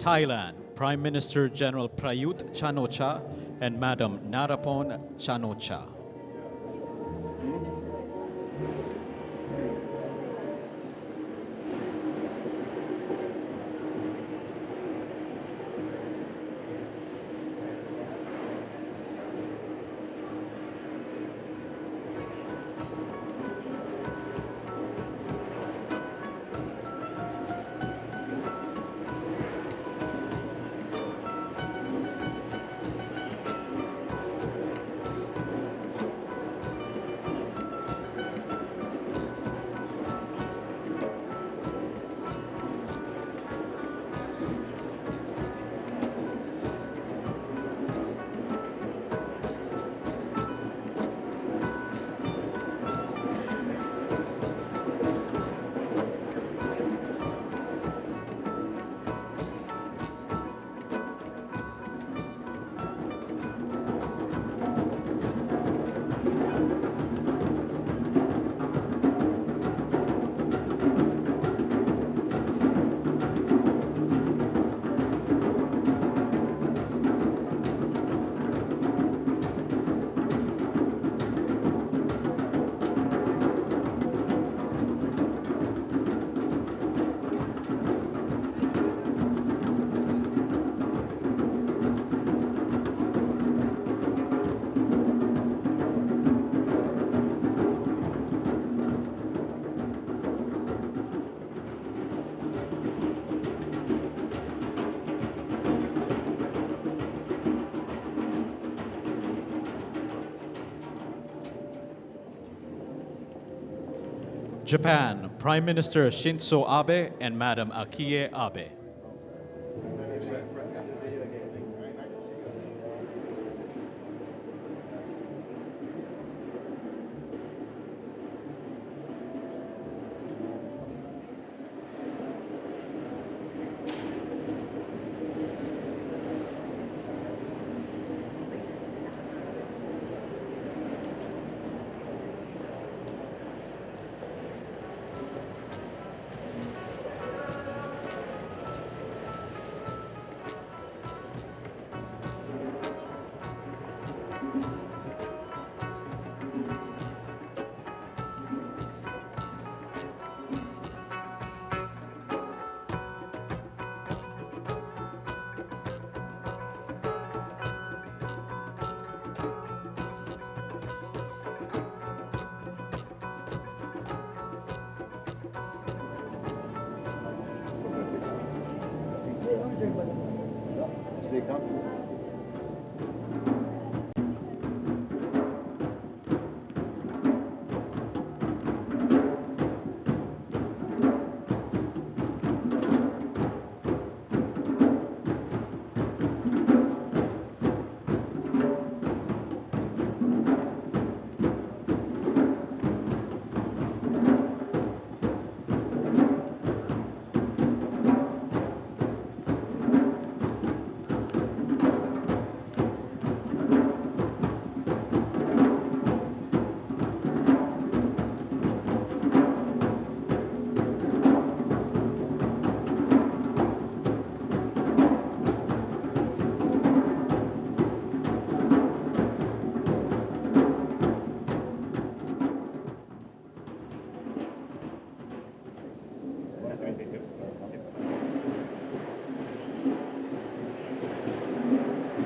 [SPEAKER 20] Thailand, Prime Minister General Prayut Chan-o-cha and Madam Narapon Chan-o-cha. Japan, Prime Minister Shinzo Abe and Madam Akie Abe.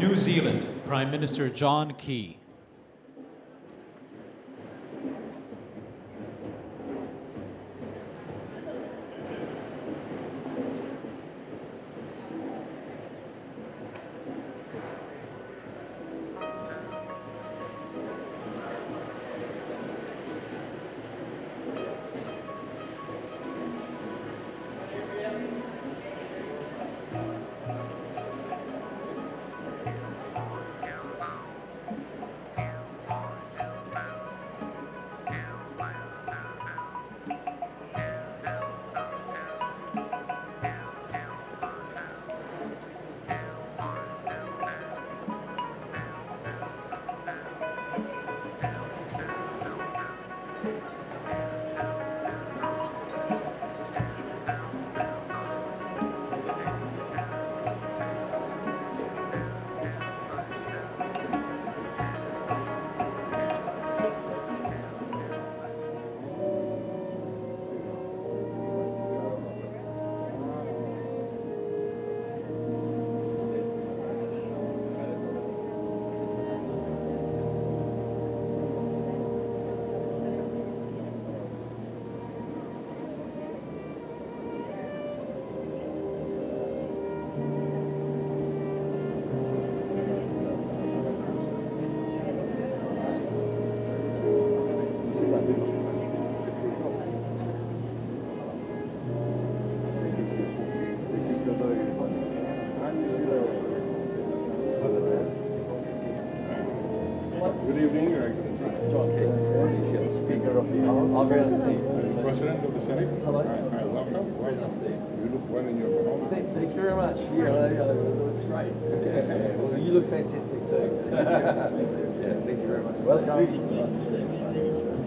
[SPEAKER 20] New Zealand, Prime Minister John Key.
[SPEAKER 4] Good evening, Your Excellency. John Key, Speaker of the House. President of the Senate.
[SPEAKER 3] Hello.
[SPEAKER 4] Hi, welcome.
[SPEAKER 3] Very nice to see you.
[SPEAKER 4] You look well in your Corona.
[SPEAKER 3] Thank you very much. It's great. Well, you look fantastic too. Yeah, thank you very much. Welcome. Nice to see you.